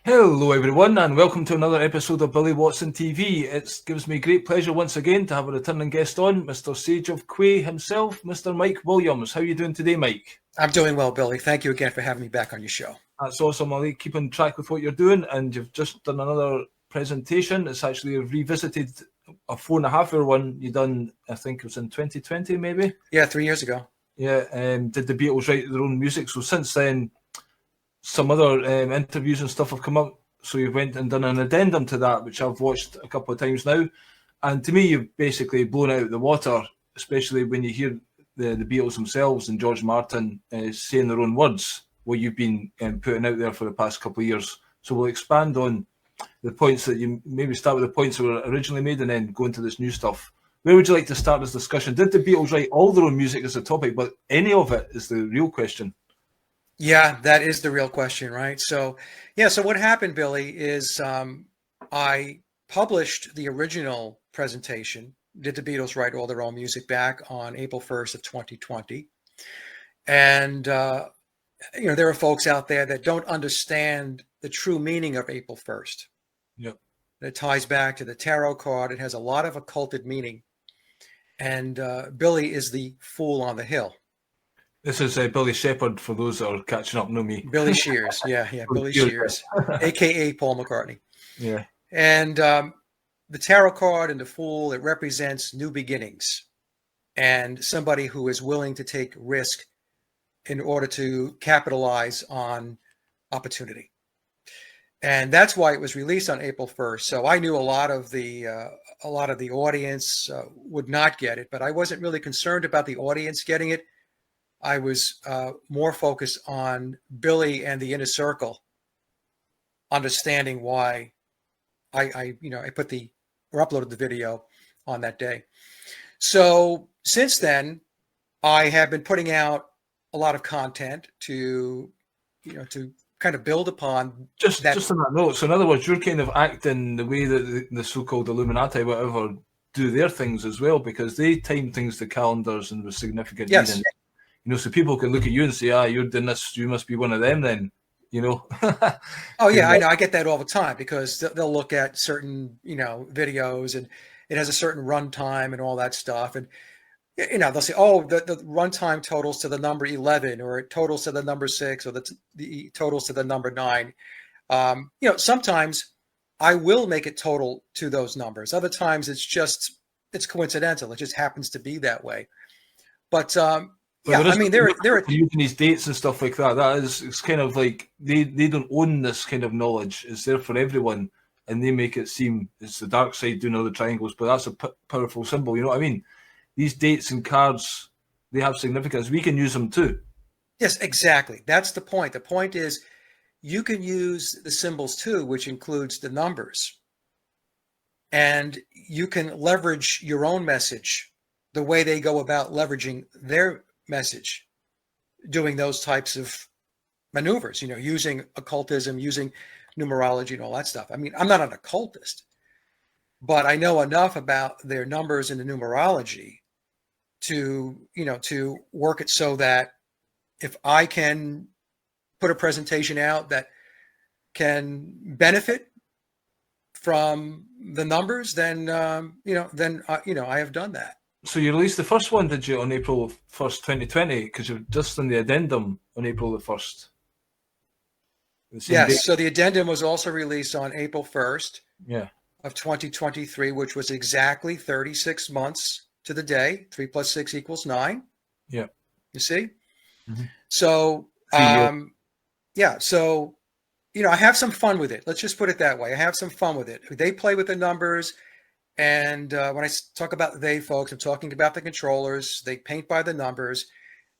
Hello everyone and welcome to another episode of Billy Watson TV. It gives me great pleasure once again to have a returning guest on, Mr. Sage of Quay himself, Mr. Mike Williams. How are you doing today, Mike? I'm doing well, Billy. Thank you again for having me back on your show. That's awesome. I like keeping track with what you're doing, and you've just done another presentation. It's actually revisited a 4.5 hour one you done, I think it was in 2020 maybe? Yeah, 3 years ago. Yeah, did the Beatles write their own music? So since then, some other interviews and stuff have come up, so you went and done an addendum to that, which I've watched a couple of times now, and to me you've basically blown out the water, especially when you hear the Beatles themselves and George Martin saying their own words, what you've been putting out there for the past couple of years. So we'll expand on the points that you maybe start with the points that were originally made and then go into this new stuff. Where would you like to start this discussion? Did the Beatles write all their own music as a topic, but any of it is the real question? Yeah, that is the real question, right? So what happened, Billy, is I published the original presentation, Did the Beatles Write All Their Own Music, back on April 1st of 2020. And, there are folks out there that don't understand the true meaning of April 1st. Yep. It ties back to the tarot card. It has a lot of occulted meaning. And Billy is the fool on the hill. This is Billy Shepherd, for those that are catching up, know me. Billy Shears, yeah, Billy Shears, a.k.a. Paul McCartney. Yeah. And the tarot card and the Fool, it represents new beginnings and somebody who is willing to take risk in order to capitalize on opportunity. And that's why it was released on April 1st. So I knew a lot of the audience would not get it, but I wasn't really concerned about the audience getting it. I was more focused on Billy and the inner circle, understanding why I uploaded the video on that day. So since then, I have been putting out a lot of content to kind of build upon just on that note. So in other words, you're kind of acting the way that the so-called Illuminati, whatever, do their things as well, because they time things to calendars and with significant meaning. So people can look at you and say, you're doing this, you must be one of them then, Oh, yeah, I know. I get that all the time, because they'll look at certain, videos, and it has a certain runtime and all that stuff. And, they'll say, the runtime totals to the number 11, or it totals to the number 6, or the totals to the number 9. Sometimes I will make it total to those numbers. Other times it's coincidental. It just happens to be that way. But, they're using these dates and stuff like that. It's kind of like they don't own this kind of knowledge. It's there for everyone, and they make it seem it's the dark side doing all the triangles. But that's a powerful symbol. You know what I mean? These dates and cards, they have significance. We can use them too. Yes, exactly. That's the point. The point is, you can use the symbols too, which includes the numbers, and you can leverage your own message the way they go about leveraging their message, doing those types of maneuvers, using occultism, using numerology and all that stuff. I mean, I'm not an occultist, but I know enough about their numbers and the numerology to work it so that if I can put a presentation out that can benefit from the numbers, then I have done that. So you released the first one, did you, on April 1st, 2020? Because you've just done the addendum on April the 1st. Yes, so the addendum was also released on April 1st of 2023, which was exactly 36 months to the day. 3 + 6 = 9. Yeah. You see? Mm-hmm. So, so, I have some fun with it. Let's just put it that way. I have some fun with it. They play with the numbers. And when I talk about they folks, I'm talking about the controllers. They paint by the numbers.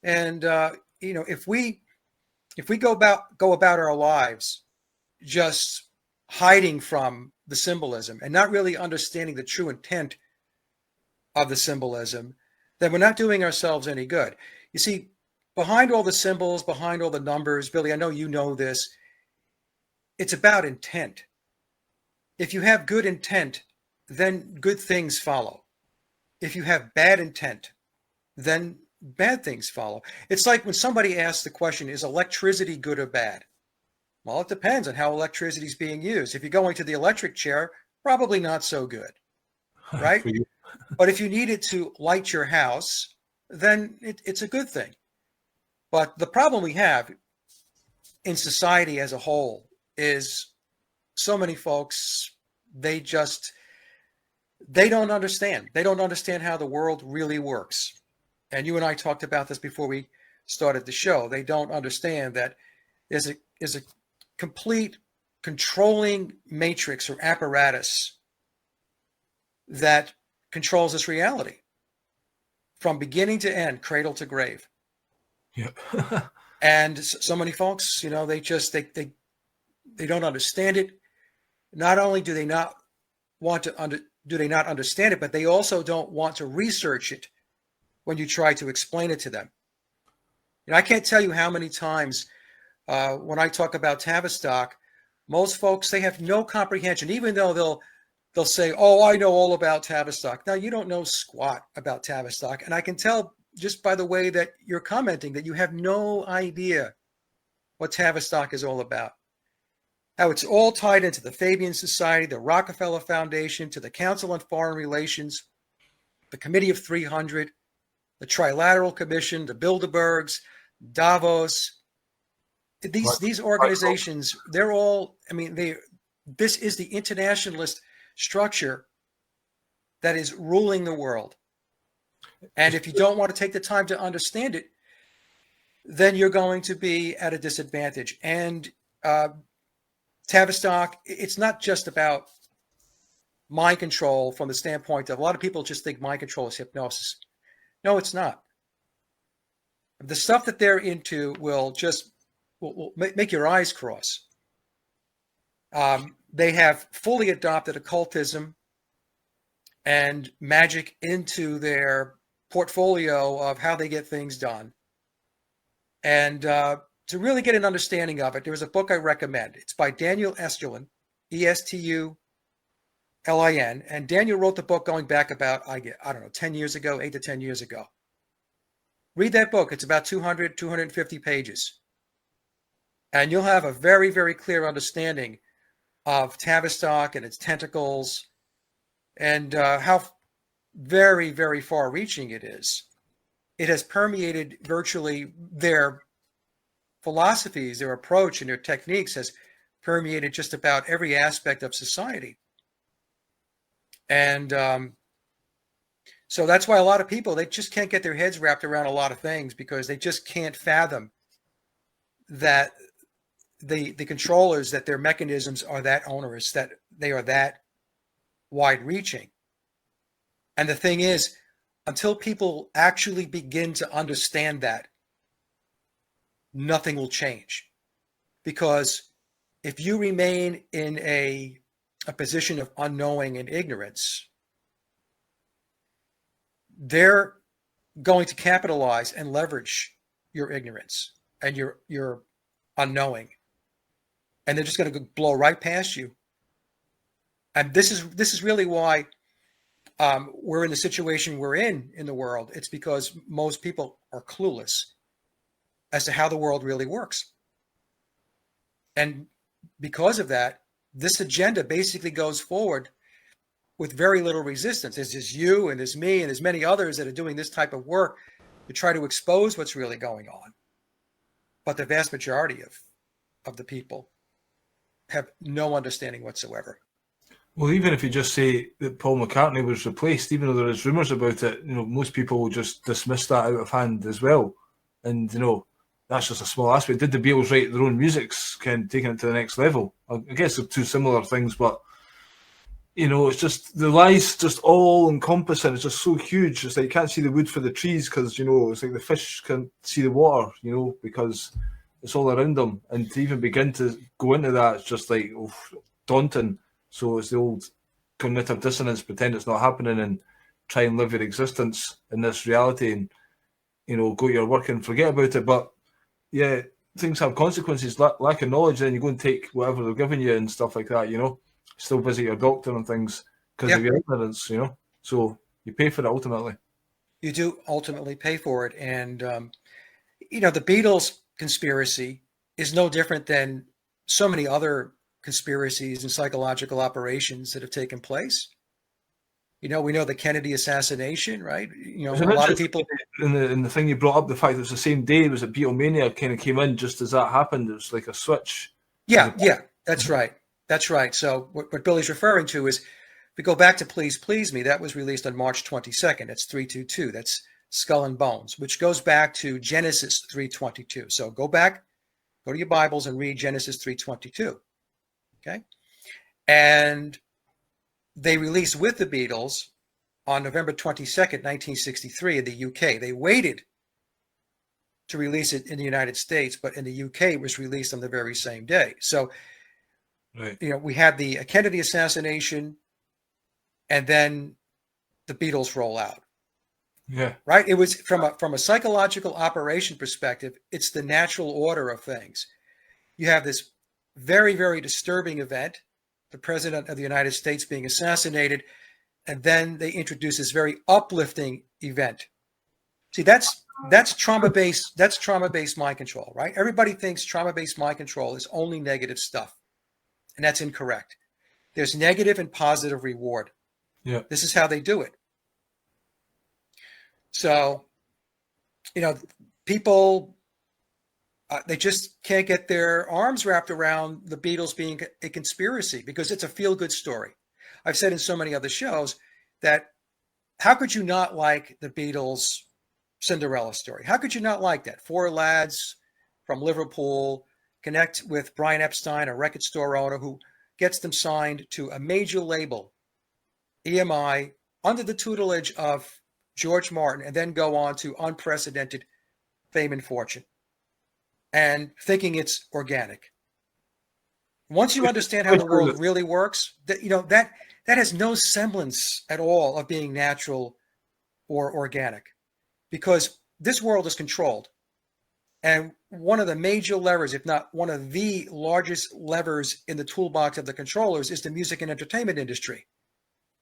And, if we go about our lives just hiding from the symbolism and not really understanding the true intent of the symbolism, then we're not doing ourselves any good. You see, behind all the symbols, behind all the numbers, Billy, I know you know this, it's about intent. If you have good intent, then good things follow. If you have bad intent, then bad things follow. It's like when somebody asks the question, is electricity good or bad? Well, it depends on how electricity is being used. If you're going to the electric chair, probably not so good, right? But if you need it to light your house, then it's a good thing. But the problem we have in society as a whole is so many folks, they don't understand. They don't understand how the world really works. And you and I talked about this before we started the show. They don't understand that there's a complete controlling matrix or apparatus that controls this reality from beginning to end, cradle to grave. Yep. And so many folks, they don't understand it. Not only do they not want to do they not understand it, but they also don't want to research it when you try to explain it to them. I can't tell you how many times when I talk about Tavistock, most folks, they have no comprehension, even though they'll say, "Oh, I know all about Tavistock." Now, you don't know squat about Tavistock, and I can tell just by the way that you're commenting that you have no idea what Tavistock is all about. How it's all tied into the Fabian Society, the Rockefeller Foundation, to the Council on Foreign Relations, the Committee of 300, the Trilateral Commission, the Bilderbergs, Davos. These organizations, they're all, this is the internationalist structure that is ruling the world. And if you don't want to take the time to understand it, then you're going to be at a disadvantage. And Tavistock, it's not just about mind control from the standpoint of a lot of people just think mind control is hypnosis. No, it's not. The stuff that they're into will make your eyes cross. They have fully adopted occultism and magic into their portfolio of how they get things done. And to really get an understanding of it, there is a book I recommend. It's by Daniel Estulin, Estulin. And Daniel wrote the book going back about, 10 years ago, 8 to 10 years ago. Read that book. It's about 250 pages. And you'll have a very, very clear understanding of Tavistock and its tentacles and how very, very far-reaching it is. It has permeated virtually their philosophies, their approach, and their techniques has permeated just about every aspect of society. And so that's why a lot of people, they just can't get their heads wrapped around a lot of things because they just can't fathom that the controllers, that their mechanisms are that onerous, that they are that wide-reaching. And the thing is, until people actually begin to understand that, nothing will change. Because if you remain in a position of unknowing and ignorance, they're going to capitalize and leverage your ignorance and your unknowing. And they're just going to blow right past you. And this is really why we're in the situation we're in the world. It's because most people are clueless as to how the world really works. And because of that, this agenda basically goes forward with very little resistance. There's just you and there's me and there's many others that are doing this type of work to try to expose what's really going on. But the vast majority of the people have no understanding whatsoever. Well, even if you just say that Paul McCartney was replaced, even though there is rumours about it, most people will just dismiss that out of hand as well. And, that's just a small aspect. Did the Beatles write their own music, kind of taking it to the next level? I guess they're two similar things, but, it's just, the lies just all encompassing. It's just so huge. It's like you can't see the wood for the trees because, it's like the fish can't see the water, because it's all around them. And to even begin to go into that, it's just like daunting. So it's the old cognitive dissonance, pretend it's not happening and try and live your existence in this reality and, go to your work and forget about it. But yeah, things have consequences, lack of knowledge, then you go and take whatever they're giving you and stuff like that, still visit your doctor and things because of your ignorance, so you pay for it ultimately. You do ultimately pay for it. And, the Beatles conspiracy is no different than so many other conspiracies and psychological operations that have taken place. We know the Kennedy assassination, right? A lot of people in the thing you brought up, the fact that it was the same day, was that Beatlemania kind of came in just as that happened. It was like a switch. Yeah, that's right. That's right. So what Billy's referring to is, if we go back to Please Please Me, that was released on March 22nd. That's 322. That's Skull and Bones, which goes back to Genesis 3:22. So go to your Bibles and read Genesis 3:22. Okay. And they released with the Beatles on November 22nd, 1963 in the UK. They waited to release it in the United States, but in the UK it was released on the very same day. So, right. We had the Kennedy assassination, and then the Beatles roll out. Yeah. Right. It was from a psychological operation perspective, it's the natural order of things. You have this very, very disturbing event, the president of the United States being assassinated, and then they introduce this very uplifting event. See, that's trauma-based. That's trauma-based mind control, right? Everybody thinks trauma-based mind control is only negative stuff, and that's incorrect. There's negative and positive reward. Yeah. This is how they do it. So, people, they just can't get their arms wrapped around the Beatles being a conspiracy, because it's a feel-good story. I've said in so many other shows that how could you not like the Beatles' Cinderella story? How could you not like that? Four lads from Liverpool connect with Brian Epstein, a record store owner who gets them signed to a major label, EMI, under the tutelage of George Martin, and then go on to unprecedented fame and fortune, and thinking it's organic. Once you understand how the world really works, that has no semblance at all of being natural or organic, because this world is controlled. And one of the major levers, if not one of the largest levers in the toolbox of the controllers, is the music and entertainment industry.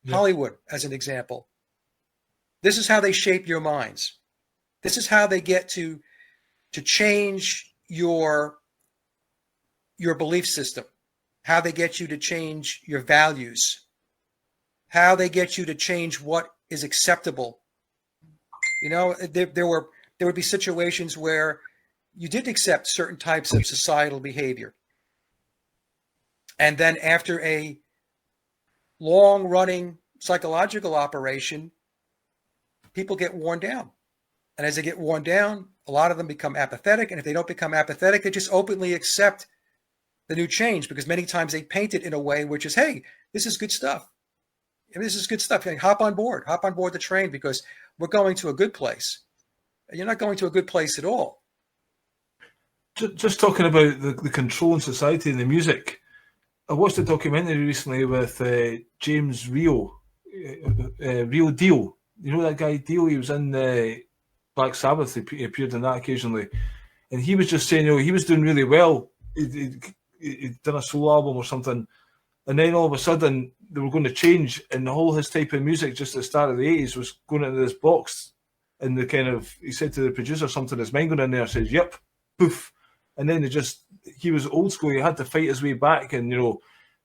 Yeah. Hollywood, as an example. This is how they shape your minds. This is how they get to change your belief system, how they get you to change your values, how they get you to change what is acceptable. There would be situations where you did accept certain types of societal behavior. And then after a long-running psychological operation, people get worn down. And as they get worn down, a lot of them become apathetic. And if they don't become apathetic, they just openly accept the new change, because many times they paint it in a way which is, hey, this is good stuff. This is good stuff. Hop on board the train, because we're going to a good place. You're not going to a good place at all. Just talking about the control in society and the music, I watched a documentary recently with James Rio Dio. You know that guy Dio? He was in Black Sabbath. He appeared in that occasionally, and he was just saying, he was doing really well. He'd done a solo album or something, and then all of a sudden they were going to change, and the whole his type of music just at the start of the 80s was going into this box, and he said to the producer something, his mind going in there, says, "Yep, poof," and then he was old school. He had to fight his way back, and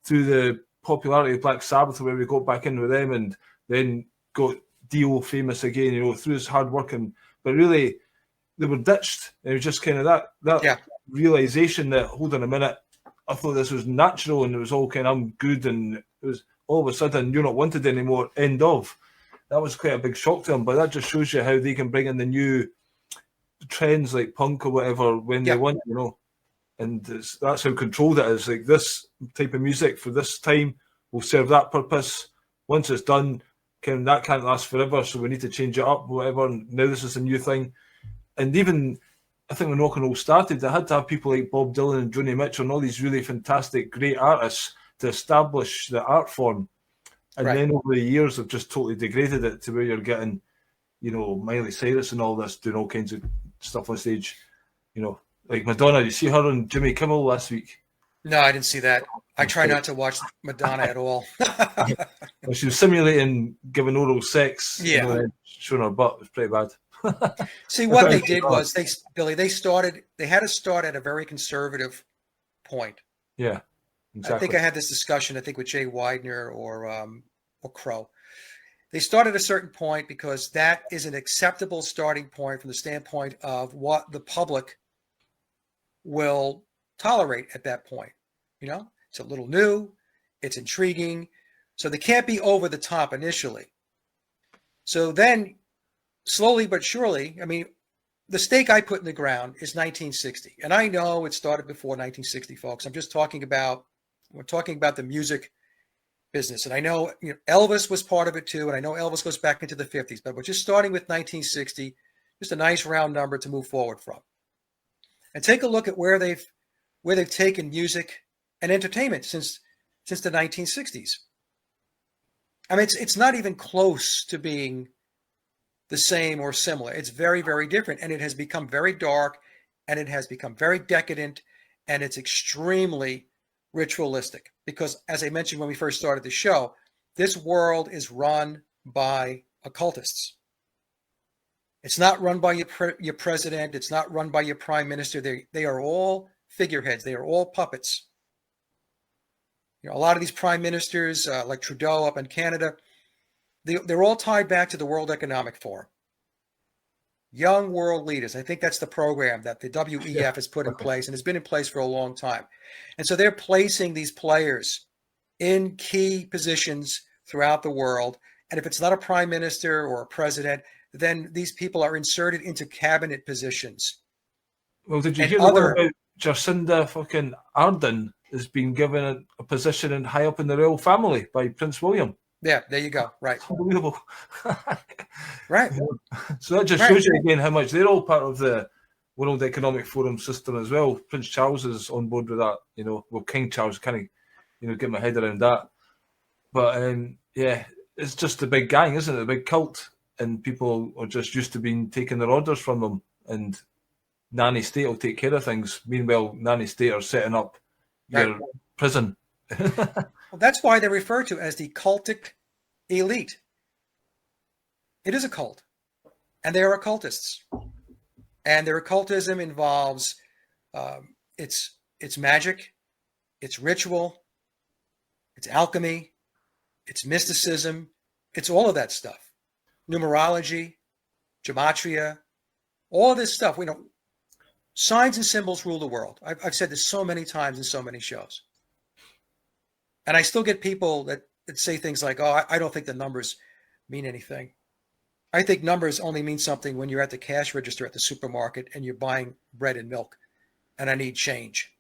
through the popularity of Black Sabbath, where we got back in with them, and then got Dio famous again, through his hard work. But really, they were ditched. It was just kind of that realization that, hold on a minute, I thought this was natural, and it was all kind of, I'm good, and it was all of a sudden, you're not wanted anymore, end of. That was quite a big shock to them, but that just shows you how they can bring in the new trends like punk or whatever when they want, and that's how controlled it is. Like, this type of music for this time will serve that purpose. Once it's done, that can't last forever, so we need to change it up, whatever. And now this is a new thing. And even, I think when rock and roll started, they had to have people like Bob Dylan and Joni Mitchell and all these really fantastic, great artists to establish the art form. And then over the years, they've just totally degraded it to where you're getting, Miley Cyrus and all this, doing all kinds of stuff on stage. Like Madonna. You see her on Jimmy Kimmel last week? No, I didn't see that. I try not to watch Madonna at all. Well, she was simulating giving oral sex, showing her butt. It was pretty bad. See, what they did was they had to start at a very conservative point. Yeah, exactly. I think I had this discussion, I think with Jay Widener or Crow. They start at a certain point because that is an acceptable starting point from the standpoint of what the public will tolerate at that point. You know, it's a little new, it's intriguing, so they can't be over the top initially. So then, slowly but surely, I mean, the stake I put in the ground is 1960, and I know it started before 1960, folks. I'm just talking about, we're talking about the music business, and I know, you know, Elvis was part of it too, and I know Elvis goes back into the 50s, but we're just starting with 1960, just a nice round number to move forward from. And take a look at where they've taken music and entertainment since the 1960s. I mean, it's not even close to being the same or similar. It's very, very different, and it has become very dark, and it has become very decadent, and it's extremely ritualistic. Because, as I mentioned when we first started the show, this world is run by occultists. It's not run by your president. It's not run by your prime minister. They are all figureheads. They are all puppets. You know, a lot of these prime ministers, like Trudeau up in Canada, they're all tied back to the World Economic Forum. Young world leaders. I think that's the program that the WEF has put in place and has been in place for a long time. And so they're placing these players in key positions throughout the world. And if it's not a prime minister or a president, then these people are inserted into cabinet positions. Well, did you hear the one about Jacinda fucking Ardern is being given a position in high up in the royal family by Prince William? Yeah, there you go. Right. It's unbelievable. Right. So that just shows you again how much they're all part of the World Economic Forum system as well. Prince Charles is on board with that, you know. Well, King Charles, kind of, you know, get my head around that. But yeah, it's just a big gang, isn't it? A big cult. And people are just used to being taking their orders from them, and nanny state will take care of things. Meanwhile, nanny state are setting up your prison. Well, that's why they're referred to as the cultic elite. It is a cult, and they are occultists. And their occultism involves it's magic, it's ritual, it's alchemy, it's mysticism, it's all of that stuff. Numerology, gematria, all of this stuff. We know signs and symbols rule the world. I've said this so many times in so many shows. And I still get people that say things like, oh, I don't think the numbers mean anything. I think numbers only mean something when you're at the cash register at the supermarket and you're buying bread and milk and I need change.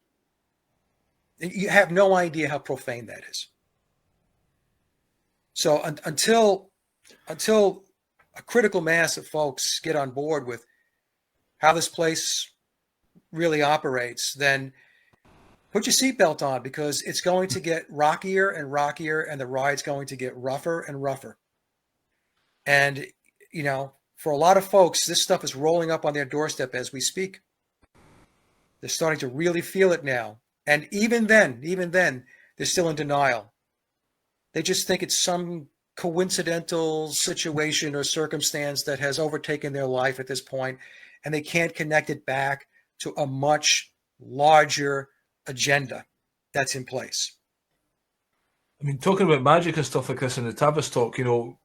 You have no idea how profane that is. So until a critical mass of folks get on board with how this place really operates, then put your seatbelt on, because it's going to get rockier and rockier, and the ride's going to get rougher and rougher. And, you know, for a lot of folks, this stuff is rolling up on their doorstep as we speak. They're starting to really feel it now. And even then, they're still in denial. They just think it's some coincidental situation or circumstance that has overtaken their life at this point, and they can't connect it back to a much larger agenda that's in place. I mean, talking about magic and stuff like this in the Tavistock, you know,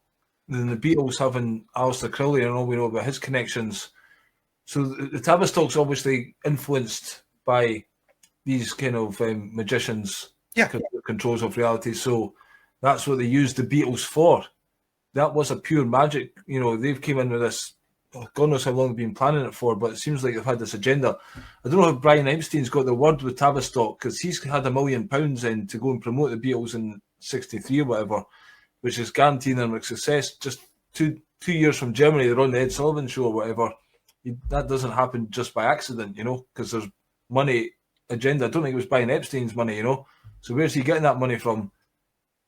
then the Beatles having Aleister Crowley and all we know about his connections. So the Tavistock's obviously influenced by these kind of magicians, controls of reality. So that's what they used the Beatles for. That was a pure magic. You know, they've came in with this, God knows how long they've been planning it for, but it seems like they've had this agenda. I don't know how Brian Epstein's got the word with Tavistock, because he's had £1 million in to go and promote the Beatles in '63 or whatever, which is guaranteeing them a success. Just two years from Germany, they're on the Ed Sullivan Show or whatever. That doesn't happen just by accident, you know, because there's money agenda. I don't think it was Brian Epstein's money, you know. So where's he getting that money from?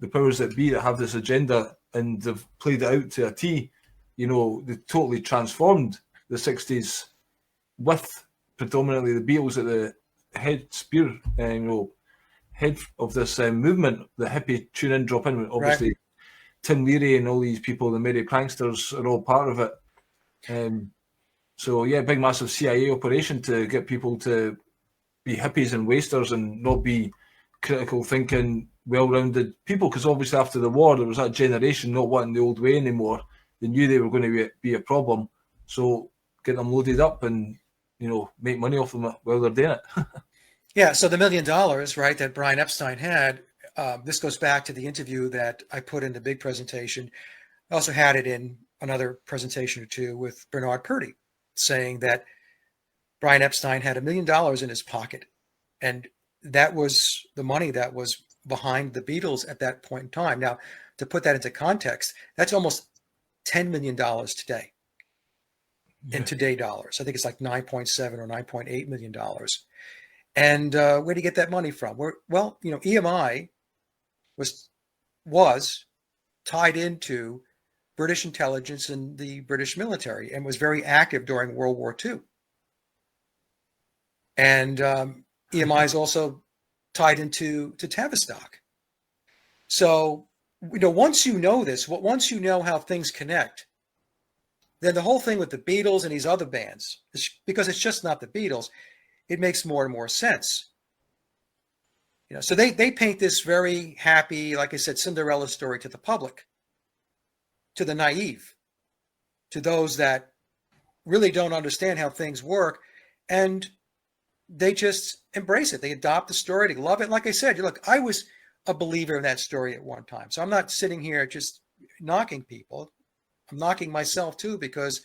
The powers that be that have this agenda, and they've played it out to a T. You know, they totally transformed the 60s with predominantly the Beatles at the head head of this movement, the hippie tune in, drop in. Obviously, right. Tim Leary and all these people, the Merry Pranksters, are all part of it. So yeah, big massive CIA operation to get people to be hippies and wasters and not be critical thinking, well-rounded people, because obviously after the war there was that generation not wanting the old way anymore. They knew they were going to be a problem, so get them loaded up and make money off them while they're doing it. Yeah, so the $1 million, right, that Brian Epstein had, this goes back to the interview that I put in the big presentation. I also had it in another presentation or two with Bernard Purdy, saying that Brian Epstein had $1 million in his pocket, and that was the money that was behind the Beatles at that point in time. Now, to put that into context, that's almost $10 million today. In today dollars, I think it's like 9.7 or 9.8 million dollars. And where do you get that money from? Well, EMI was tied into British intelligence and the British military, and was very active during World War II. And EMI is also tied into Tavistock. So, once you know this, once you know how things connect, then the whole thing with the Beatles and these other bands, because it's just not the Beatles, it makes more and more sense. So they paint this very happy, like I said, Cinderella story to the public, to the naive, to those that really don't understand how things work, and they just embrace it. They adopt the story. They love it. Like I said, look, I was a believer in that story at one time. So I'm not sitting here just knocking people. I'm knocking myself too, because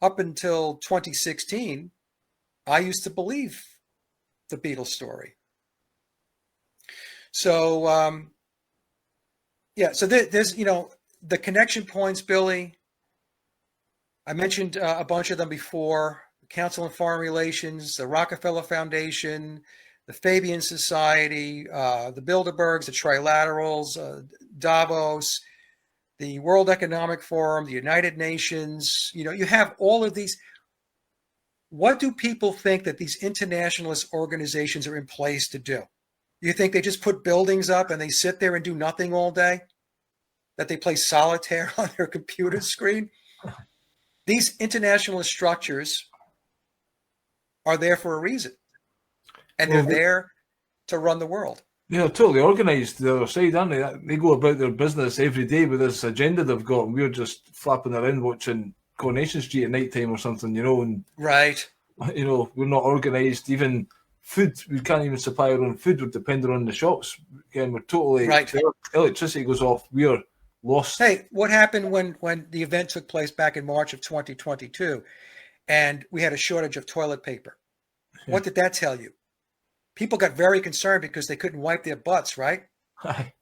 up until 2016, I used to believe the Beatles story. So, so there's, the connection points, Billy. I mentioned a bunch of them before: the Council on Foreign Relations, the Rockefeller Foundation, the Fabian Society, the Bilderbergs, the Trilaterals, Davos, the World Economic Forum, the United Nations. You have all of these. What do people think that these internationalist organizations are in place to do? You think they just put buildings up and they sit there and do nothing all day? That they play solitaire on their computer screen? These internationalist structures are there for a reason. And they're there to run the world. They're totally organised the other side, aren't they? They go about their business every day with this agenda they've got, and we're just flapping around watching Coronation Street at night time or something, and right. We're not organised. Even food, we can't even supply our own food. We're dependent on the shops. Again, we're totally right. Electricity goes off, we're lost. Hey, what happened when the event took place back in March of 2022, and we had a shortage of toilet paper? Yeah. What did that tell you? People got very concerned because they couldn't wipe their butts, right? Aye.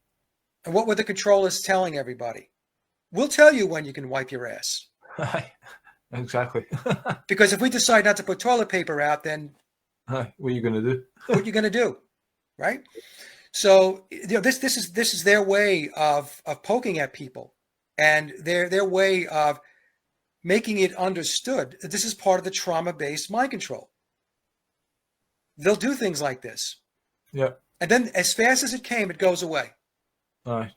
And what were the controllers telling everybody? We'll tell you when you can wipe your ass. Aye. Exactly. Because if we decide not to put toilet paper out, then what are you going to do? What are you going to do, right? So this is their way of poking at people, and their way of making it understood that this is part of the trauma-based mind control. They'll do things like this. Yeah. And then as fast as it came, it goes away. Aye.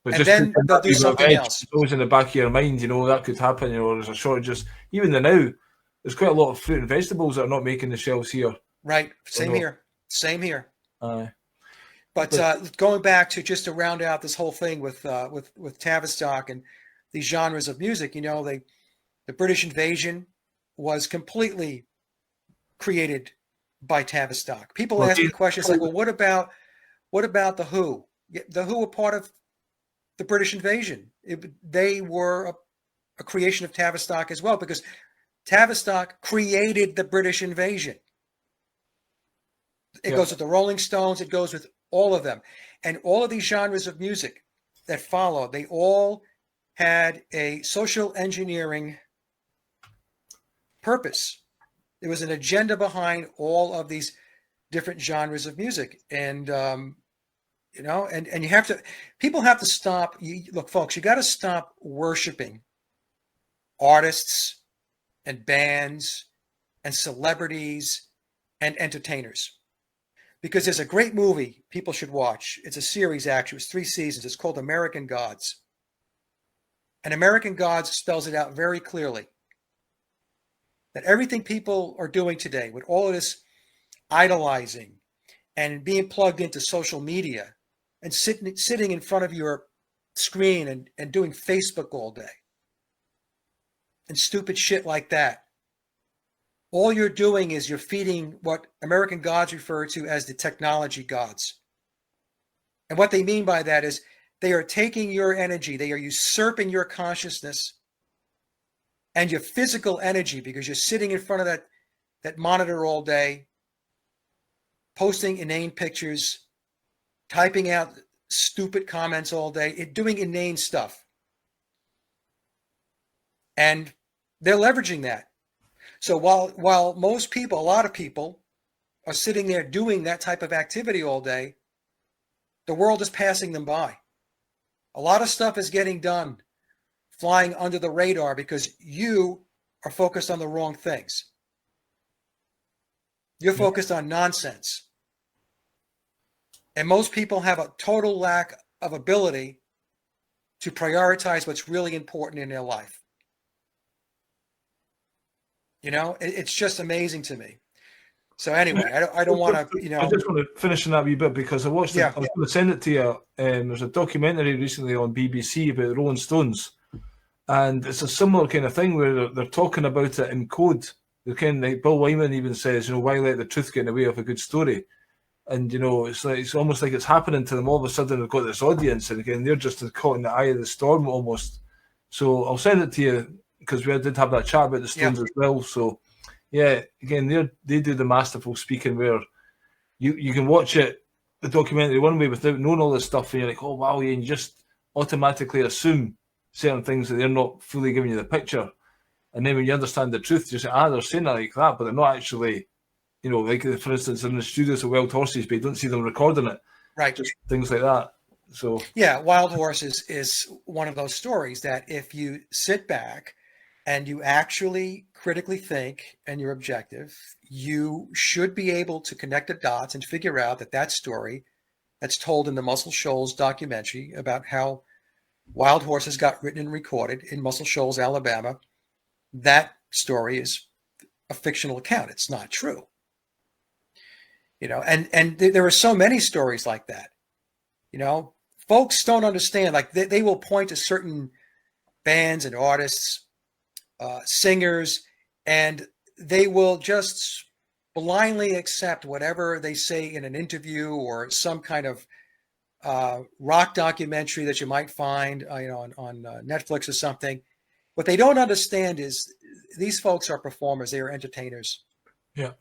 But and then they'll do something else. It's always in the back of your mind, that could happen, there's a shortage. Even now, there's quite a lot of fruit and vegetables that are not making the shelves here. Right. Same here. Aye. But going back to round out this whole thing with Tavistock and these genres of music, the British invasion was completely created by Tavistock. People ask me questions like, well, what about the Who? The Who were part of the British invasion. They were a creation of Tavistock as well, because Tavistock created the British invasion. It goes with the Rolling Stones. It goes with all of them. And all of these genres of music that follow, they all had a social engineering purpose. There was an agenda behind all of these different genres of music. And, and you have to, people have to stop. Look, folks, you got to stop worshiping artists and bands and celebrities and entertainers. Because there's a great movie people should watch. It's a series, actually. It's 3 seasons. It's called American Gods. And American Gods spells it out very clearly. That everything people are doing today with all of this idolizing and being plugged into social media and sitting in front of your screen and doing Facebook all day and stupid shit like that. All you're doing is you're feeding what American gods refer to as the technology gods. And what they mean by that is they are taking your energy, they are usurping your consciousness and your physical energy, because you're sitting in front of that monitor all day, posting inane pictures, typing out stupid comments all day, doing inane stuff. And they're leveraging that. So while most people, a lot of people, are sitting there doing that type of activity all day, the world is passing them by. A lot of stuff is getting done, flying under the radar, because you are focused on the wrong things. You're focused on nonsense. And most people have a total lack of ability to prioritize what's really important in their life. You know, it's just amazing to me. So anyway, I don't want to, you know. I just want to finish on that wee bit, because I watched it. I was going to send it to you. There's a documentary recently on BBC about the Rolling Stones. And it's a similar kind of thing where they're talking about it in code. They're kind of like, Bill Wyman even says, you know, why let the truth get in the way of a good story? And, you know, it's almost like it's happening to them. All of a sudden, they've got this audience. And again, they're just caught in the eye of the storm almost. So I'll send it to you, because we did have that chat about the Stones as well. So, yeah, again, they do the masterful speaking where you can watch it, the documentary, one way without knowing all this stuff. And you're like, oh, wow, yeah, and you just automatically assume certain things that they're not fully giving you the picture. And then when you understand the truth, you say, they're saying that like that, but they're not actually, you know, like, for instance, in the studios of Wild Horses, but you don't see them recording it. Right. Just things like that. So yeah, Wild Horses is one of those stories that if you sit back and you actually critically think and you're objective, you should be able to connect the dots and figure out that story that's told in the Muscle Shoals documentary about how Wild Horses got written and recorded in Muscle Shoals, Alabama, that story is a fictional account. It's not true. You know, and there are so many stories like that. You know, folks don't understand. Like they will point to certain bands and artists, singers, and they will just blindly accept whatever they say in an interview or some kind of rock documentary that you might find, you know, on Netflix or something. What they don't understand is these folks are performers; they are entertainers. Yeah.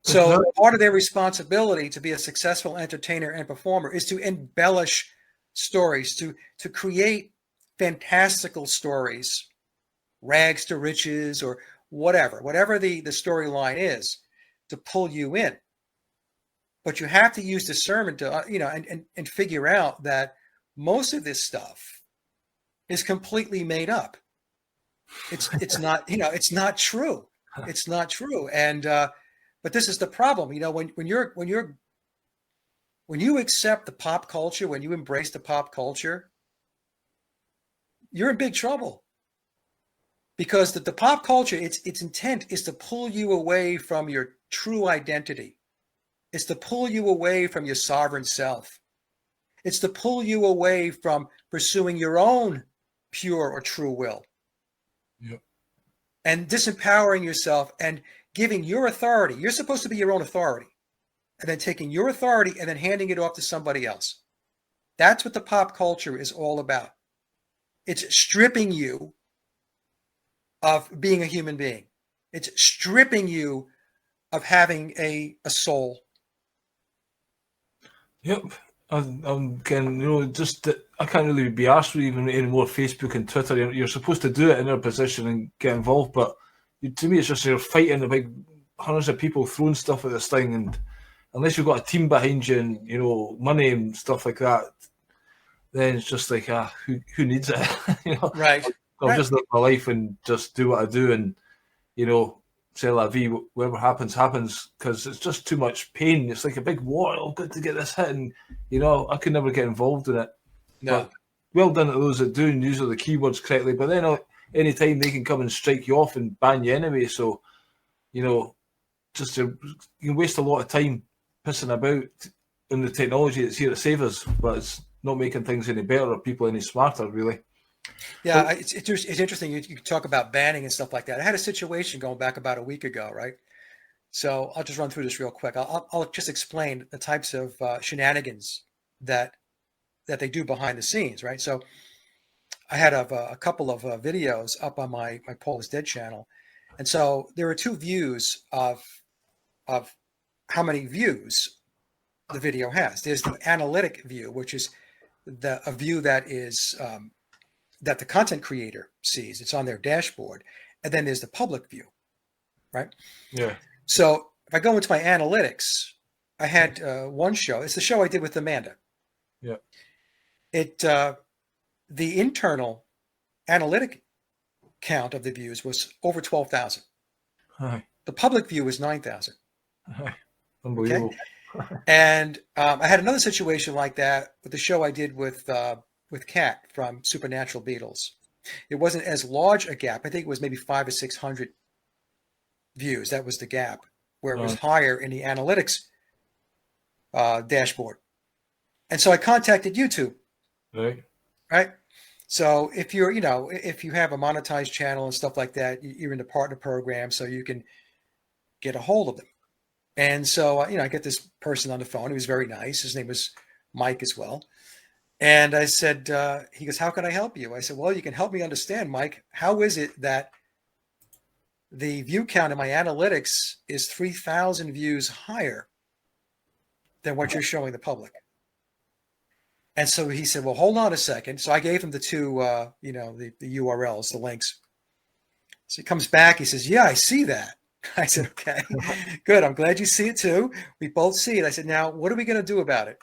So part of their responsibility to be a successful entertainer and performer is to embellish stories, to create fantastical stories, rags to riches, or whatever the storyline is, to pull you in. But you have to use discernment to, you know, and figure out that most of this stuff is completely made up. It's not, you know, it's not true. It's not true. And but this is the problem, you know, when you accept the pop culture, when you embrace the pop culture, you're in big trouble. Because the pop culture, its intent is to pull you away from your true identity. It's to pull you away from your sovereign self. It's to pull you away from pursuing your own pure or true will. Yep. And disempowering yourself and giving your authority. You're supposed to be your own authority. And then taking your authority and then handing it off to somebody else. That's what the pop culture is all about. It's stripping you of being a human being. It's stripping you of having a soul. Yep. I'm getting, you know, just I can't really be asked with even any more Facebook and Twitter. You're supposed to do it in their position and get involved, but to me, it's just you're fighting the big hundreds of people throwing stuff at this thing, and unless you've got a team behind you and, you know, money and stuff like that, then it's just like, who needs it? You know, right? I'll just live my life and just do what I do, and, you know, c'est la vie, whatever happens, happens, because it's just too much pain. It's like a big war. Oh, good to get this hit, and, you know, I could never get involved in it. No. But well done to those that do and use the keywords correctly. But then anytime they can come and strike you off and ban you anyway. So, you know, just you can waste a lot of time pissing about in the technology that's here to save us, but it's not making things any better or people any smarter, really. Yeah, it's interesting. You talk about banning and stuff like that. I had a situation going back about a week ago, right? So I'll just run through this real quick. I'll just explain the types of shenanigans that they do behind the scenes, right? So I had a couple of videos up on my Paul is Dead channel, and so there are two views of how many views the video has. There's the analytic view, which is a view that is that the content creator sees. It's on their dashboard, and then there's the public view, right? Yeah. So if I go into my analytics, I had one show. It's the show I did with Amanda. Yeah. The internal analytic count of the views was over 12,000. The public view was 9,000. Unbelievable. Okay? And I had another situation like that with the show I did with Kat from Supernatural Beatles. It wasn't as large a gap. I think it was maybe 500 or 600 views. That was the gap, where it was higher in the analytics dashboard. And so I contacted YouTube. Right. So if you're, if you have a monetized channel and stuff like that, you're in the partner program, so you can get a hold of them. And so, I get this person on the phone. He was very nice. His name was Mike as well. And I said, he goes, "How can I help you?" I said, "Well, you can help me understand, Mike. How is it that the view count in my analytics is 3,000 views higher than what you're showing the public?" And so he said, "Well, hold on a second." So I gave him the two, the URLs, the links. So he comes back. He says, "Yeah, I see that." I said, "Okay, good. I'm glad you see it too. We both see it." I said, "Now, what are we going to do about it?"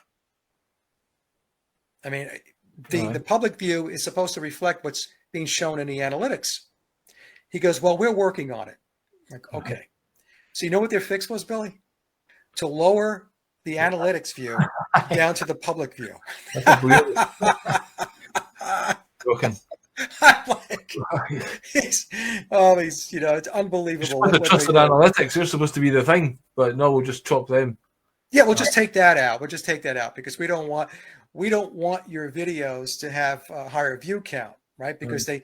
I mean, the public view is supposed to reflect what's being shown in the analytics. He goes, "Well, we're working on it." I'm like, okay. So you know what their fix was, Billy? To lower the analytics view down to the public view. Broken. I'm like, it's unbelievable. You're supposed to trust in analytics. They're supposed to be the thing, but no, we'll just chop them. Yeah, we'll just take that out. We'll just take that out because we don't want your videos to have a higher view count, right? Because they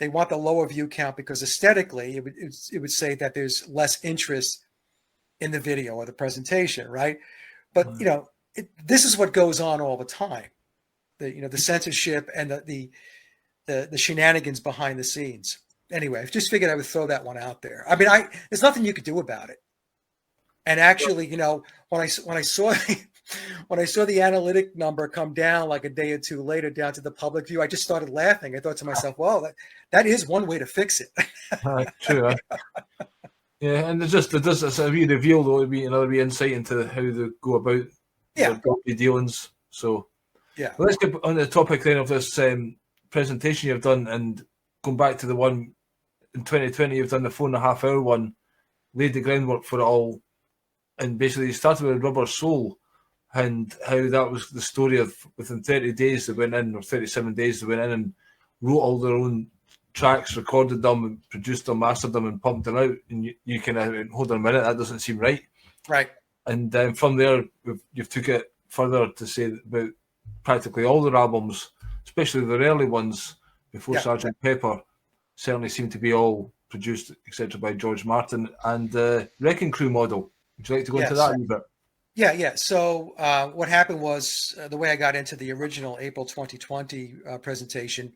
want the lower view count because aesthetically it would say that there's less interest in the video or the presentation, right? But this is what goes on all the time. The censorship and the shenanigans behind the scenes. Anyway, I just figured I would throw that one out there. I mean, there's nothing you could do about it. And actually, when I saw the analytic number come down like a day or two later down to the public view, I just started laughing. I thought to myself, well, that is one way to fix it. True. Yeah, and it's a wee reveal, though. It'll be another wee insight into how they go about their dirty dealings. So, well, let's get on the topic then of this presentation you've done, and going back to the one in 2020, you've done the 4.5 hour one, laid the groundwork for it all, and basically you started with Rubber Soul, and how that was the story of within 30 days they went in, or 37 days they went in and wrote all their own tracks, recorded them, and produced them, mastered them, and pumped them out. And you can hold on a minute, that doesn't seem right. Right. And then from there, you've took it further to say about practically all their albums, especially the early ones before Sgt. Pepper, certainly seem to be all produced, etc., by George Martin, and the Wrecking Crew model. Would you like to go into that a little bit? Yeah. So what happened was the way I got into the original April 2020 presentation,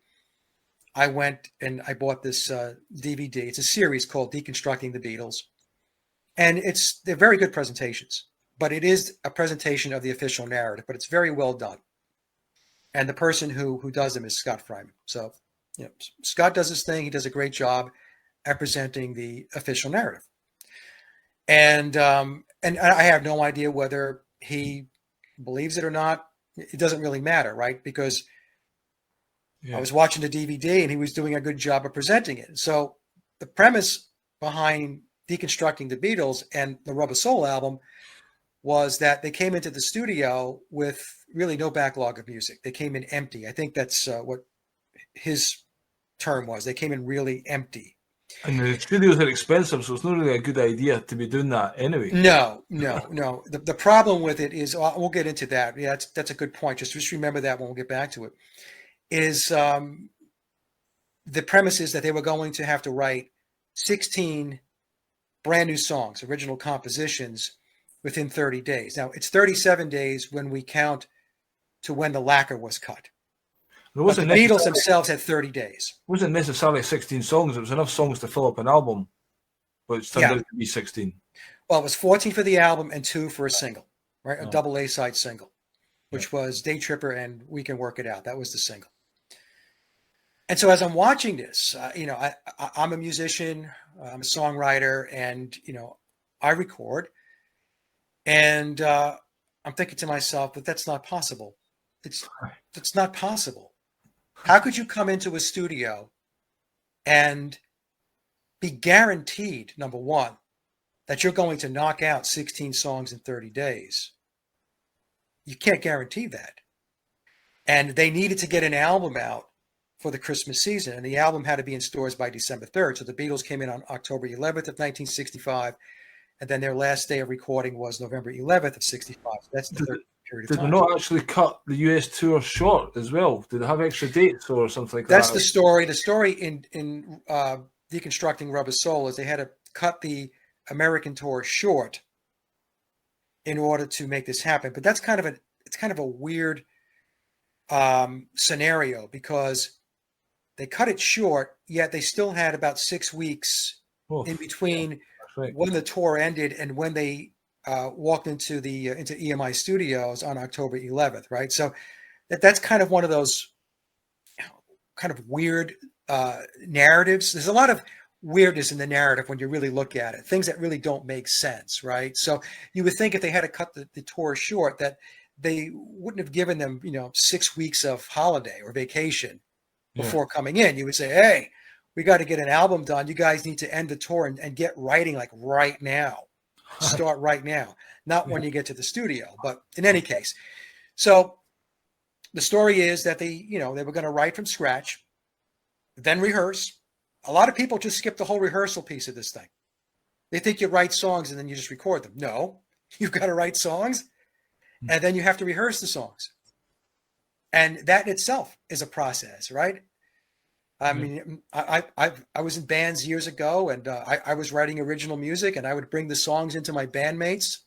I went and I bought this DVD. It's a series called Deconstructing the Beatles. And they're very good presentations, but it is a presentation of the official narrative, but it's very well done. And the person who does them is Scott Fryman. So, Scott does his thing. He does a great job at presenting the official narrative. And I have no idea whether he believes it or not. It doesn't really matter, right? Because I was watching the DVD and he was doing a good job of presenting it. So the premise behind Deconstructing the Beatles and the Rubber Soul album was that they came into the studio with really no backlog of music. They came in empty. I think that's what his term was. They came in really empty. And the studios are expensive, so it's not really a good idea to be doing that anyway. No. The problem with it is, we'll get into that. Yeah, that's a good point. Just remember that when we'll get back to it. Is the premise is that they were going to have to write 16 brand new songs, original compositions, within 30 days. Now, it's 37 days when we count to when the lacquer was cut. But the Beatles themselves had 30 days. It wasn't necessarily 16 songs. It was enough songs to fill up an album, but it's turned out to be 16. Well, it was 14 for the album and 2 for a single, right? A double A-side single, which was Day Tripper and We Can Work It Out. That was the single. And so as I'm watching this, I'm a musician, I'm a songwriter, and, I record. And I'm thinking to myself, but that's not possible. That's not possible. How could you come into a studio and be guaranteed, number one, that you're going to knock out 16 songs in 30 days? You can't guarantee that. And they needed to get an album out for the Christmas season, and the album had to be in stores by December 3rd. So the Beatles came in on October 11th of 1965, and then their last day of recording was November 11th of 65. So that's the third period of time. Did they not actually cut the US tour short as well? Did they have extra dates or something like that? That's the story. The story in Deconstructing Rubber Soul is they had to cut the American tour short in order to make this happen. But that's kind of a weird scenario, because they cut it short, yet they still had about 6 weeks in between when the tour ended and when they walked into EMI Studios on October 11th, right? So that's kind of one of those kind of weird narratives. There's a lot of weirdness in the narrative when you really look at it, things that really don't make sense, right? So you would think if they had to cut the tour short that they wouldn't have given them, 6 weeks of holiday or vacation before coming in. You would say, hey, we got to get an album done. You guys need to end the tour and get writing like right now. Start right now, not when you get to the studio. But in any case, so the story is that they were going to write from scratch, then rehearse. A lot of people just skip the whole rehearsal piece of this thing. They think you write songs and then you just record them. No, you've got to write songs, and then you have to rehearse the songs. And that in itself is a process, right? I mean, I was in bands years ago, and I was writing original music, and I would bring the songs into my bandmates,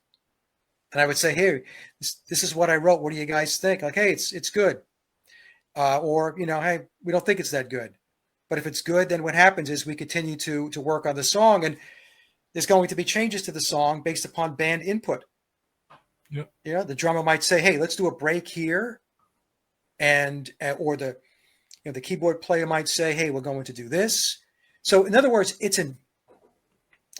and I would say, "Hey, this is what I wrote. What do you guys think?" Like, "Hey, it's good," or "Hey, we don't think it's that good." But if it's good, then what happens is we continue to work on the song, and there's going to be changes to the song based upon band input. Yeah, the drummer might say, "Hey, let's do a break here," or the keyboard player might say, "Hey, we're going to do this." So, in other words, it's an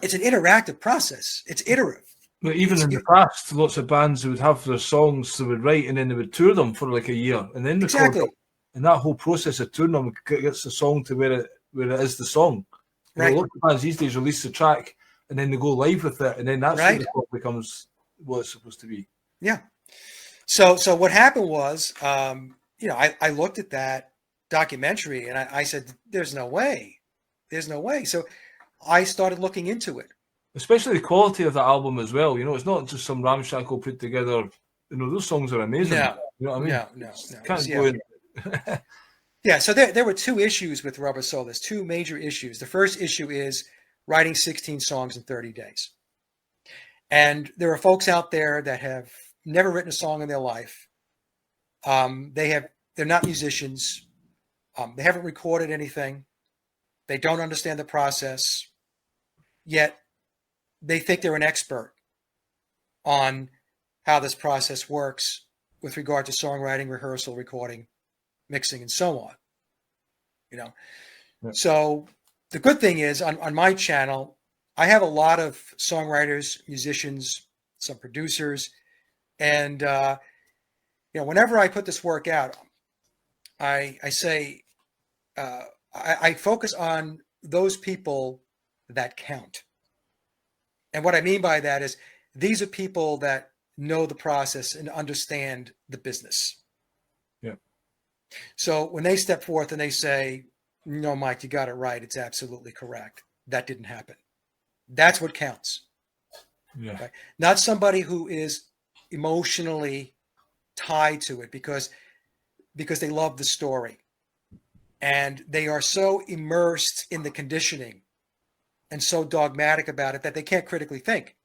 interactive process. It's iterative. But even in the past, lots of bands would have their songs they would write, and then they would tour them for like a year, and then record them. And that whole process of touring them gets the song to where it is the song. Right. A lot of bands these days release the track, and then they go live with it, and then that's when the song becomes what it's supposed to be. Yeah. So what happened was, I looked at that documentary and I said, there's no way. So I started looking into it. Especially the quality of the album as well. It's not just some ramshackle put together. Those songs are amazing. No, you know what I mean? No. Can't go in. Yeah. So there were two issues with Rubber Soul. There's two major issues. The first issue is writing 16 songs in 30 days. And there are folks out there that have never written a song in their life. They're not musicians. They haven't recorded anything. They don't understand the process, yet they think they're an expert on how this process works with regard to songwriting, rehearsal, recording, mixing, and so on. So the good thing is on my channel, I have a lot of songwriters, musicians, some producers, and whenever I put this work out, I say I focus on those people that count. And what I mean by that is these are people that know the process and understand the business. Yeah. So when they step forth and they say, "No, Mike, you got it right. It's absolutely correct," that didn't happen. That's what counts. Yeah. Right? Not somebody who is emotionally tied to it because they love the story and they are so immersed in the conditioning and so dogmatic about it that they can't critically think.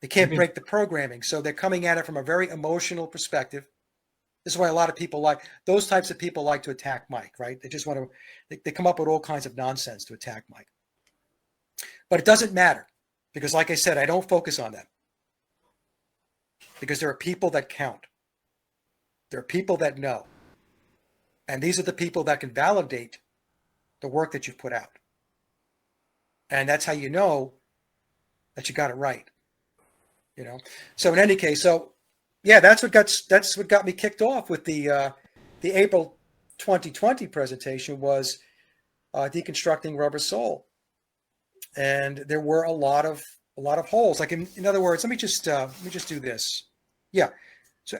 They can't break the programming. So they're coming at it from a very emotional perspective. This is why a lot of people those types of people like to attack Mike, right? They just want to, they come up with all kinds of nonsense to attack Mike. But it doesn't matter because, like I said, I don't focus on them because there are people that count. There are people that know. And these are the people that can validate the work that you've put out. And that's how you know that you got it right. You know? So in any case, yeah, that's what got me kicked off with the April 2020 presentation was Deconstructing Rubber Soul. And there were a lot of holes. Like in other words, let me just do this. Yeah. So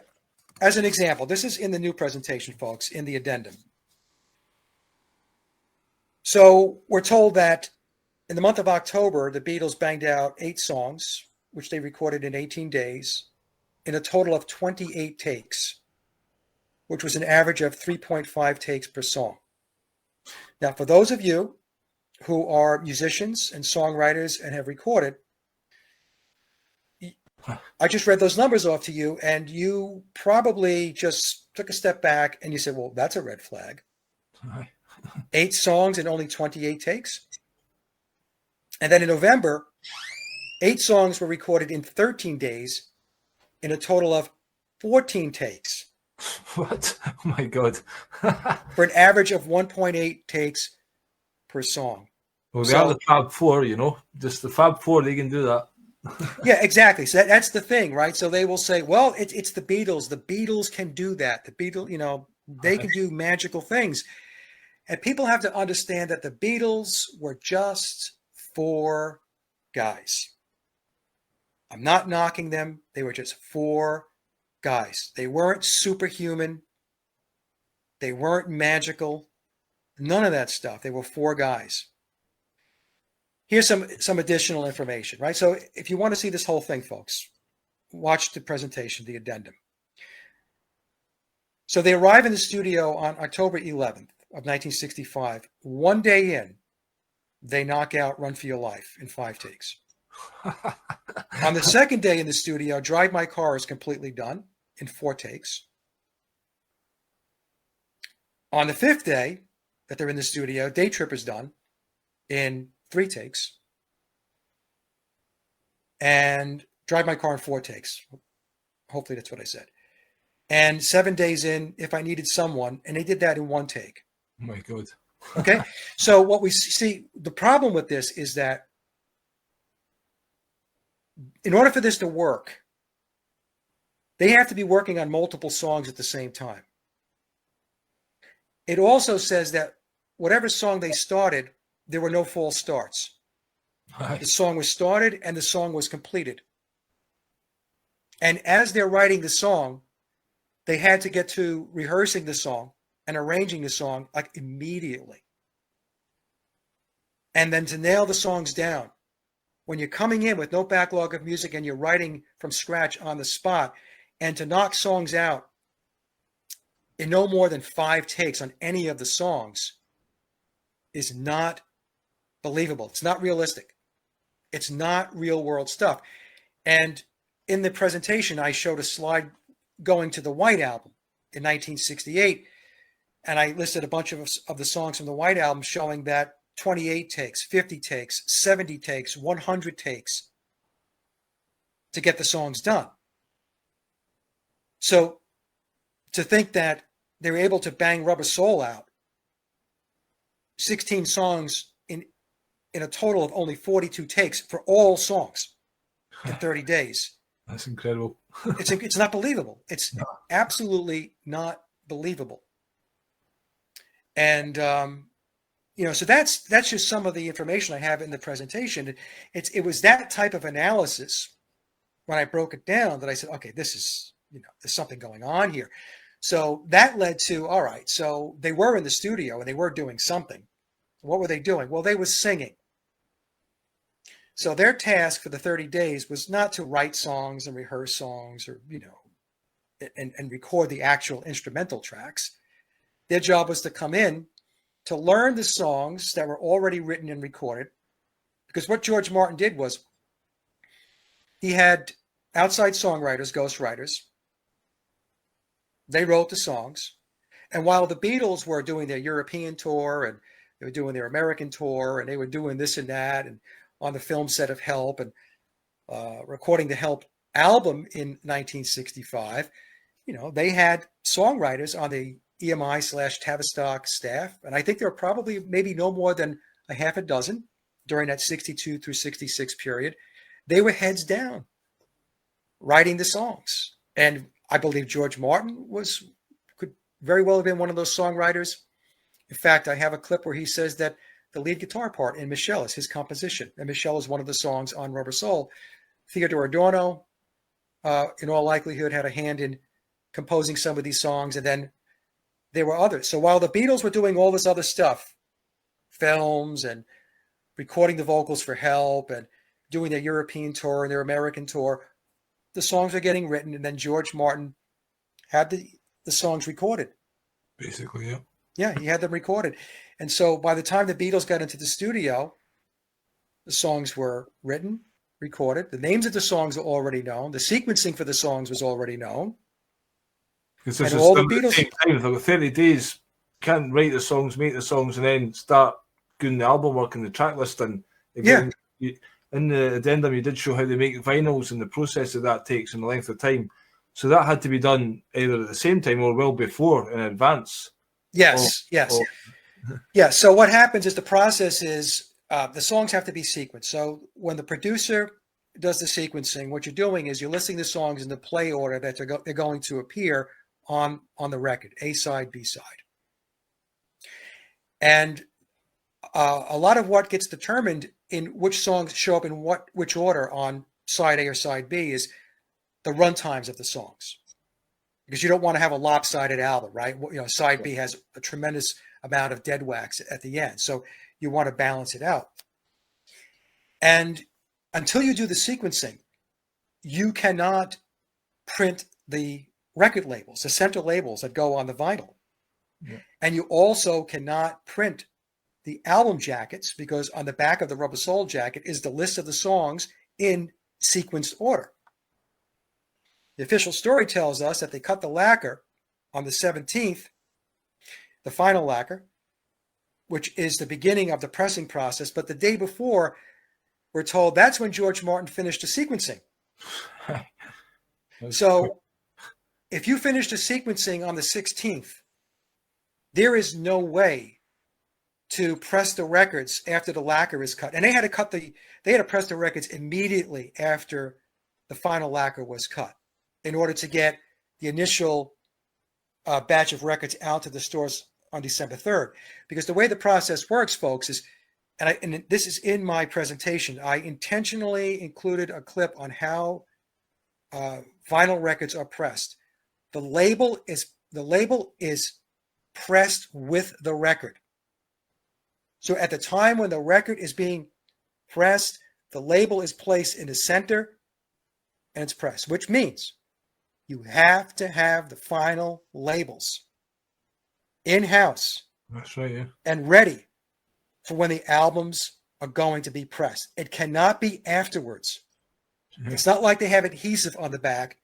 as an example, this is in the new presentation, folks, in the addendum. So we're told that in the month of October, the Beatles banged out 8 songs, which they recorded in 18 days, in a total of 28 takes, which was an average of 3.5 takes per song. Now, for those of you who are musicians and songwriters and have recorded, I just read those numbers off to you, and you probably just took a step back and you said, well, that's a red flag. 8 songs and only 28 takes. And then in November, 8 songs were recorded in 13 days in a total of 14 takes. What? Oh my God. For an average of 1.8 takes per song. Well, they are the Fab Four, you know, just the Fab Four, they can do that. Yeah, exactly. So that's the thing, right? So they will say, well, it's the Beatles. The Beatles can do that. The Beatles, you know, they can do magical things. And people have to understand that the Beatles were just 4 guys. I'm not knocking them. They were just 4 guys. They weren't superhuman. They weren't magical. None of that stuff. They were 4 guys. Here's some additional information, right? So if you want to see this whole thing, folks, watch the presentation, the addendum. So they arrive in the studio on October 11th of 1965. One day in, they knock out Run for Your Life in 5 takes. On the second day in the studio, Drive My Car is completely done in 4 takes. On the 5th day that they're in the studio, Day Trip is done in 3 takes. And Drive My Car in 4 takes. Hopefully that's what I said. And 7 days in, If I Needed Someone, and they did that in 1 take. Oh my God. Okay. So what we see, the problem with this is that in order for this to work, they have to be working on multiple songs at the same time. It also says that whatever song they started, there were no false starts. Right. The song was started and the song was completed. And as they're writing the song, they had to get to rehearsing the song and arranging the song like immediately. And then to nail the songs down. When you're coming in with no backlog of music and you're writing from scratch on the spot, and to knock songs out in no more than 5 takes on any of the songs is not believable. It's not realistic. It's not real world stuff. And in the presentation, I showed a slide going to the White Album in 1968. And I listed a bunch of the songs from the White Album showing that 28 takes, 50 takes, 70 takes, 100 takes to get the songs done. So to think that they were able to bang Rubber Soul out, 16 songs in a total of only 42 takes for all songs in 30 days. That's incredible. It's not believable. It's absolutely not believable. And, so that's just some of the information I have in the presentation. It was that type of analysis when I broke it down that I said, okay, this is, there's something going on here. So that led to, all right, so they were in the studio and they were doing something. What were they doing? Well, they were singing. So their task for the 30 days was not to write songs and rehearse songs or, and record the actual instrumental tracks. Their job was to come in to learn the songs that were already written and recorded. Because what George Martin did was he had outside songwriters, ghostwriters. They wrote the songs. And while the Beatles were doing their European tour and they were doing their American tour and they were doing this and that and on the film set of Help and recording the Help album in 1965, they had songwriters on the EMI/Tavistock staff. And I think there were probably maybe no more than a half a dozen during that 62 through 66 period. They were heads down writing the songs. And I believe George Martin could very well have been one of those songwriters. In fact, I have a clip where he says that the lead guitar part in Michelle is his composition. And Michelle is one of the songs on Rubber Soul. Theodore Adorno, in all likelihood, had a hand in composing some of these songs. And then there were others. So while the Beatles were doing all this other stuff, films and recording the vocals for Help and doing their European tour and their American tour, the songs were getting written. And then George Martin had the songs recorded. Basically, yeah. Yeah, he had them recorded. And so by the time the Beatles got into the studio, the songs were written, recorded. The names of the songs were already known. The sequencing for the songs was already known. Because this is all the Beatles. Same time, for 30 days, can't write the songs, make the songs, and then start doing the album work and the track listing. Again, yeah. In the addendum, you did show how they make vinyls and the process that takes and the length of time. So that had to be done either at the same time or well before in advance. Yes. Yeah. So what happens is the process is the songs have to be sequenced. So when the producer does the sequencing, what you're doing is you're listing the songs in the play order that they're going to appear on the record, A side, B side. And a lot of what gets determined in which songs show up in which order on side A or side B is the run times of the songs. Because you don't want to have a lopsided album, right? Side B has a tremendous amount of dead wax at the end. So you want to balance it out. And until you do the sequencing, you cannot print the record labels, the center labels that go on the vinyl. Yeah. And you also cannot print the album jackets because on the back of the Rubber Soul jacket is the list of the songs in sequenced order. The official story tells us that they cut the lacquer on the 17th, the final lacquer, which is the beginning of the pressing process. But the day before, we're told that's when George Martin finished the sequencing. So if you finish the sequencing on the 16th, there is no way to press the records after the lacquer is cut. And they had to press the records immediately after the final lacquer was cut in order to get the initial batch of records out to the stores on December 3rd. Because the way the process works, folks, is, and this is in my presentation, I intentionally included a clip on how vinyl records are pressed. The label is pressed with the record. So at the time when the record is being pressed, the label is placed in the center and it's pressed, which means you have to have the final labels in-house. That's right, yeah. And ready for when the albums are going to be pressed. It cannot be afterwards. Yeah. It's not like they have adhesive on the back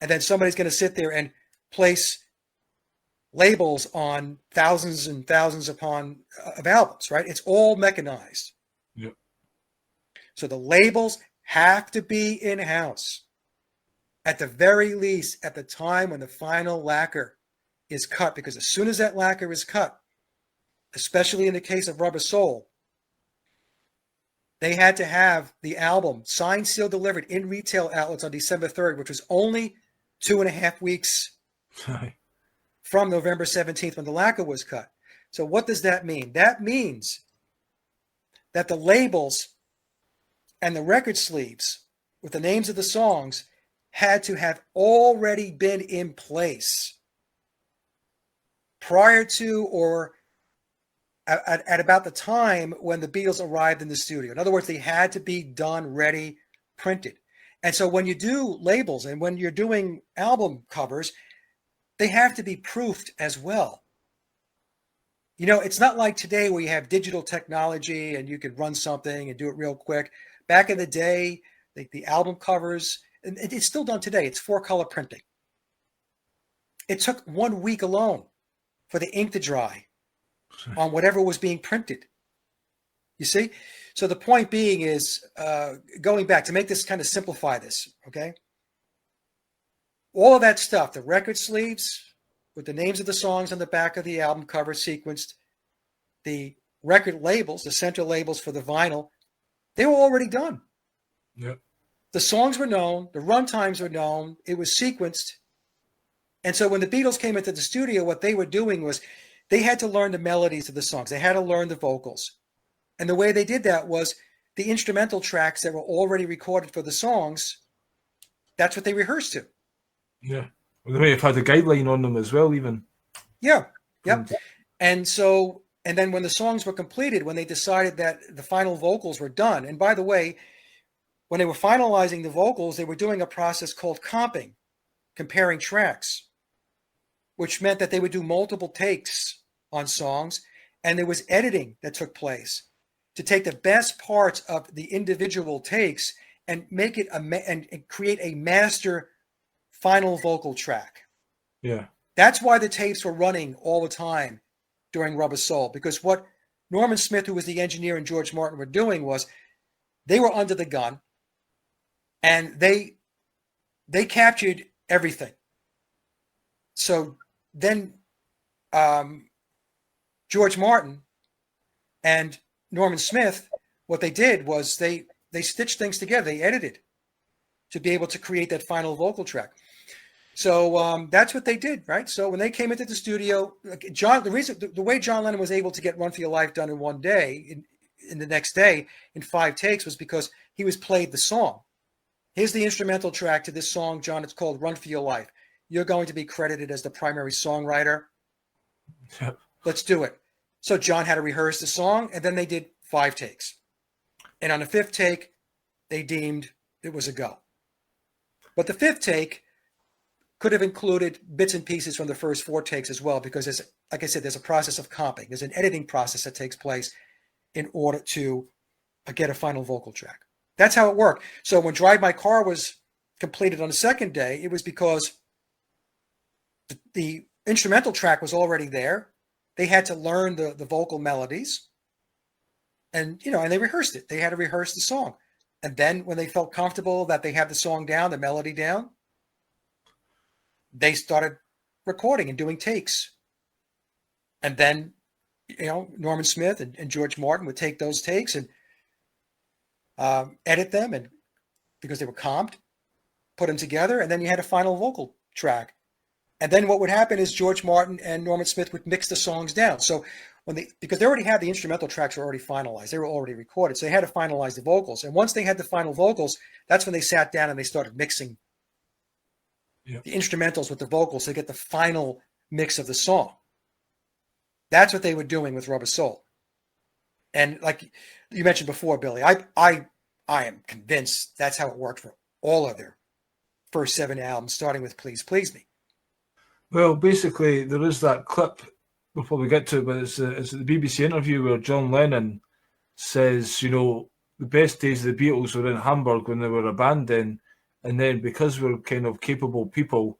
and then somebody's going to sit there and place labels on thousands and thousands of albums, right? It's all mechanized. Yep. So the labels have to be in-house. At the very least, at the time when the final lacquer is cut, because as soon as that lacquer is cut, especially in the case of Rubber Soul, they had to have the album signed, sealed, delivered in retail outlets on December 3rd, which was only 2.5 weeks from November 17th when the lacquer was cut. So what does that mean? That means that the labels and the record sleeves with the names of the songs had to have already been in place prior to or at about the time when the Beatles arrived in the studio. In other words, they had to be done, ready, printed. And so when you do labels and when you're doing album covers, they have to be proofed as well. You know, it's not like today where you have digital technology and you could run something and do it real quick. Back in the day, the album covers, and it's still done today, it's 4-color printing. It took 1 week alone for the ink to dry on whatever was being printed. You see? So the point being is, going back to make this kind of simplify this, okay? All of that stuff, the record sleeves with the names of the songs on the back of the album cover sequenced, the record labels, the center labels for the vinyl, they were already done. Yep. The songs were known, the run times were known, it was sequenced. And so when the Beatles came into the studio, what they were doing was they had to learn the melodies of the songs. They had to learn the vocals. And the way they did that was the instrumental tracks that were already recorded for the songs, that's what they rehearsed to. Yeah. Well, they may have had a guideline on them as well, even. Yeah. Yep. And so, and then when the songs were completed, when they decided that the final vocals were done, and by the way, when they were finalizing the vocals, they were doing a process called comping, comparing tracks, which meant that they would do multiple takes on songs, and there was editing that took place to take the best parts of the individual takes and make it and create a master final vocal track. Yeah. That's why the tapes were running all the time during Rubber Soul, because what Norman Smith, who was the engineer, and George Martin were doing was they were under the gun and they captured everything. So then George Martin and Norman Smith, what they did was they stitched things together. They edited to be able to create that final vocal track. So that's what they did, right? So when they came into the studio, the way John Lennon was able to get Run for Your Life done in one day, in the next day, in 5 takes, was because he was played the song. Here's the instrumental track to this song, John. It's called Run for Your Life. You're going to be credited as the primary songwriter. Yep. Let's do it. So John had to rehearse the song, and then they did 5 takes. And on the 5th take, they deemed it was a go. But the 5th take could have included bits and pieces from the first 4 takes as well, because there's, like I said, there's a process of comping. There's an editing process that takes place in order to get a final vocal track. That's how it worked. So when Drive My Car was completed on the 2nd day, it was because the instrumental track was already there. They had to learn the vocal melodies, and and they rehearsed it. They had to rehearse the song, and then when they felt comfortable that they had the song down, the melody down, they started recording and doing takes. And then Norman Smith and George Martin would take those takes and edit them, and because they were comped, put them together, and then you had a final vocal track. And then what would happen is George Martin and Norman Smith would mix the songs down. So because they already had the instrumental tracks were already finalized, they were already recorded, so they had to finalize the vocals. And once they had the final vocals, that's when they sat down and they started mixing the instrumentals with the vocals to get the final mix of the song. That's what they were doing with Rubber Soul. And like you mentioned before, Billy, I am convinced that's how it worked for all of their first 7 albums, starting with Please Please Me. Well, basically, there is that clip, we'll probably get to it, but it's the BBC interview where John Lennon says, the best days of the Beatles were in Hamburg when they were a band then, and then because we're kind of capable people,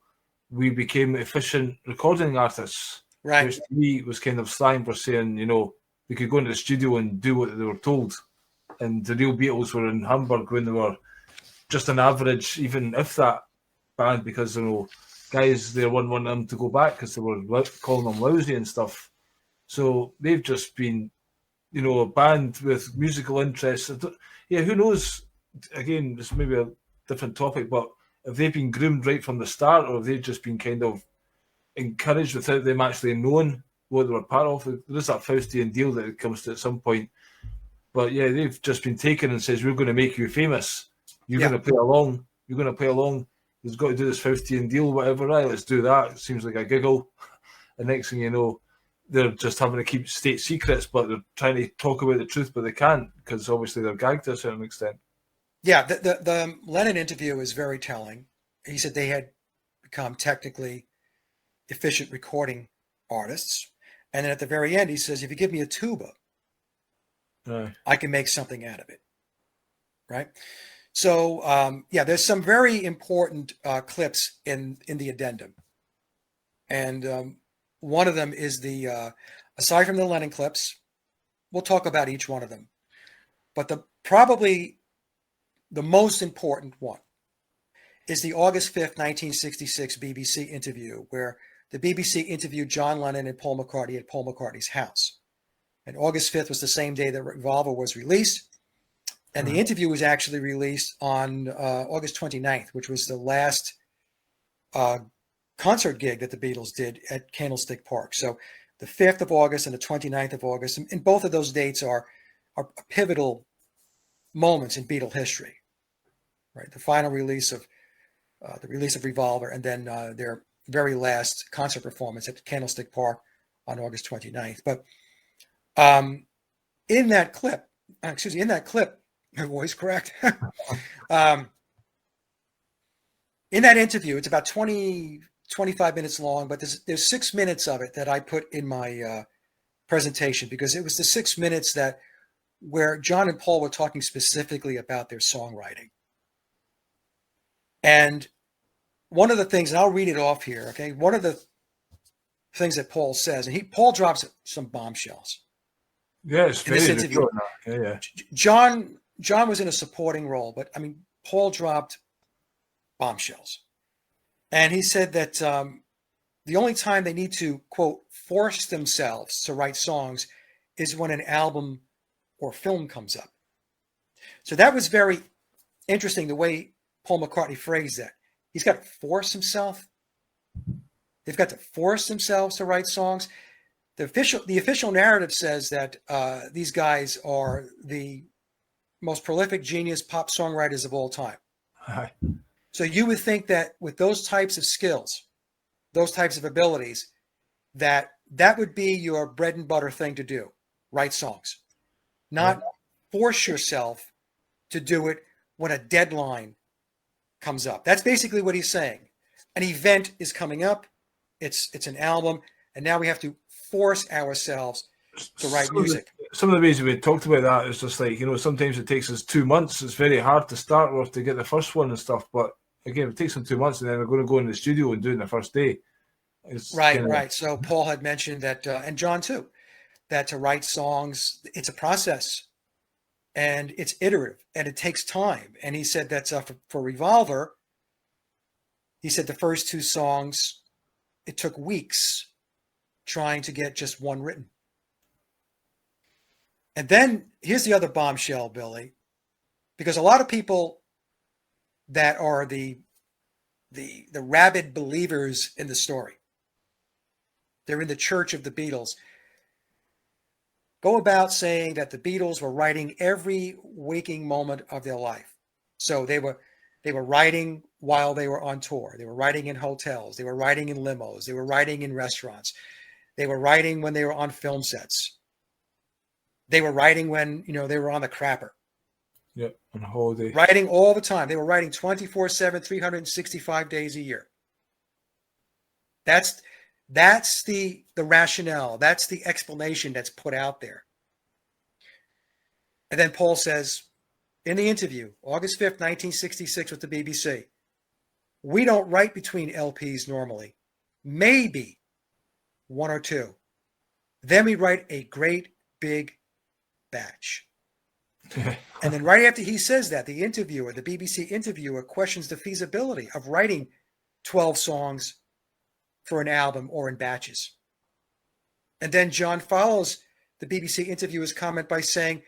we became efficient recording artists. Right. Which to me was kind of slang for saying, they could go into the studio and do what they were told. And the real Beatles were in Hamburg when they were just an average, even if that, band, because, guys there wouldn't want them to go back because they were calling them lousy and stuff. So they've just been, a band with musical interests. Yeah, who knows? Again, this may be a different topic, but have they been groomed right from the start, or have they just been kind of encouraged without them actually knowing what they were part of? There is that Faustian deal that it comes to at some point. But yeah, they've just been taken and says, we're going to make you famous. You're going to play along. You're going to play along. He's got to do this Faustian deal, whatever. Right, let's do that. It seems like a giggle. And next thing you know, they're just having to keep state secrets, but they're trying to talk about the truth, but they can't because obviously they're gagged to a certain extent. Yeah, the Lennon interview is very telling. He said they had become technically efficient recording artists. And then at the very end, he says, if you give me a tuba, I can make something out of it. Right? So, yeah, there's some very important clips in the addendum. And one of them is aside from the Lennon clips, we'll talk about each one of them. But probably the most important one is the August 5th, 1966 BBC interview, where the BBC interviewed John Lennon and Paul McCartney at Paul McCartney's house. And August 5th was the same day that Revolver was released. And the interview was actually released on August 29th, which was the last concert gig that the Beatles did at Candlestick Park. So the 5th of August and the 29th of August, and both of those dates are pivotal moments in Beatle history, right? The final release of Revolver, and then their very last concert performance at Candlestick Park on August 29th. But in that clip, my voice correct. In that interview, it's about 25 minutes long, but there's 6 minutes of it that I put in my presentation, because it was the 6 minutes where John and Paul were talking specifically about their songwriting. And one of the things, and I'll read it off here, okay? One of the things that Paul says, and Paul drops some bombshells. Yeah, it's in this interview. Yeah. John was in a supporting role, but I mean, Paul dropped bombshells. And he said that the only time they need to, quote, force themselves to write songs is when an album or film comes up. So that was very interesting, the way Paul McCartney phrased that. He's got to force himself. They've got to force themselves to write songs. The official narrative says that these guys are the most prolific genius pop songwriters of all time. Hi. So you would think that with those types of skills, those types of abilities, that would be your bread and butter thing to do, write songs. Not force yourself to do it when a deadline comes up. That's basically what he's saying. An event is coming up. It's an album, and now we have to force ourselves to write music. Some of the ways we talked about that is just like, sometimes it takes us 2 months. It's very hard to start with to get the first one and stuff. But again, it takes them 2 months, and then they're going to go in the studio and do it in the first day. Right. So Paul had mentioned that, and John too, that to write songs, it's a process, and it's iterative, and it takes time. And he said that for Revolver, he said the first 2 songs, it took weeks trying to get just one written. And then here's the other bombshell, Billy, because a lot of people that are the rabid believers in the story, they're in the church of the Beatles, go about saying that the Beatles were writing every waking moment of their life. So they were writing while they were on tour. They were writing in hotels. They were writing in limos. They were writing in restaurants. They were writing when they were on film sets. They were writing when, they were on the crapper. Yep, on holiday. Writing all the time. They were writing 24/7, 365 days a year. That's the rationale. That's the explanation that's put out there. And then Paul says in the interview, August 5th, 1966 with the BBC, we don't write between LPs normally. Maybe 1 or 2. Then we write a great big batch. And then right after he says that, the BBC interviewer questions the feasibility of writing 12 songs for an album or in batches. And then John follows the BBC interviewer's comment by saying,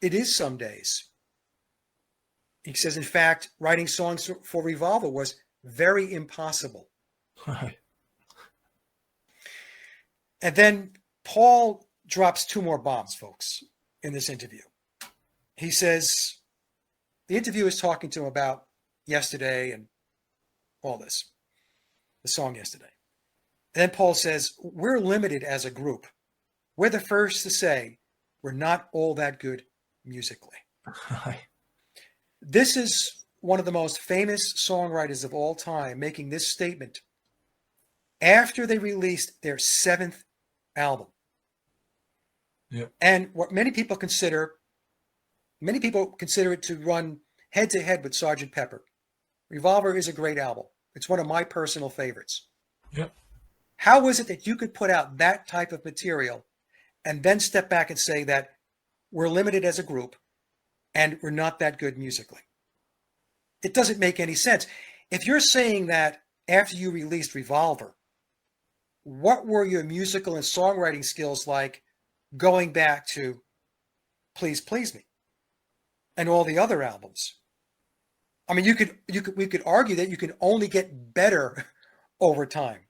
it is some days. He says, in fact, writing songs for Revolver was very impossible. And then Paul drops 2 more bombs, folks, in this interview. He says, the interviewer is talking to him about yesterday and all this, the song Yesterday. And then Paul says, we're limited as a group. We're the first to say we're not all that good musically. This is one of the most famous songwriters of all time making this statement after they released their 7th album. Yeah. And what many people consider it to run head to head with Sgt. Pepper. Revolver is a great album. It's one of my personal favorites. Yeah. How is it that you could put out that type of material and then step back and say that we're limited as a group and we're not that good musically? It doesn't make any sense. If you're saying that after you released Revolver, what were your musical and songwriting skills like going back to Please Please Me and all the other albums? I mean, we could argue that you can only get better over time.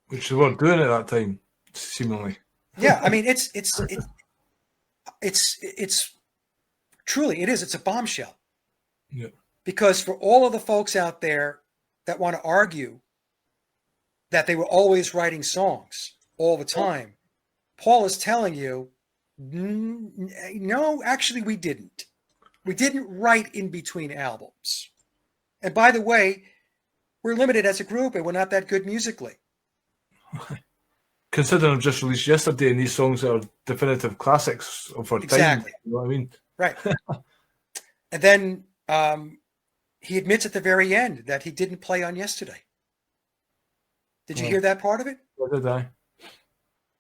Which they weren't doing at that time, seemingly. Yeah, I mean, it's truly, it is. It's a bombshell. Yeah. Because for all of the folks out there that want to argue that they were always writing songs all the time, Paul is telling you, no, actually we didn't. We didn't write in between albums. And by the way, we're limited as a group and we're not that good musically. Considering I've just released yesterday and these songs are definitive classics of our time. Exactly. You know what I mean? Right. And then he admits at the very end that he didn't play on Yesterday. Did you hear that part of it? What did I?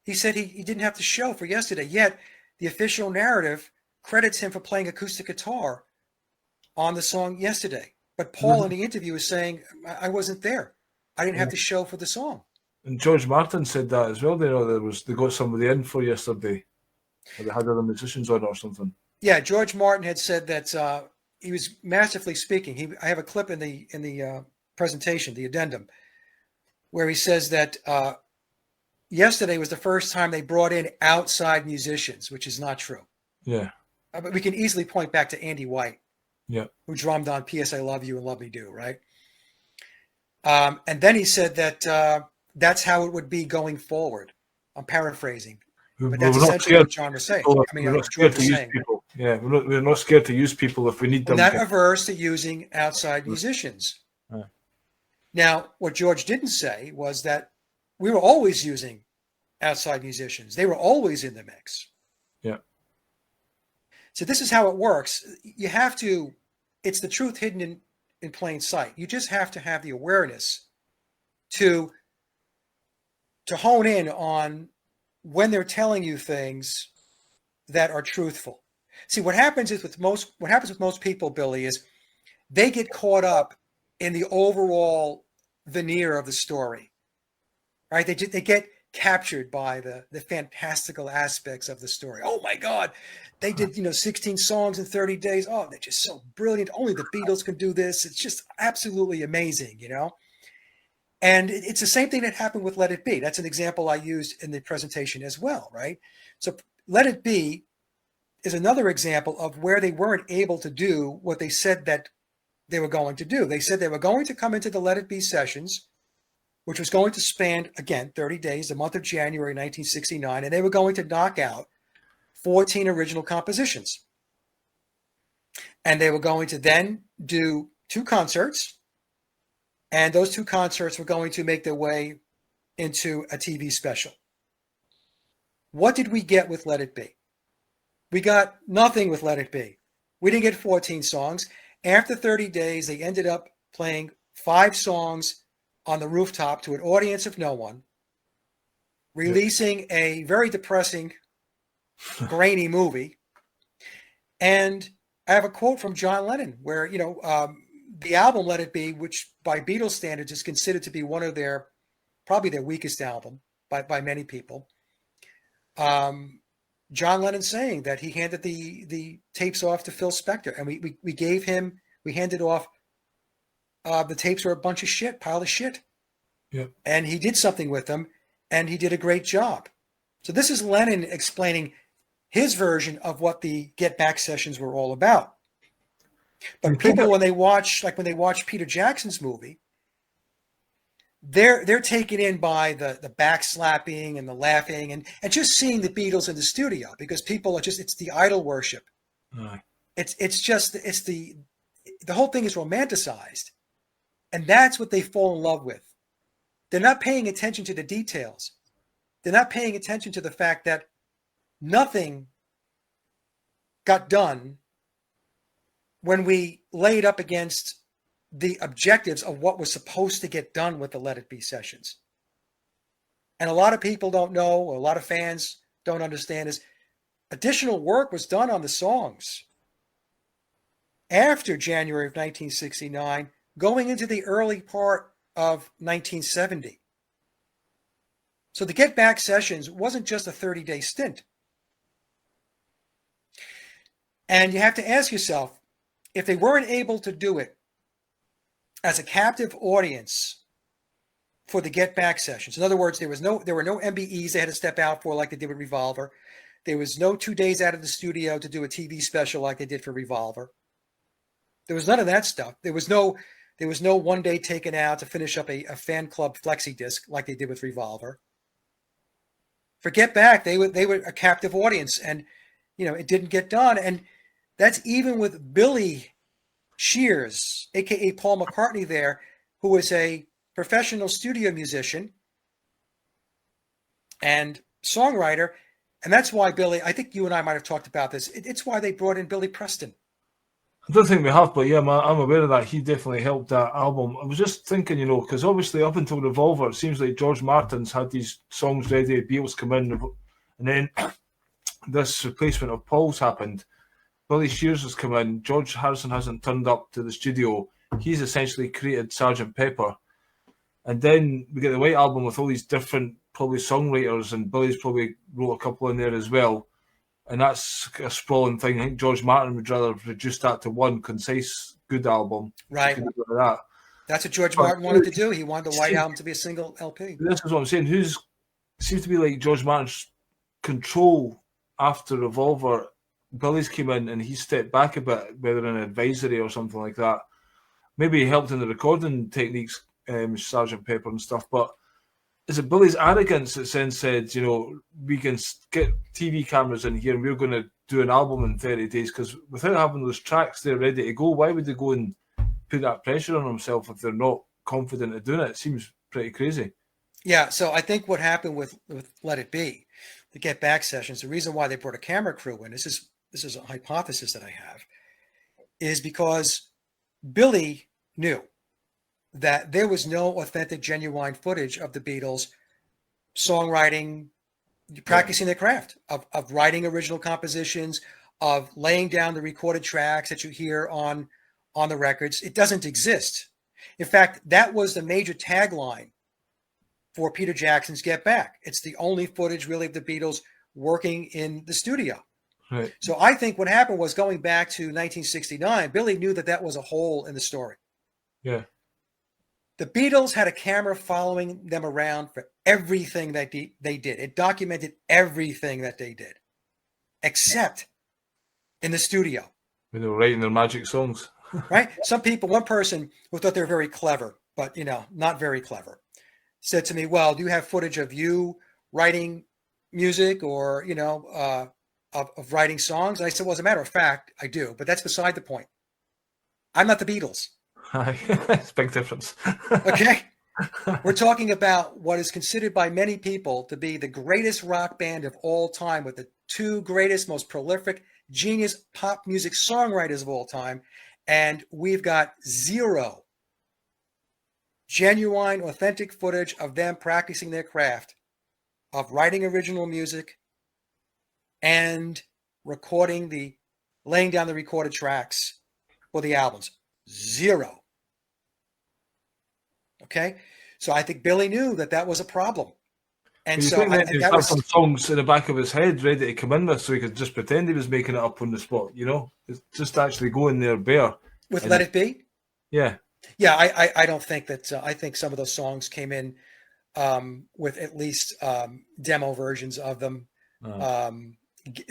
He said he didn't have to show for Yesterday, yet the official narrative credits him for playing acoustic guitar on the song Yesterday. But Paul in the interview is saying, I wasn't there. I didn't have to show for the song. And George Martin said that as well. They got somebody in for Yesterday. Or they had other musicians on or something. Yeah, George Martin had said that he was masterfully speaking. I have a clip in the presentation, the addendum, where he says that Yesterday was the first time they brought in outside musicians, which is not true. Yeah. But we can easily point back to Andy White, yeah, who drummed on P.S. I Love You and Love Me Do, right? And then he said that that's how it would be going forward. I'm paraphrasing. But that's essentially what John was saying. We're not scared to use people. Yeah, we're not scared to use people if we need them. We're not averse to using outside musicians. Now, what George didn't say was that we were always using outside musicians. They were always in the mix. Yeah. So this is how it works. You have to, it's the truth hidden in plain sight. You just have to have the awareness to hone in on when they're telling you things that are truthful. See, what happens with most people, Billy, is they get caught up in the overall veneer of the story, right? They get captured by the fantastical aspects of the story. Oh my God, they did 16 songs in 30 days. Oh, they're just so brilliant. Only the Beatles can do this. It's just absolutely amazing, And it's the same thing that happened with Let It Be. That's an example I used in the presentation as well, right? So Let It Be is another example of where they weren't able to do what they said that they were going to do. They said they were going to come into the Let It Be sessions, which was going to span, again, 30 days, the month of January 1969, and they were going to knock out 14 original compositions. And they were going to then do 2 concerts, and those 2 concerts were going to make their way into a TV special. What did we get with Let It Be? We got nothing with Let It Be. We didn't get 14 songs. After 30 days, they ended up playing 5 songs on the rooftop to an audience of no one, releasing a very depressing, grainy movie. And I have a quote from John Lennon where, the album Let It Be, which by Beatles standards is considered to be one of probably their weakest album by many people. John Lennon saying that he handed the tapes off to Phil Spector, and we handed off the tapes were a bunch of shit, pile of shit. Yeah. And he did something with them, and he did a great job. So this is Lennon explaining his version of what the Get Back sessions were all about. But people, when they watch Peter Jackson's movie, they're taken in by the backslapping and the laughing and just seeing the Beatles in the studio, because people are just, it's the idol worship. Aye. It's the whole thing is romanticized, and that's what they fall in love with. They're not paying attention to the details. They're not paying attention to the fact that nothing got done when we laid up against the objectives of what was supposed to get done with the Let It Be sessions. And a lot of people don't know, or a lot of fans don't understand, is additional work was done on the songs after January of 1969, going into the early part of 1970. So the Get Back sessions wasn't just a 30-day stint. And you have to ask yourself, if they weren't able to do it as a captive audience for the Get Back sessions, in other words, there were no MBEs they had to step out for like they did with Revolver. There was no 2 days out of the studio to do a TV special like they did for Revolver. There was none of that stuff. There was no 1 day taken out to finish up a fan club flexi disc like they did with Revolver. For Get Back, they were a captive audience, and it didn't get done. And that's even with Billy Shears, aka Paul McCartney, there, who was a professional studio musician and songwriter. And that's why Billy, I think you and I might have talked about this. It's why they brought in Billy Preston. I don't think we have, but yeah, I'm aware of that. He definitely helped that album. I was just thinking, because obviously up until Revolver, it seems like George Martin's had these songs ready, Beatles come in, and then this replacement of Paul's happened. Billy Shears has come in. George Harrison hasn't turned up to the studio. He's essentially created Sgt. Pepper. And then we get the White Album with all these different, probably songwriters, and Billy's probably wrote a couple in there as well. And that's a sprawling thing. I think George Martin would rather reduce that to one concise, good album. Right. That. That's what George Martin wanted to do. He wanted the White Album to be a single LP. This is what I'm saying. Seems to be like George Martin's control after Revolver. Billy's came in and he stepped back a bit, whether in advisory or something like that. Maybe he helped in the recording techniques, Sgt. Pepper and stuff, but is it Billy's arrogance that then said, we can get TV cameras in here and we're going to do an album in 30 days? Because without having those tracks there ready to go, why would they go and put that pressure on themselves if they're not confident of doing it? It seems pretty crazy. Yeah, so I think what happened with Let It Be, the Get Back sessions, the reason why they brought a camera crew in, this is a hypothesis that I have, is because Billy knew that there was no authentic, genuine footage of the Beatles songwriting, practicing their craft, of writing original compositions, of laying down the recorded tracks that you hear on the records. It doesn't exist. In fact, that was the major tagline for Peter Jackson's Get Back. It's the only footage really of the Beatles working in the studio. Right. So I think what happened was, going back to 1969, Billy knew that was a hole in the story. Yeah. The Beatles had a camera following them around for everything that they did. It documented everything that they did, except in the studio. When they were writing their magic songs. Right? One person who thought they were very clever, but, not very clever, said to me, well, do you have footage of you writing music or, of writing songs? And I said, well, as a matter of fact, I do, but that's beside the point. I'm not the Beatles. It's a big difference. Okay. We're talking about what is considered by many people to be the greatest rock band of all time, with the 2 greatest, most prolific, genius pop music songwriters of all time. And we've got 0 genuine, authentic footage of them practicing their craft, of writing original music and laying down the recorded tracks for the albums. 0. Okay, so I think Billy knew that was a problem, and so he had some songs in the back of his head ready to come in with, so he could just pretend he was making it up on the spot. It's just actually going there bare. With Let It Be. Yeah. I don't think that. I think some of those songs came in with at least demo versions of them.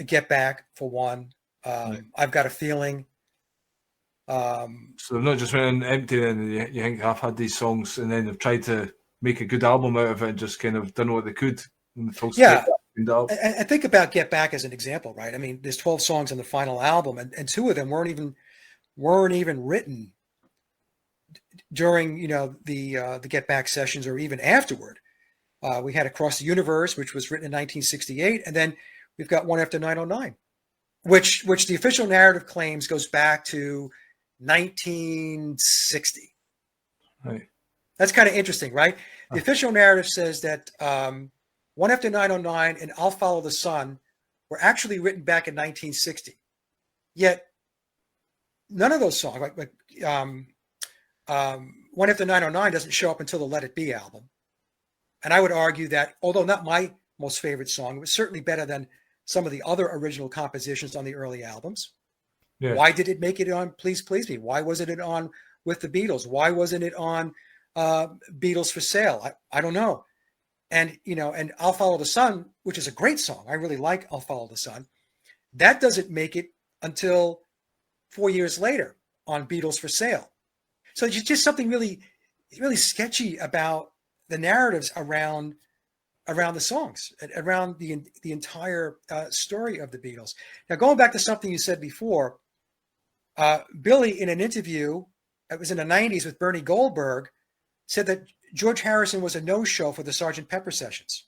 Get Back, for one. I've Got a Feeling. So they've not just went empty and you think I've had these songs and then they've tried to make a good album out of it and just kind of done what they could. Yeah. And think about Get Back as an example, right? I mean, there's 12 songs on the final album, and 2 of them weren't even written during, the Get Back sessions or even afterward. We had Across the Universe, which was written in 1968, and then we've got One After 909, which the official narrative claims goes back to 1960. Right. That's kind of interesting, right? The official narrative says that One After 909 and I'll Follow the Sun were actually written back in 1960. Yet none of those songs, One After 909 doesn't show up until the Let It Be album. And I would argue that, although not my most favorite song, it was certainly better than some of the other original compositions on the early albums. Yeah. Why did it make it on Please Please Me? Why wasn't it on with the Beatles? Why wasn't it on Beatles for Sale? I don't know. And, and I'll Follow the Sun, which is a great song. I really like I'll Follow the Sun. That doesn't make it until 4 years later on Beatles for Sale. So it's just something really, really sketchy about the narratives around the songs, around the entire story of the Beatles. Now, going back to something you said before, Billy, in an interview, it was in the 90s with Bernie Goldberg, said that George Harrison was a no-show for the Sgt. Pepper sessions.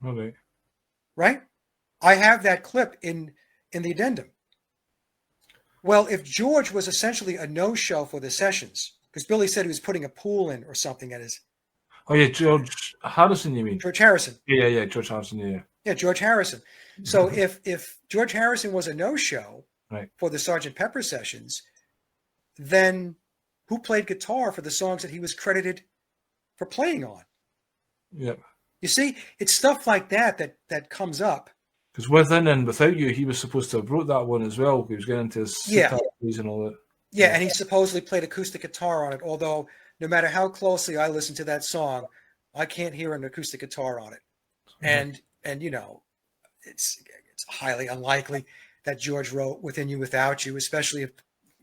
Okay. Right? I have that clip in the addendum. Well, if George was essentially a no-show for the sessions, because Billy said he was putting a pool in or something at his... Oh, yeah, George Harrison, you mean? George Harrison. Yeah, George Harrison, yeah. Yeah, George Harrison. So if George Harrison was a no-show right. for the Sgt. Pepper sessions, then who played guitar for the songs that he was credited for playing on? Yeah. You see, it's stuff like that comes up. Because Within and Without You, he was supposed to have wrote that one as well. He was getting into his sitar keys and all that. Yeah, and he supposedly played acoustic guitar on it, although no matter how closely I listen to that song, I can't hear an acoustic guitar on it. Mm-hmm. And it's highly unlikely that George wrote Within You, Without You, especially if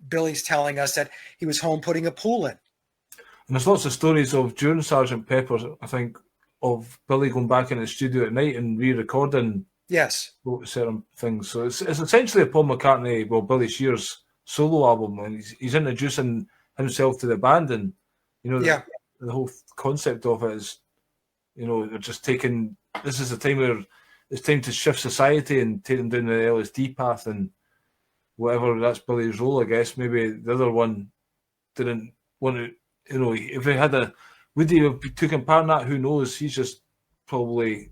Billy's telling us that he was home putting a pool in. And there's lots of stories of during Sgt. Pepper's, I think, of Billy going back in the studio at night and re-recording certain things. So it's essentially a Paul McCartney, Billy Shear's solo album, and he's introducing himself to the band, and the whole concept of it is, they're just taking, this is a time where it's time to shift society and take them down the LSD path and whatever. That's Billy's role, I guess. Maybe the other one didn't want to, if he had would he have taken part in that? Who knows? He's just probably,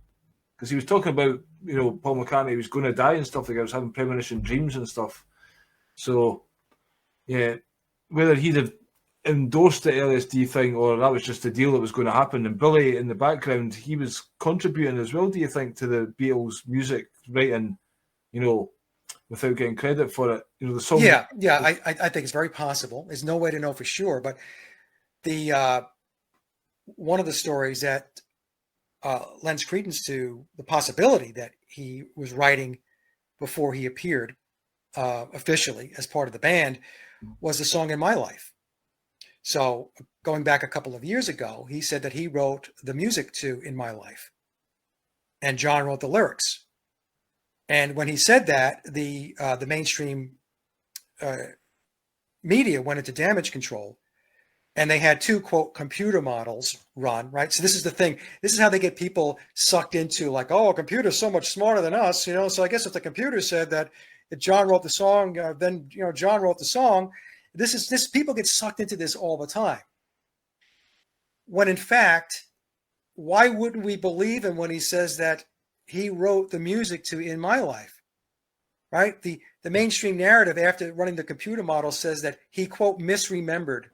because he was talking about, Paul McCartney was going to die and stuff like that. He was having premonition dreams and stuff. So, yeah, whether he'd have endorsed the LSD thing or that was just a deal that was going to happen. And Billy, in the background, he was contributing as well, do you think, to the Beatles' music writing, without getting credit for it? The song. Yeah, I think it's very possible. There's no way to know for sure, but the one of the stories that lends credence to the possibility that he was writing before he appeared officially as part of the band was the song In My Life. So going back a couple of years ago, he said that he wrote the music to In My Life and John wrote the lyrics. And when he said that, the mainstream media went into damage control, and they had 2, quote, computer models run, right? So this is the thing. This is how they get people sucked into, like, oh, a computer's so much smarter than us, So I guess if the computer said that if John wrote the song, then, John wrote the song. This people get sucked into this all the time. When in fact, why wouldn't we believe him when he says that he wrote the music to In My Life, right? The mainstream narrative after running the computer model says that he, quote, misremembered.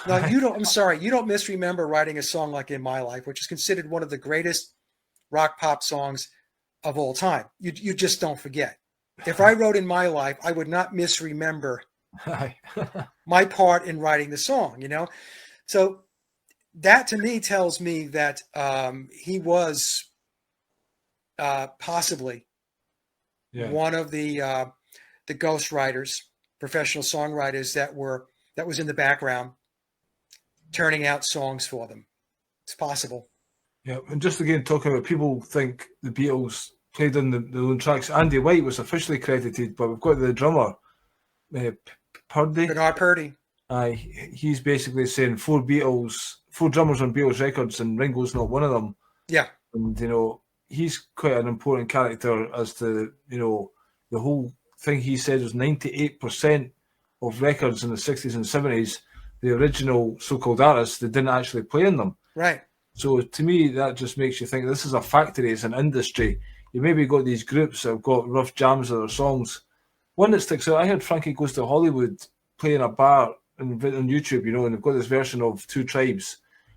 Now, you don't misremember writing a song like In My Life, which is considered one of the greatest rock pop songs of all time. You just don't forget. If I wrote In My Life, I would not misremember my part in writing the song, So that to me tells me that he was possibly one of the ghostwriters, professional songwriters that was in the background turning out songs for them It's possible. Yeah, and just again talking about people think the Beatles played on the own tracks. Andy White was officially credited, but we've got the drummer, Purdy. Bernard Purdy. He's basically saying four drummers on Beatles records, and Ringo's not one of them. Yeah. And, he's quite an important character as to, the whole thing he said was 98% of records in the 60s and 70s, the original so-called artists, they didn't actually play in them. Right. So to me, that just makes you think this is a factory, it's an industry. You maybe got these groups that have got rough jams of their songs. One that sticks out, I heard Frankie Goes to Hollywood play in a bar on YouTube, and they've got this version of Two Tribes.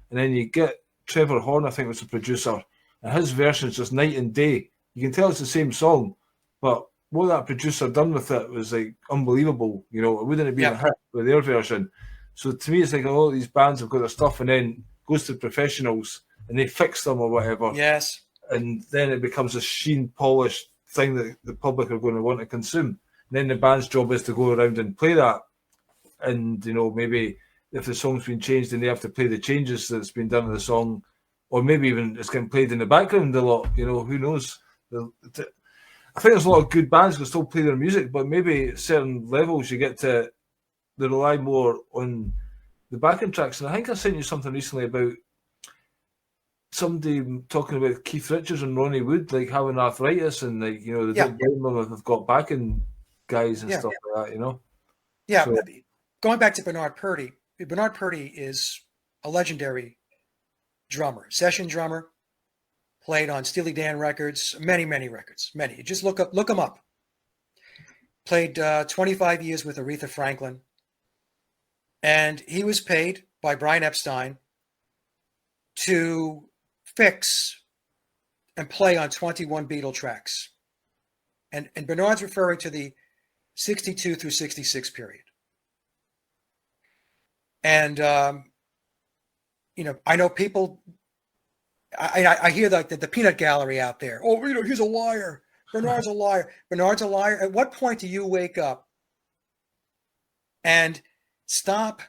And then you get Trevor Horn, I think was the producer, and his version is just night and day. You can tell it's the same song, but what that producer done with it was like unbelievable. It wouldn't have been a hit with their version. So to me, it's like a lot of these bands have got their stuff and then goes to professionals and they fix them or whatever. Yes. And then it becomes a sheen polished thing that the public are going to want to consume. And then the band's job is to go around and play that. And, maybe if the song's been changed, then they have to play the changes that's been done to the song. Or maybe even it's getting played in the background a lot. Who knows? I think there's a lot of good bands that still play their music, but maybe at certain levels you get to they rely more on the backing tracks. And I think I sent you something recently about somebody talking about Keith Richards and Ronnie Wood, like having arthritis and they don't blame them if they've got backing guys and stuff like that, Yeah, so, going back to Bernard Purdy is a legendary drummer, session drummer, played on Steely Dan records, many records, many. You just look him up. Played 25 years with Aretha Franklin. And he was paid by Brian Epstein to fix and play on 21 Beatle tracks. And Bernard's referring to the 62 through 66 period. And, I know people, I hear like the peanut gallery out there. Oh, he's a liar. Bernard's a liar. Bernard's a liar. At what point do you wake up and stop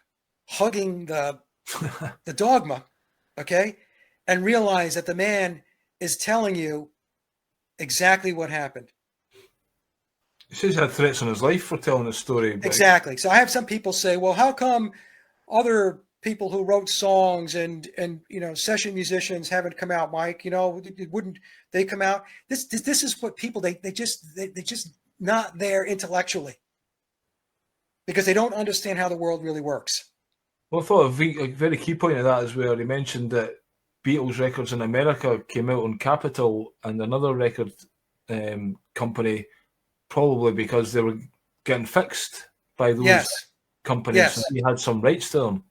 hugging the dogma, okay, and realize that the man is telling you exactly what happened? He says he had threats on his life for telling his story. Exactly. So I have some people say, well, how come other people who wrote songs and session musicians haven't come out, Mike? Wouldn't they come out? This is what people they just not there intellectually because they don't understand how the world really works. Well, I thought a very key point of that is where he mentioned that Beatles records in America came out on Capitol and another record company, probably because they were getting fixed by those companies. Yes. And he had some rights to them.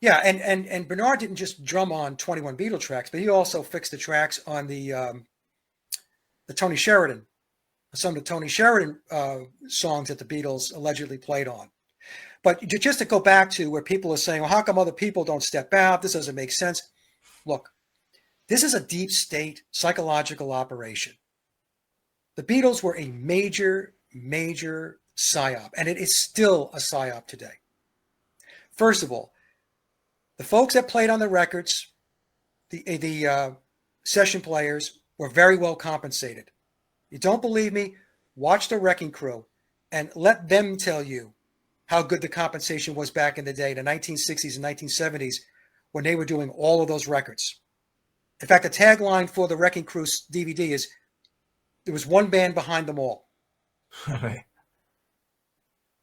Yeah, and Bernard didn't just drum on 21 Beatle tracks, but he also fixed the tracks on the Tony Sheridan, some of the Tony Sheridan songs that the Beatles allegedly played on. But just to go back to where people are saying, well, how come other people don't step out? This doesn't make sense. Look, this is a deep state psychological operation. The Beatles were a major psyop, and it is still a psyop today. First of all, the folks that played on the records, the session players, were very well compensated. You don't believe me? Watch the Wrecking Crew and let them tell you how good the compensation was back in the day, the 1960s and 1970s, when they were doing all of those records. In fact, the tagline for the Wrecking Crew DVD is, there was one band behind them all. Right.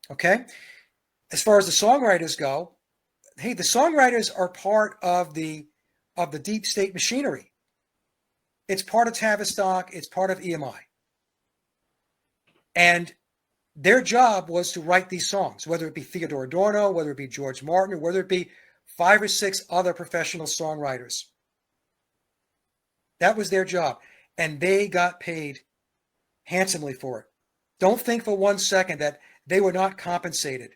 Okay? As far as the songwriters go, hey, the songwriters are part of the deep state machinery. It's part of Tavistock. It's part of EMI. And their job was to write these songs, whether it be Theodore Adorno, whether it be George Martin, or whether it be 5 or 6 other professional songwriters. That was their job. And they got paid handsomely for it. Don't think for one second that they were not compensated.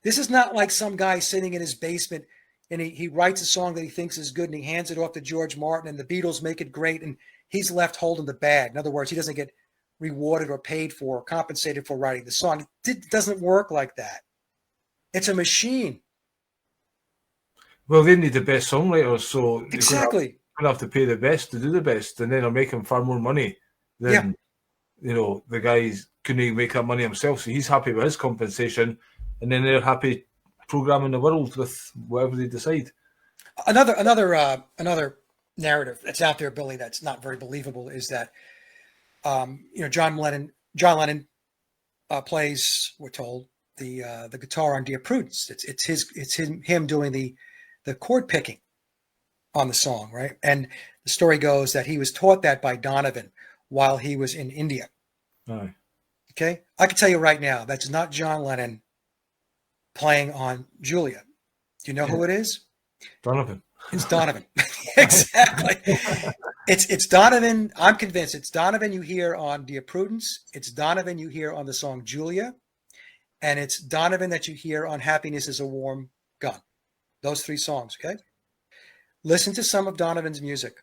This is not like some guy sitting in his basement and he writes a song that he thinks is good and he hands it off to George Martin and the Beatles make it great and he's left holding the bag. In other words, he doesn't get rewarded or paid for or compensated for writing the song. It doesn't work like that. It's a machine. Well, they need the best songwriters, so Exactly. you're going to have to pay the best to do the best, and then they're making far more money than the guys couldn't make that money himself. So he's happy with his compensation, and then they're happy programming the world with whatever they decide. Another narrative that's out there, Billy, that's not very believable is that John Lennon plays, we're told, the guitar on Dear Prudence. It's him doing the chord picking on the song, right? And the story goes that he was taught that by Donovan while he was in India. Aye. Okay, I can tell you right now, that's not John Lennon playing on Julia. Do you know who it is? Donovan. It's Donovan. Exactly. It's Donovan. I'm convinced it's Donovan you hear on Dear Prudence. It's Donovan you hear on the song Julia. And it's Donovan that you hear on Happiness is a Warm Gun. Those three songs, okay? Listen to some of Donovan's music.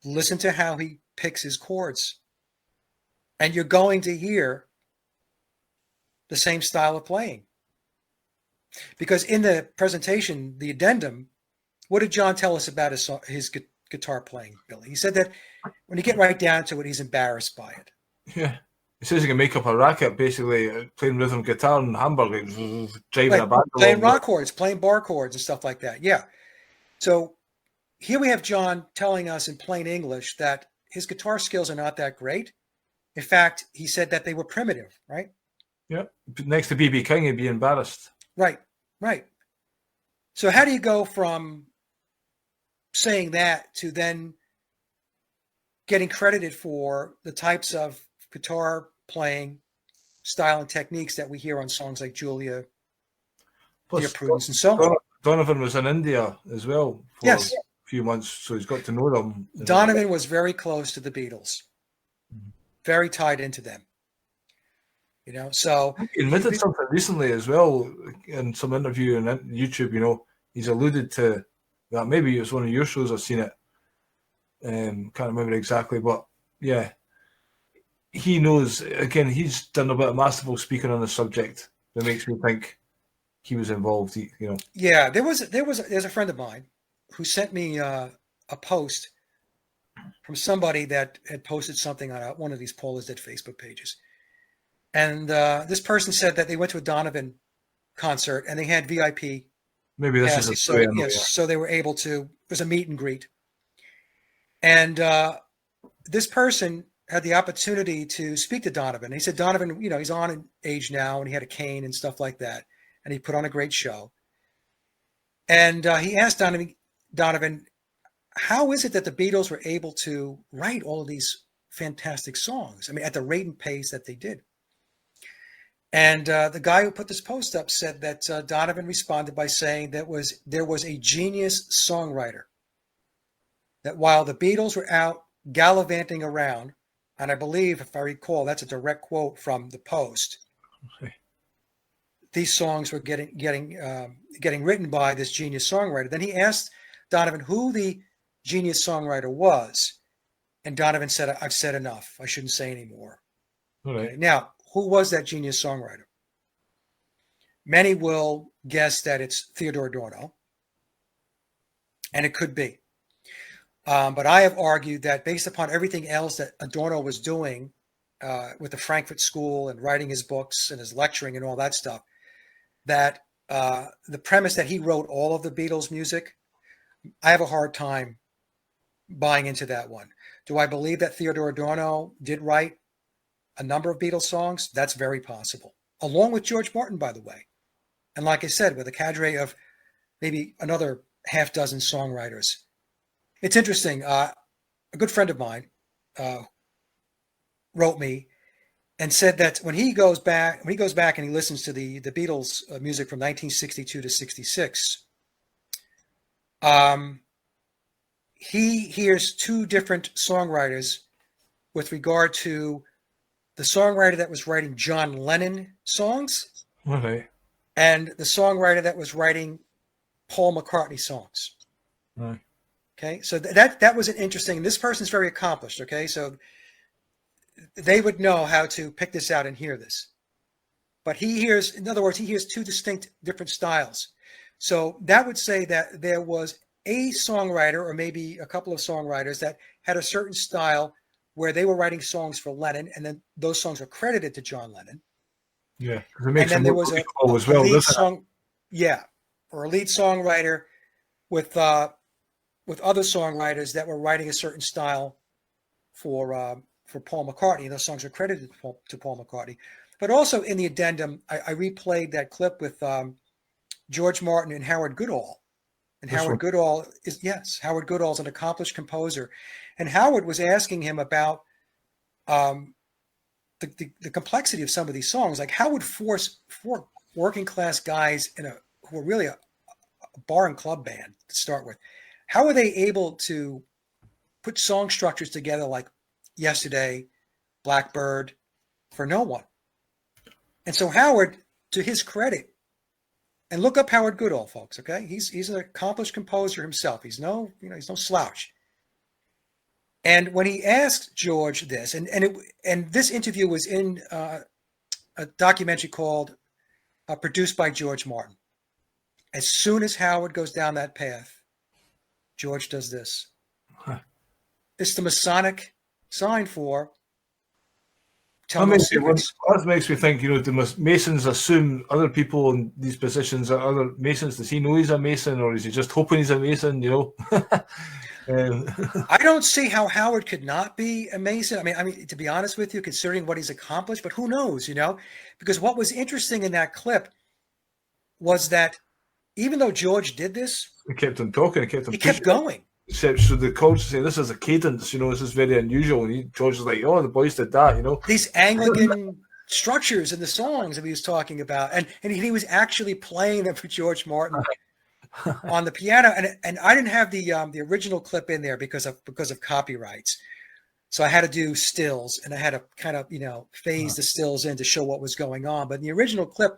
Listen to how he picks his chords. And you're going to hear the same style of playing. Because in the presentation, the addendum, what did John tell us about his guitar playing, Billy? He said that when you get right down to it, he's embarrassed by it. Yeah. He says he can make up a racket, basically, playing rhythm guitar in Hamburg, driving a band. Playing rock chords, playing bar chords and stuff like that. Yeah. So here we have John telling us in plain English that his guitar skills are not that great. In fact, he said that they were primitive, right? Yeah. Next to B.B. King, he'd be embarrassed. Right. So how do you go from saying that to then getting credited for the types of guitar playing style and techniques that we hear on songs like Julia, Dear Prudence, and so on? Donovan was in India as well for a few months, so he's got to know them. Donovan was very close to the Beatles, very tied into them. So he admitted something recently as well in some interview on YouTube. He's alluded to that. Maybe it was one of your shows. I've seen it. Can't remember exactly, but yeah, he knows. Again, he's done a bit of masterful speaking on the subject that makes me think he was involved. Yeah, there's a friend of mine who sent me a post from somebody that had posted something on one of these Paul is Dead Facebook pages. And this person said that they went to a Donovan concert and they had VIP. Maybe this is a story. So they were able to. It was a meet and greet, and this person had the opportunity to speak to Donovan. He said, Donovan, he's on in age now, and he had a cane and stuff like that, and he put on a great show. And he asked Donovan, how is it that the Beatles were able to write all of these fantastic songs? I mean, at the rate and pace that they did. And the guy who put this post up said that Donovan responded by saying that there was a genius songwriter, that while the Beatles were out gallivanting around, and I believe, if I recall, that's a direct quote from the post, these songs were getting written by this genius songwriter. Then he asked Donovan who the genius songwriter was, and Donovan said, I've said enough. I shouldn't say anymore. All right. Okay. Now, who was that genius songwriter? Many will guess that it's Theodore Adorno, and it could be. But I have argued that based upon everything else that Adorno was doing with the Frankfurt School and writing his books and his lecturing and all that stuff, that the premise that he wrote all of the Beatles music, I have a hard time buying into that one. Do I believe that Theodore Adorno did write a number of Beatles songs? That's very possible, along with George Martin, by the way. And like I said, with a cadre of maybe another half dozen songwriters. It's interesting. A good friend of mine wrote me and said that when he goes back and he listens to the Beatles music from 1962 to 66, he hears two different songwriters with regard to the songwriter that was writing John Lennon songs, Okay. and the songwriter that was writing Paul McCartney songs. Right. Okay, so that was an interesting. This person's very accomplished. Okay, so they would know how to pick this out and hear this. But he hears, in other words, he hears two distinct different styles. So that would say that there was a songwriter or maybe a couple of songwriters that had a certain style where they were writing songs for Lennon, and then those songs were credited to John Lennon. Yeah, And then there was a lead song, or a lead songwriter with other songwriters that were writing a certain style for Paul McCartney. And those songs are credited to Paul McCartney. But also in the addendum, I replayed that clip with George Martin and Howard Goodall. And Howard Goodall is an accomplished composer. And Howard was asking him about the complexity of some of these songs. Like, how would four working class guys who are really a bar and club band to start with, how are they able to put song structures together like Yesterday, Blackbird, For No One? And so Howard, to his credit, and look up Howard Goodall, folks. Okay, he's an accomplished composer himself. He's no slouch. And when he asked George this, and this interview was in a documentary called produced by George Martin. As soon as Howard goes down that path, George does this. Huh. It's the Masonic sign for that makes me think, the Masons assume other people in these positions are other Masons. Does he know he's a Mason, or is he just hoping he's a Mason, I don't see how Howard could not be a Mason. I mean, to be honest with you, considering what he's accomplished, but who knows, because what was interesting in that clip was that even though George did this, he kept on talking, he kept going. So the coach say this is a cadence, this is very unusual. And George was like, "Oh, the boys did that," These Anglican structures in the songs that he was talking about, and he was actually playing them for George Martin on the piano. And I didn't have the original clip in there because of copyrights, so I had to do stills, and I had to kind of phase the stills in to show what was going on. But in the original clip,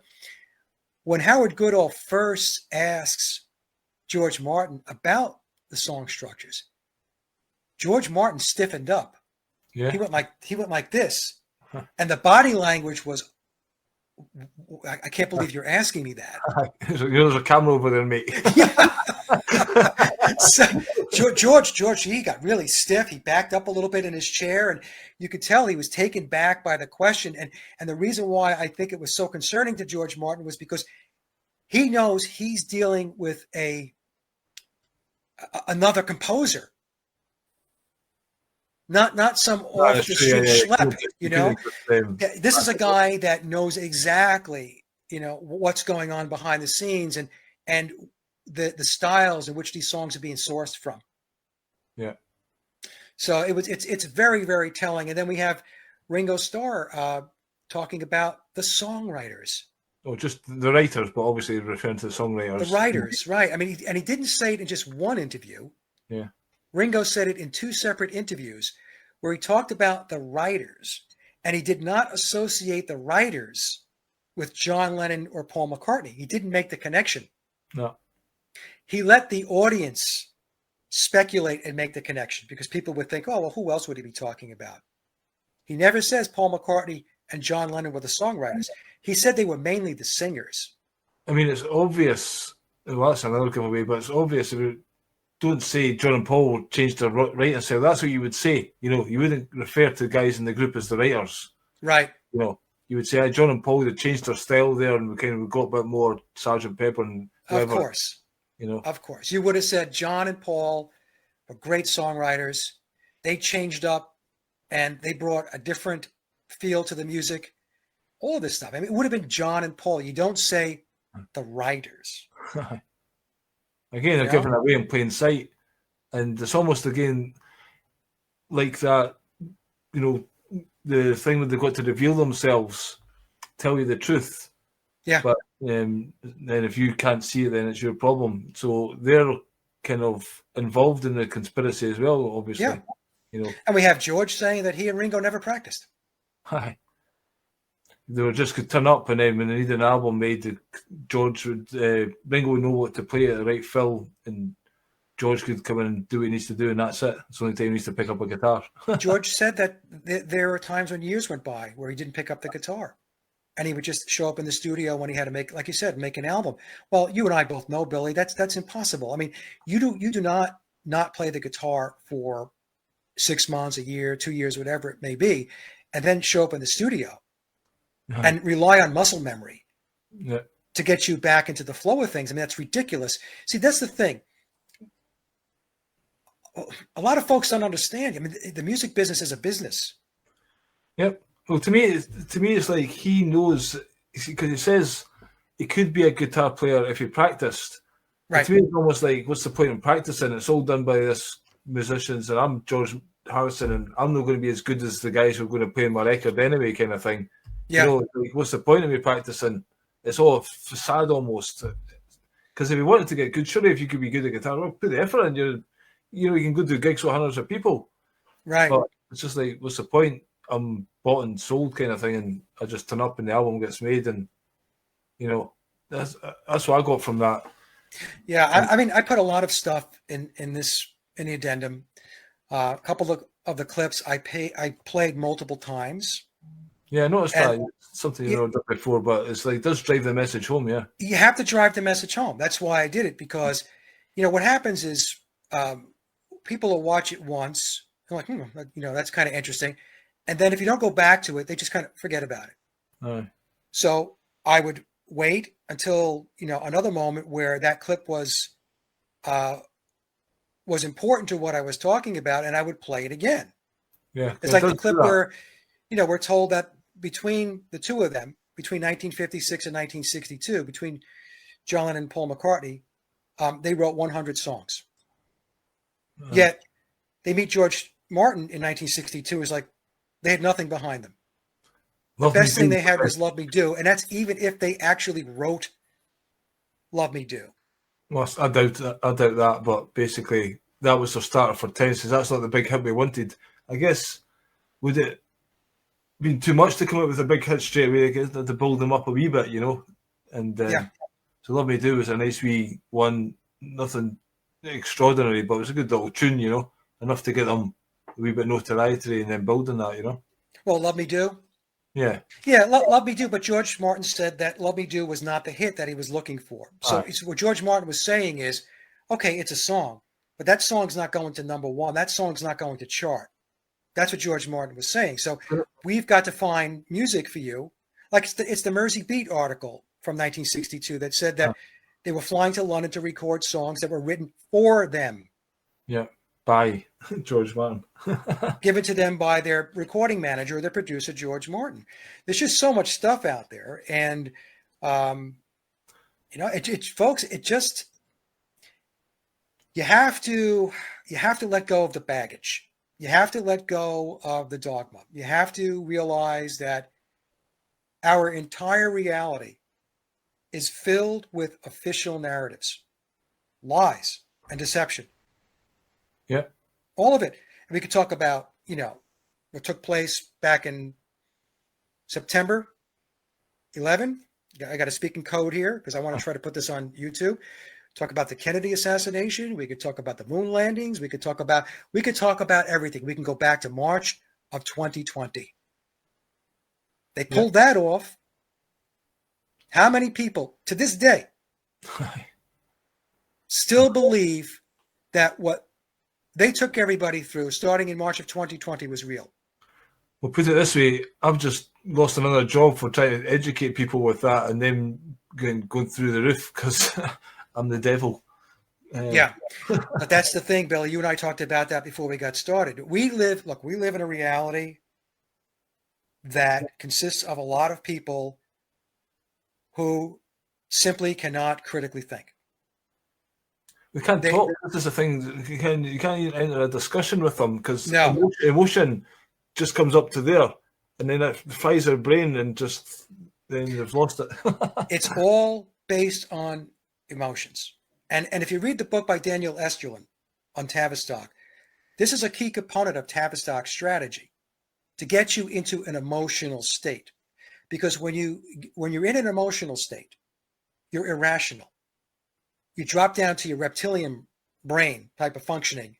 when Howard Goodall first asks George Martin about the song structures, George Martin stiffened up. Yeah. He went like this. Huh. And the body language was, I can't believe you're asking me that. There's a camera over there, mate. So George, he got really stiff. He backed up a little bit in his chair, and you could tell he was taken back by the question. And the reason why I think it was so concerning to George Martin was because he knows he's dealing with another composer, not some off the street schlep. This is a guy that knows exactly what's going on behind the scenes and the styles in which these songs are being sourced from. Yeah. So it's very, very telling. And then we have Ringo Starr talking about the songwriters. Oh, just the writers, but obviously referring to the songwriters. The writers, right. I mean, and he didn't say it in just one interview. Yeah. Ringo said it in two separate interviews where he talked about the writers, and he did not associate the writers with John Lennon or Paul McCartney. He didn't make the connection. No. He let the audience speculate and make the connection because people would think, oh, well, who else would he be talking about? He never says Paul McCartney and John Lennon were the songwriters. He said they were mainly the singers. I mean, it's obvious. Well, that's another giveaway, but it's obvious. If you don't say John and Paul changed their writing style, that's what you would say. You wouldn't refer to the guys in the group as the writers. Right. You would say John and Paul, they changed their style there, and we got a bit more Sgt. Pepper and whatever. Of course. Of course. You would have said John and Paul were great songwriters. They changed up, and they brought a different feel to the music. All this stuff. I mean, it would have been John and Paul. You don't say the writers. Again, they're giving away in plain sight. And it's almost, again, like that, the thing when they've got to reveal themselves, tell you the truth. Yeah. But then if you can't see it, then it's your problem. So they're kind of involved in the conspiracy as well, obviously. Yeah. And we have George saying that he and Ringo never practiced. Hi. They were just could turn up, and then when they need an album made, Ringo would know what to play at the right fill, and George could come in and do what he needs to do, and that's it. It's the only time he needs to pick up a guitar. George said that there were times when years went by where he didn't pick up the guitar. and he would just show up in the studio when he had to make, like you said, make an album. Well, you and I both know, Billy, that's impossible. I mean, you do not play the guitar for 6 months, a year, 2 years, whatever it may be, and then show up in the studio and rely on muscle memory to get you back into the flow of things. I mean, that's ridiculous. See, that's the thing. A lot of folks don't understand. I mean, the music business is a business. Yep. Well, to me, it's like he knows, because he says he could be a guitar player if he practiced. Right. To me, it's almost like, what's the point in practicing? It's all done by this musicians, and I'm George Harrison, and I'm not going to be as good as the guys who are going to play my record anyway, kind of thing. Yeah. You know, like, what's the point of me practicing? It's all a facade almost. Because if you wanted to get good, surely if you could be good at guitar, well, put the effort in. You can go do gigs with hundreds of people. Right. But it's just like, what's the point? I'm bought and sold kind of thing, and I just turn up and the album gets made, and that's what I got from that. Yeah, I mean, I put a lot of stuff in the addendum. A couple of the clips I played multiple times. Yeah, I noticed that. Something done before, but it's like, it does drive the message home. Yeah, you have to drive the message home. That's why I did it, because what happens is people will watch it once, and like, that's kind of interesting, and then if you don't go back to it, they just kind of forget about it. So I would wait until another moment where that clip was important to what I was talking about, and I would play it again. Yeah, it's like the clip where we're told that between the two of them, between 1956 and 1962, between John Lennon and Paul McCartney, they wrote 100 songs. Yet they meet George Martin in 1962. Is like they had nothing behind them. The best thing they had was "Love Me Do," and that's even if they actually wrote "Love Me Do." Well, I doubt that, but basically that was their starter for Tenses. That's not the big hit we wanted. I guess, would it been too much to come up with a big hit straight away? I guess to build them up a wee bit, And so "Love Me Do" was a nice wee one, nothing extraordinary, but it was a good little tune, enough to get them a wee bit notoriety and then building that, Well, "Love Me Do." Yeah. Yeah, Love Me Do, but George Martin said that "Love Me Do" was not the hit that he was looking for. So what George Martin was saying is, okay, it's a song, but that song's not going to number one. That song's not going to chart. That's what George Martin was saying. So we've got to find music for you. Like it's the Mersey Beat article from 1962 that said that they were flying to London to record songs that were written for them. Yeah, by George Martin. Given to them by their recording manager, their producer, George Martin. There's just so much stuff out there. And, folks, it just, you have to let go of the baggage. You have to let go of the dogma. You have to realize that our entire reality is filled with official narratives, lies, and deception. Yeah. All of it. And we could talk about, what took place back in September 11. I got to speak in code here because I want to try to put this on YouTube. Talk about the Kennedy assassination. We could talk about the moon landings. We could talk about everything. We can go back to March of 2020. They pulled that off. How many people to this day still believe that what they took everybody through starting in March of 2020 was real? Well, put it this way, I've just lost another job for trying to educate people with that and them going through the roof because I'm the devil. Yeah, but that's the thing, Billy. You and I talked about that before we got started. We live in a reality that consists of a lot of people who simply cannot critically think. We can't talk. This is the thing. You can't even enter a discussion with them because No. emotion just comes up to there, and then it fries their brain, and then they've lost it. It's all based on emotions. And if you read the book by Daniel Esterlin on Tavistock, this is a key component of Tavistock's strategy to get you into an emotional state. Because when you're in an emotional state, you're irrational. You drop down to your reptilian brain type of functioning,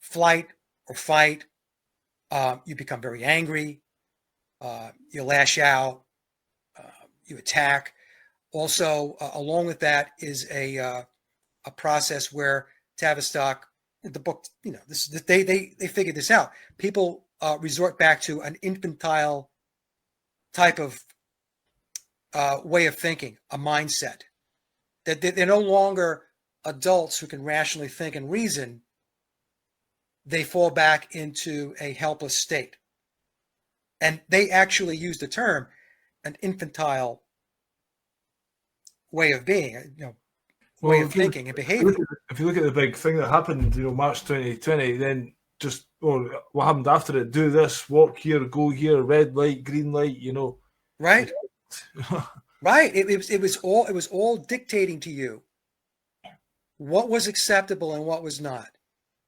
flight or fight. You become very angry. You lash out, you attack. Also, along with that is a process where Tavistock, the book, they figured this out. People resort back to an infantile type of way of thinking, a mindset. That they're no longer adults who can rationally think and reason. They fall back into a helpless state. And they actually use the term an infantile way of being, way of thinking and behaving. If you look at the big thing that happened, March 2020, then or what happened after it, do this, walk here, go here, red light, green light, Right. Right. It was all dictating to you what was acceptable and what was not.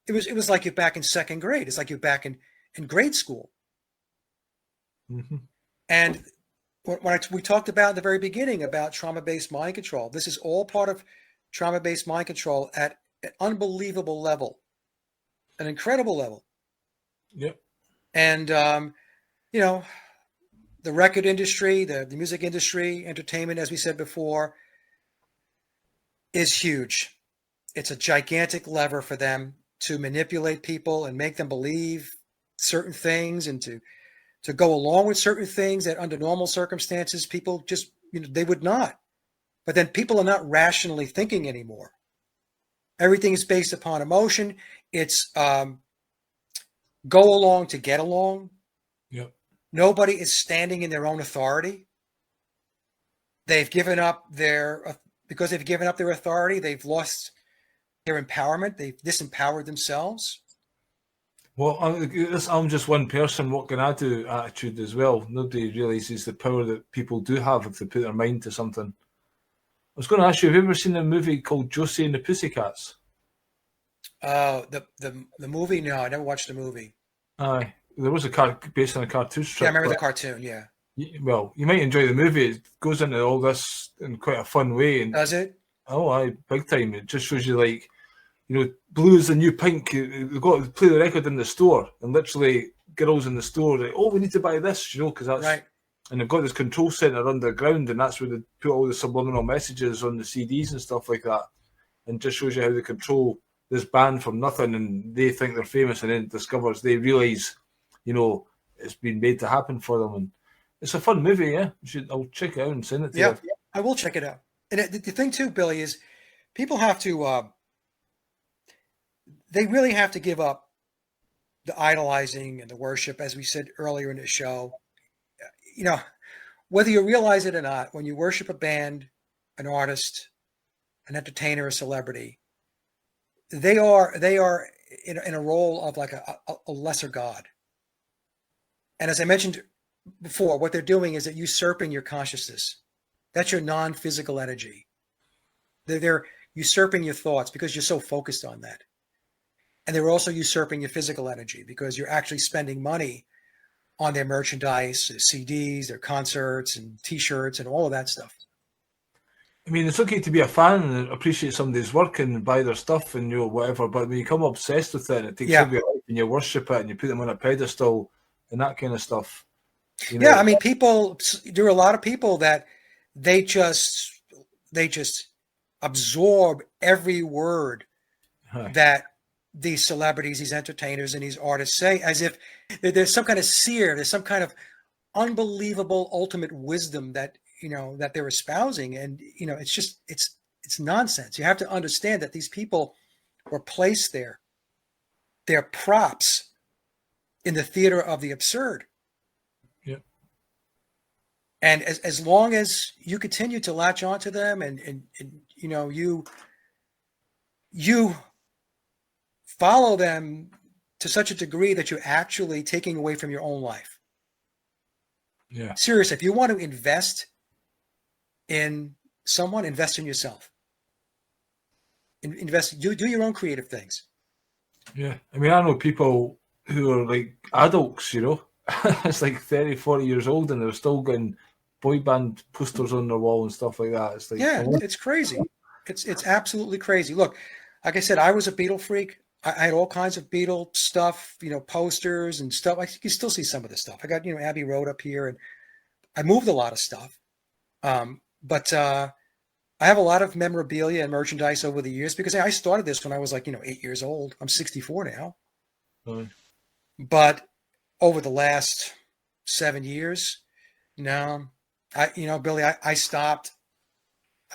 It was like you're back in second grade. It's like you're back in grade school. Mm-hmm. And we talked about at the very beginning about trauma-based mind control. This is all part of trauma-based mind control at an unbelievable level, an incredible level. Yep. And, the record industry, the music industry, entertainment, as we said before, is huge. It's a gigantic lever for them to manipulate people and make them believe certain things and to go along with certain things that under normal circumstances, people just, they would not. But then people are not rationally thinking anymore. Everything is based upon emotion. It's go along to get along. Yep. Nobody is standing in their own authority. They've given up because they've given up their authority, they've lost their empowerment. They've disempowered themselves. Well, I'm just one person. What can I do? Attitude as well. Nobody realizes the power that people do have if they put their mind to something. I was going to ask you, have you ever seen a movie called Josie and the Pussycats? The movie? No, I never watched the movie. Aye. There was based on a cartoon strip. Yeah, I remember the cartoon, yeah. Well, you might enjoy the movie. It goes into all this in quite a fun way. And, does it? Oh, aye, big time. It just shows you blue is the new pink. They've got to play the record in the store, and literally girls in the store, we need to buy this, because that's right. And they've got this control center underground, and that's where they put all the subliminal messages on the CDs and stuff like that, and just shows you how they control this band from nothing, and they think they're famous, and then they realize, it's been made to happen for them, and it's a fun movie. Yeah, I'll check it out and send it to you. Yeah, I will check it out. And the thing too, Billy, is people have to. They really have to give up the idolizing and the worship, as we said earlier in the show. Whether you realize it or not, when you worship a band, an artist, an entertainer, a celebrity, they are in a role of like a lesser god. And as I mentioned before, what they're doing is they're usurping your consciousness. That's your non-physical energy. They're usurping your thoughts because you're so focused on that. And they're also usurping your physical energy because you're actually spending money on their merchandise, their CDs, their concerts and T-shirts and all of that stuff. I mean, it's okay to be a fan and appreciate somebody's work and buy their stuff and whatever, but when you become obsessed with it, it takes over your life and you worship it and you put them on a pedestal and that kind of stuff. Yeah, I mean, there are a lot of people that they just absorb every word that these celebrities, these entertainers, and these artists say, as if there's some kind of seer, there's some kind of unbelievable ultimate wisdom that that they're espousing, and it's just it's nonsense. You have to understand that these people were placed there. They're props in the theater of the absurd. Yeah. And as long as you continue to latch onto them and you follow them to such a degree that you're actually taking away from your own life. Yeah. Seriously, if you want to invest in someone, invest in yourself. Do your own creative things. Yeah. I mean, I know people who are like adults, it's like 30, 40 years old and they're still getting boy band posters on their wall and stuff like that. It's like, it's crazy. It's absolutely crazy. Look, like I said, I was a Beatle freak. I had all kinds of Beatle stuff, posters and stuff. You can still see some of the stuff. I got, Abbey Road up here, and I moved a lot of stuff. But I have a lot of memorabilia and merchandise over the years because I started this when I was 8 years old. I'm 64 now. Right. But over the last 7 years, no, Billy, I stopped.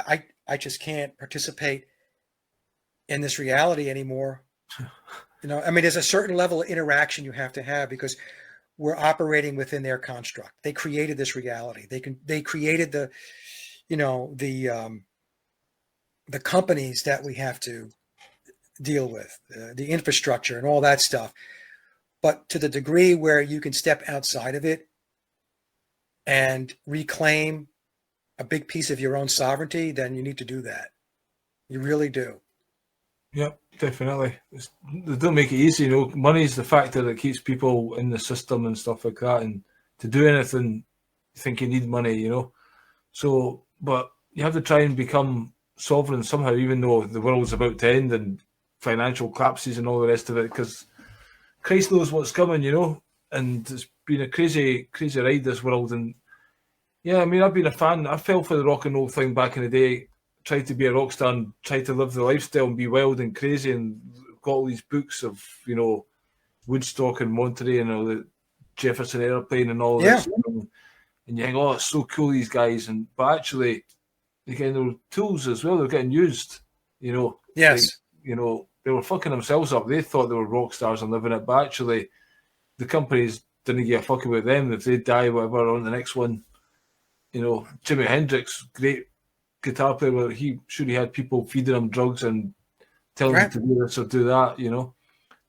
I just can't participate in this reality anymore. There's a certain level of interaction you have to have because we're operating within their construct. They created this reality. They created the companies that we have to deal with, the infrastructure and all that stuff. But to the degree where you can step outside of it and reclaim a big piece of your own sovereignty, then you need to do that. You really do. Yep, definitely. They don't make it easy. Money's the factor that keeps people in the system and stuff like that. And to do anything, you think you need money, So, but you have to try and become sovereign somehow, even though the world's about to end and financial collapses and all the rest of it, because Christ knows what's coming, And it's been a crazy, crazy ride, this world. And yeah, I've been a fan. I fell for the rock and roll thing back in the day. Tried to be a rock star and tried to live the lifestyle and be wild and crazy, and got all these books of Woodstock and Monterey and all the Jefferson Airplane and all this, and you think, oh, it's so cool, these guys, but actually they're getting their tools as well. They're getting used, Yes, they were fucking themselves up. They thought they were rock stars and living it, but actually the companies didn't give a fuck about them. If they die, whatever, on the next one. Jimi Hendrix, great guitar player, where he had people feeding him drugs and telling him to do this or do that,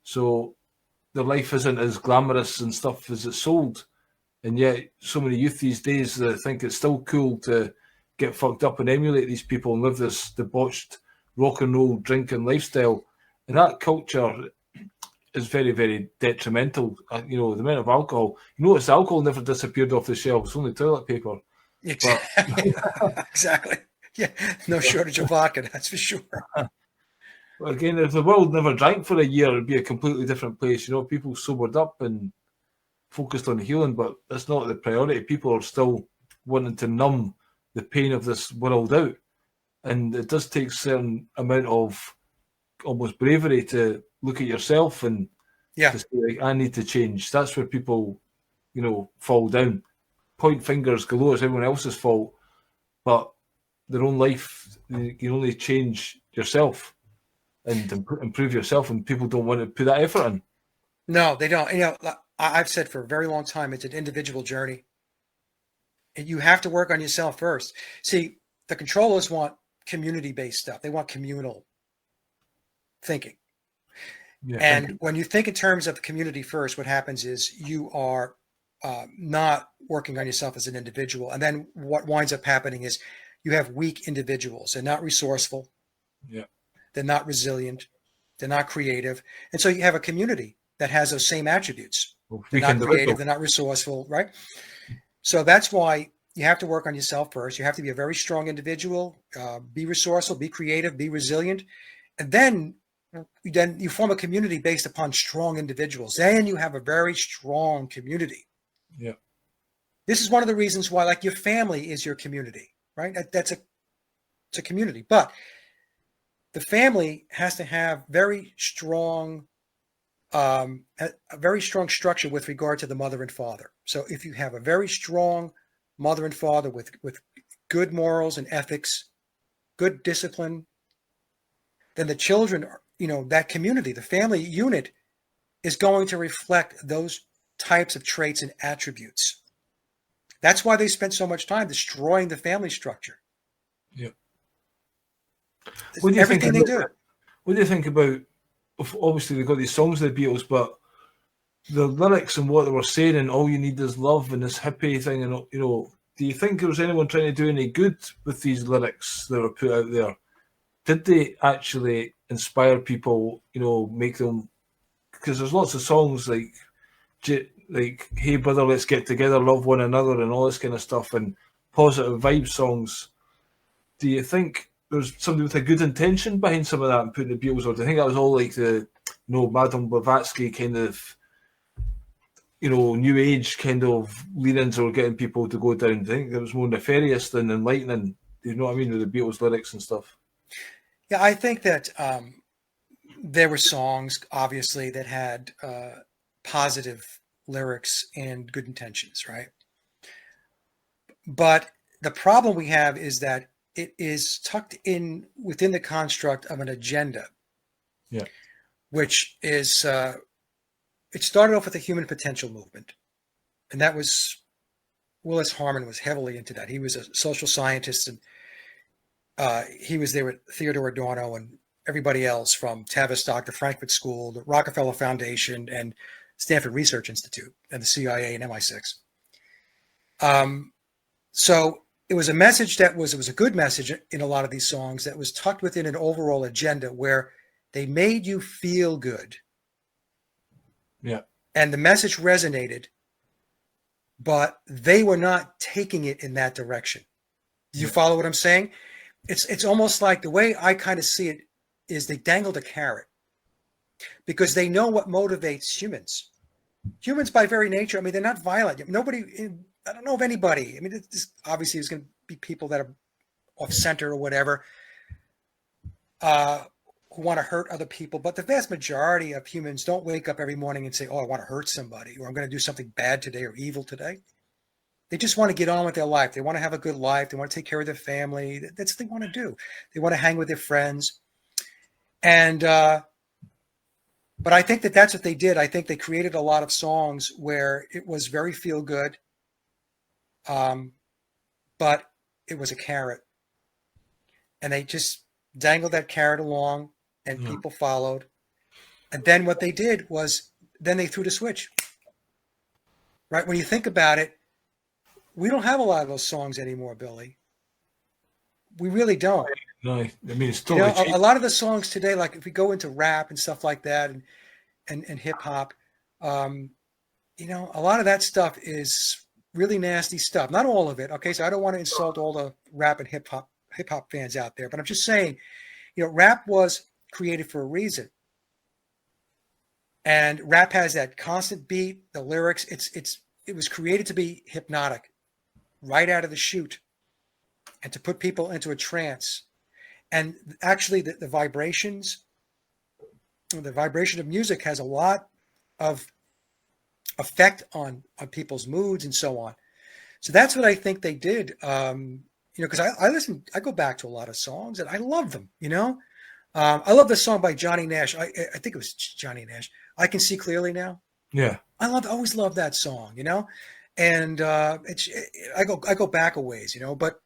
So their life isn't as glamorous and stuff as it's sold. And yet so many youth these days think it's still cool to get fucked up and emulate these people and live this debauched rock and roll drinking lifestyle. And that culture is very, very detrimental. The amount of alcohol. Notice alcohol never disappeared off the shelves, only toilet paper. Exactly. Exactly. Yeah, no shortage of vodka, that's for sure. Well, again, if the world never drank for a year, it'd be a completely different place. People sobered up and focused on healing, but that's not the priority. People are still wanting to numb the pain of this world out. And it does take a certain amount of almost bravery to look at yourself and to say, I need to change. That's where people, fall down. Point fingers galore, it's everyone else's fault. But their own life, you can only change yourself and improve yourself, and people don't want to put that effort in. No, they don't. I've said for a very long time, it's an individual journey. And you have to work on yourself first. See, the controllers want community-based stuff. They want communal thinking. Yeah, and when you think in terms of the community first, what happens is you are not working on yourself as an individual. And then what winds up happening is you have weak individuals. They're not resourceful. Yeah. They're not resilient. They're not creative. And so you have a community that has those same attributes. They're not creative. They're not resourceful, right? So that's why you have to work on yourself first. You have to be a very strong individual, be resourceful, be creative, be resilient. And then you form a community based upon strong individuals. Then you have a very strong community. Yeah. This is one of the reasons why, your family is your community, right? It's a community. But the family has to have a very strong structure with regard to the mother and father. So if you have a very strong mother and father with good morals and ethics, good discipline, then the children, that community, the family unit, is going to reflect those types of traits and attributes. That's why they spent so much time destroying the family structure. Yeah. Everything they do. What do you think about, obviously they've got these songs of the Beatles, but the lyrics and what they were saying and all you need is love and this hippie thing, and do you think there was anyone trying to do any good with these lyrics that were put out there? Did they actually inspire people, make them, because there's lots of songs like Hey Brother, Let's Get Together, Love One Another and all this kind of stuff, and positive vibe songs. Do you think there's somebody with a good intention behind some of that and putting the Beatles, or do you think that was all like the Madame Blavatsky kind of, New Age kind of leanings were getting people to go down. I think it was more nefarious than enlightening. Do you know what I mean, with the Beatles lyrics and stuff? Yeah, I think that there were songs, obviously, that had positive lyrics and good intentions, right? But the problem we have is that it is tucked in within the construct of an agenda. Yeah. Which is, it started off with the human potential movement. And that was, Willis Harman was heavily into that. He was a social scientist, and he was there with Theodore Adorno and everybody else from Tavistock, the Frankfurt School, the Rockefeller Foundation, and Stanford Research Institute, and the CIA and MI6. So it was a message it was a good message in a lot of these songs that was tucked within an overall agenda where they made you feel good. Yeah. And the message resonated, but they were not taking it in that direction. Do you follow what I'm saying? It's almost like, the way I kind of see it is, they dangled a carrot because they know what motivates humans. Humans by very nature, I mean, they're not violent. I don't know of anybody. I mean, this obviously is going to be people that are off center or whatever, who want to hurt other people. But the vast majority of humans don't wake up every morning and say, oh, I want to hurt somebody, or I'm going to do something bad today or evil today. They just want to get on with their life. They want to have a good life. They want to take care of their family. That's what they want to do. They want to hang with their friends. And, but I think that that's what they did. I think they created a lot of songs where it was very feel good. But it was a carrot, and they just dangled that carrot along, and people followed. And then what they did was, then they threw the switch, right? When you think about it, we don't have a lot of those songs anymore, Billy. We really don't. No, I mean, it's totally a lot of the songs today, like if we go into rap and stuff like that, and hip hop, a lot of that stuff is really nasty stuff. Not all of it. Okay. So I don't want to insult all the rap and hip hop fans out there, but I'm just saying, rap was created for a reason. And rap has that constant beat, the lyrics. It was created to be hypnotic right out of the chute, and to put people into a trance. And actually the vibration of music has a lot of effect on people's moods and so on. So that's what I think they did. Because I go back to a lot of songs and I love them. I love the song by Johnny Nash. I think it was Johnny Nash. I Can See Clearly Now. Yeah, I always love that song. And I go back a ways. But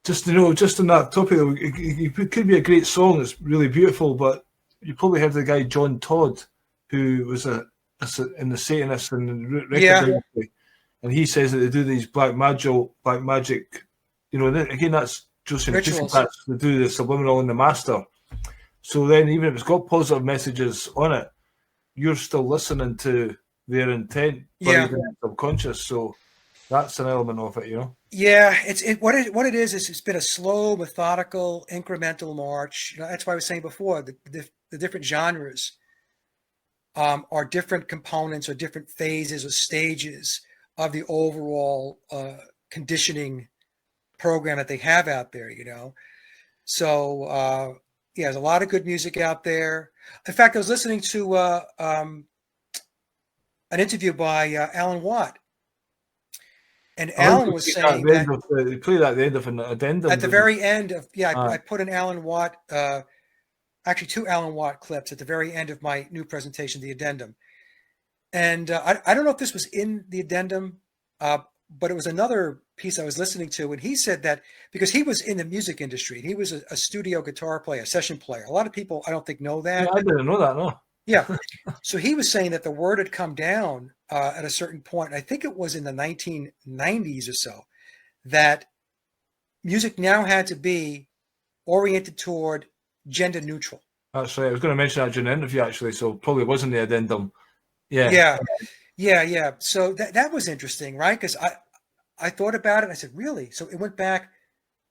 just on that topic, it could be a great song. It's really beautiful, but you probably heard the guy John Todd, who was in the Satanists and the record industry, and he says that they do these black magic. Again, that's Joseph Pussycats. They do the subliminal and the master. So then, even if it's got positive messages on it, you're still listening to their intent, but even subconscious. So that's an element of it, Yeah, what it is it's been a slow, methodical, incremental march. That's why I was saying before, the different genres are different components or different phases or stages of the overall conditioning program that they have out there, So, there's a lot of good music out there. In fact, I was listening to an interview by Alan Watt. And Alan was saying that they play that at the end of an addendum. At the very end of, I put an Alan Watt, actually 2 Alan Watt clips at the very end of my new presentation, the addendum. And I don't know if this was in the addendum, but it was another piece I was listening to. And he said that because he was in the music industry, he was a studio guitar player, a session player. A lot of people, I don't think, know that. Yeah, I didn't know that, no. Yeah. So he was saying that the word had come down at a certain point. I think it was in the 1990s or so, that music now had to be oriented toward gender neutral. That's right. I was going to mention that during the interview, actually, so probably wasn't the addendum. Yeah. So that was interesting, right? Because I thought about it. And I said, really? So it went back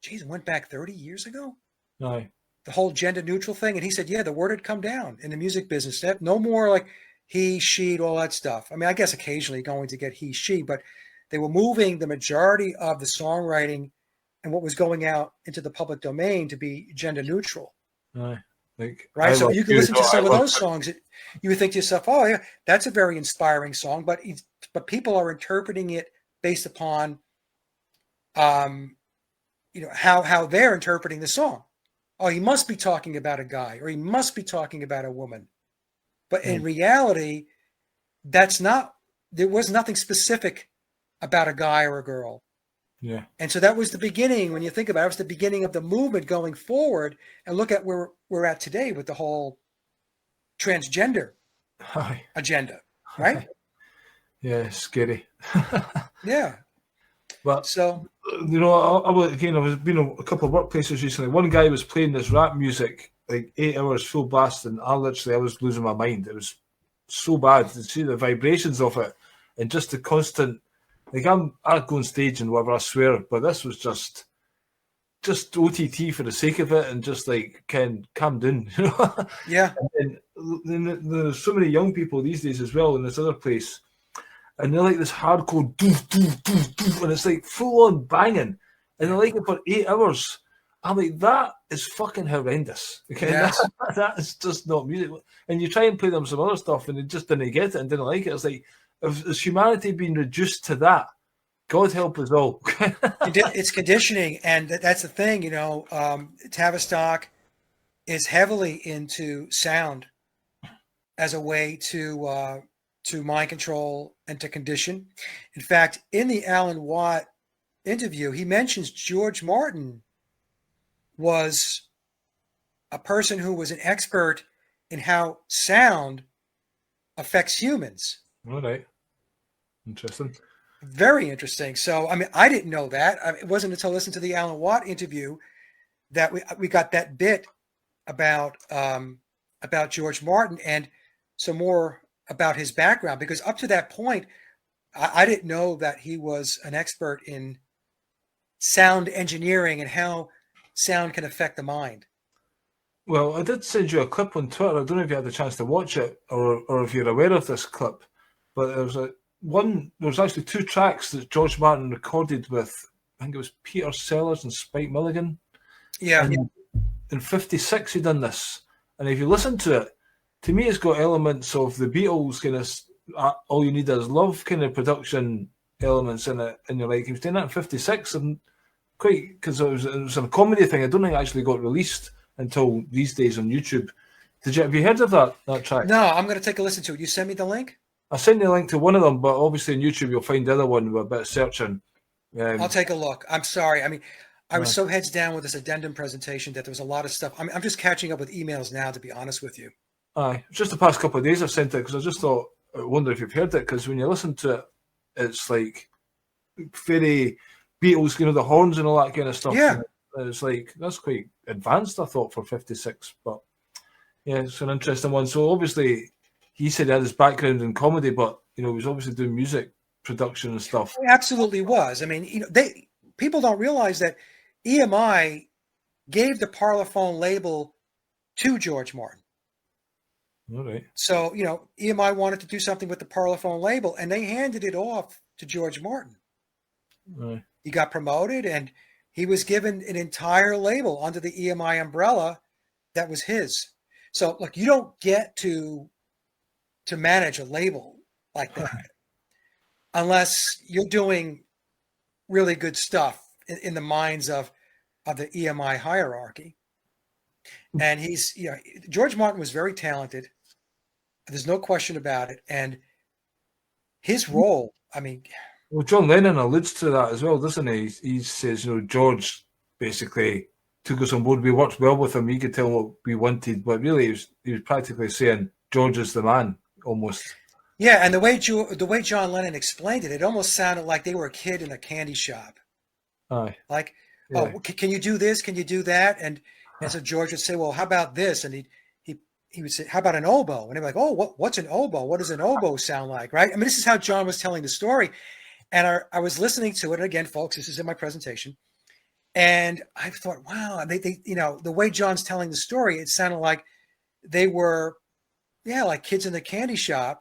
30 years ago? No. the whole gender neutral thing. And he said, yeah, the word had come down in the music business. No more like he, she, all that stuff. I mean, I guess occasionally going to get he, she, but they were moving the majority of the songwriting and what was going out into the public domain to be gender neutral. Like, right. So you can listen to some of those it. songs. You would think to yourself, oh yeah, that's a very inspiring song, but people are interpreting it based upon, how they're interpreting the song. Oh, he must be talking about a guy, or he must be talking about a woman. But in reality, there was nothing specific about a guy or a girl. Yeah. And so that was the beginning, when you think about it, it was the beginning of the movement going forward. And look at where we're at today with the whole transgender agenda, right? Yeah, scary. Yeah. But so, I was been a couple of workplaces recently. One guy was playing this rap music like 8 hours full blast, and I was losing my mind. It was so bad to see the vibrations of it and just the constant. Like I'd go on stage and whatever, I swear, but this was just OTT for the sake of it, and just like, Ken, calm down, Yeah. And then there's so many young people these days as well in this other place, and they're like this hardcore doof, doof, doof, doof, and it's like full on banging, and they like it for 8 hours. I'm like, that is fucking horrendous. Okay, Yes. that is just not music. And you try and play them some other stuff, and they just didn't get it and didn't like it. It's like, has humanity been reduced to that? God help us all. It's conditioning, and that's the thing. Tavistock is heavily into sound as a way to mind control and to condition. In fact, in the Alan Watt interview, he mentions George Martin was a person who was an expert in how sound affects humans. All right. Interesting. Very interesting. So, I mean, I didn't know that. It wasn't until I listened to the Alan Watt interview that we got that bit about George Martin and some more about his background, because up to that point, I didn't know that he was an expert in sound engineering and how sound can affect the mind. Well, I did send you a clip on Twitter. I don't know if you had the chance to watch it or if you're aware of this clip, but there's actually 2 tracks that George Martin recorded with, I think it was Peter Sellers and Spike Milligan. Yeah. And in 56 he done this. And if you listen to it, to me it's got elements of the Beatles kind of All You Need Is Love kind of production elements in it. And you're like, he was doing that in 56, and quite, because it was a comedy thing. I don't think it actually got released until these days on YouTube. Have you heard of that track? No, I'm going to take a listen to it. You send me the link? I sent you a link to one of them, but obviously on YouTube you'll find the other one with a bit of searching. I'll take a look. I'm sorry. I mean, I was so heads down with this addendum presentation that there was a lot of stuff. I'm just catching up with emails now, to be honest with you. Aye, just the past couple of days I've sent it, because I just thought, I wonder if you've heard it, because when you listen to it, it's like very Beatles, the horns and all that kind of stuff. Yeah. It's like, that's quite advanced, I thought, for 56. But yeah, it's an interesting one. So obviously, he said he had his background in comedy, but he was obviously doing music production and stuff. He absolutely was. I mean, people don't realize that EMI gave the Parlophone label to George Martin. All right. So, EMI wanted to do something with the Parlophone label, and they handed it off to George Martin. Right. He got promoted, and he was given an entire label under the EMI umbrella that was his. So, look, you don't get to manage a label like that unless you're doing really good stuff in the minds of the EMI hierarchy. And George Martin was very talented. There's no question about it. And his role, I mean... Well, John Lennon alludes to that as well, doesn't he? He says, George basically took us on board. We worked well with him. He could tell what we wanted, but really he was practically saying George is the man, almost. Yeah, and the way John Lennon explained it, it almost sounded like they were a kid in a candy shop. Aye. Like, yeah. Oh, can you do this? Can you do that? And so George would say, well, how about this? And he would say, how about an oboe? And they'd be like, oh, what's an oboe? What does an oboe sound like, right? I mean, this is how John was telling the story. And I was listening to it. And again, folks, this is in my presentation. And I thought, wow, they the way John's telling the story, it sounded like they were, like kids in the candy shop.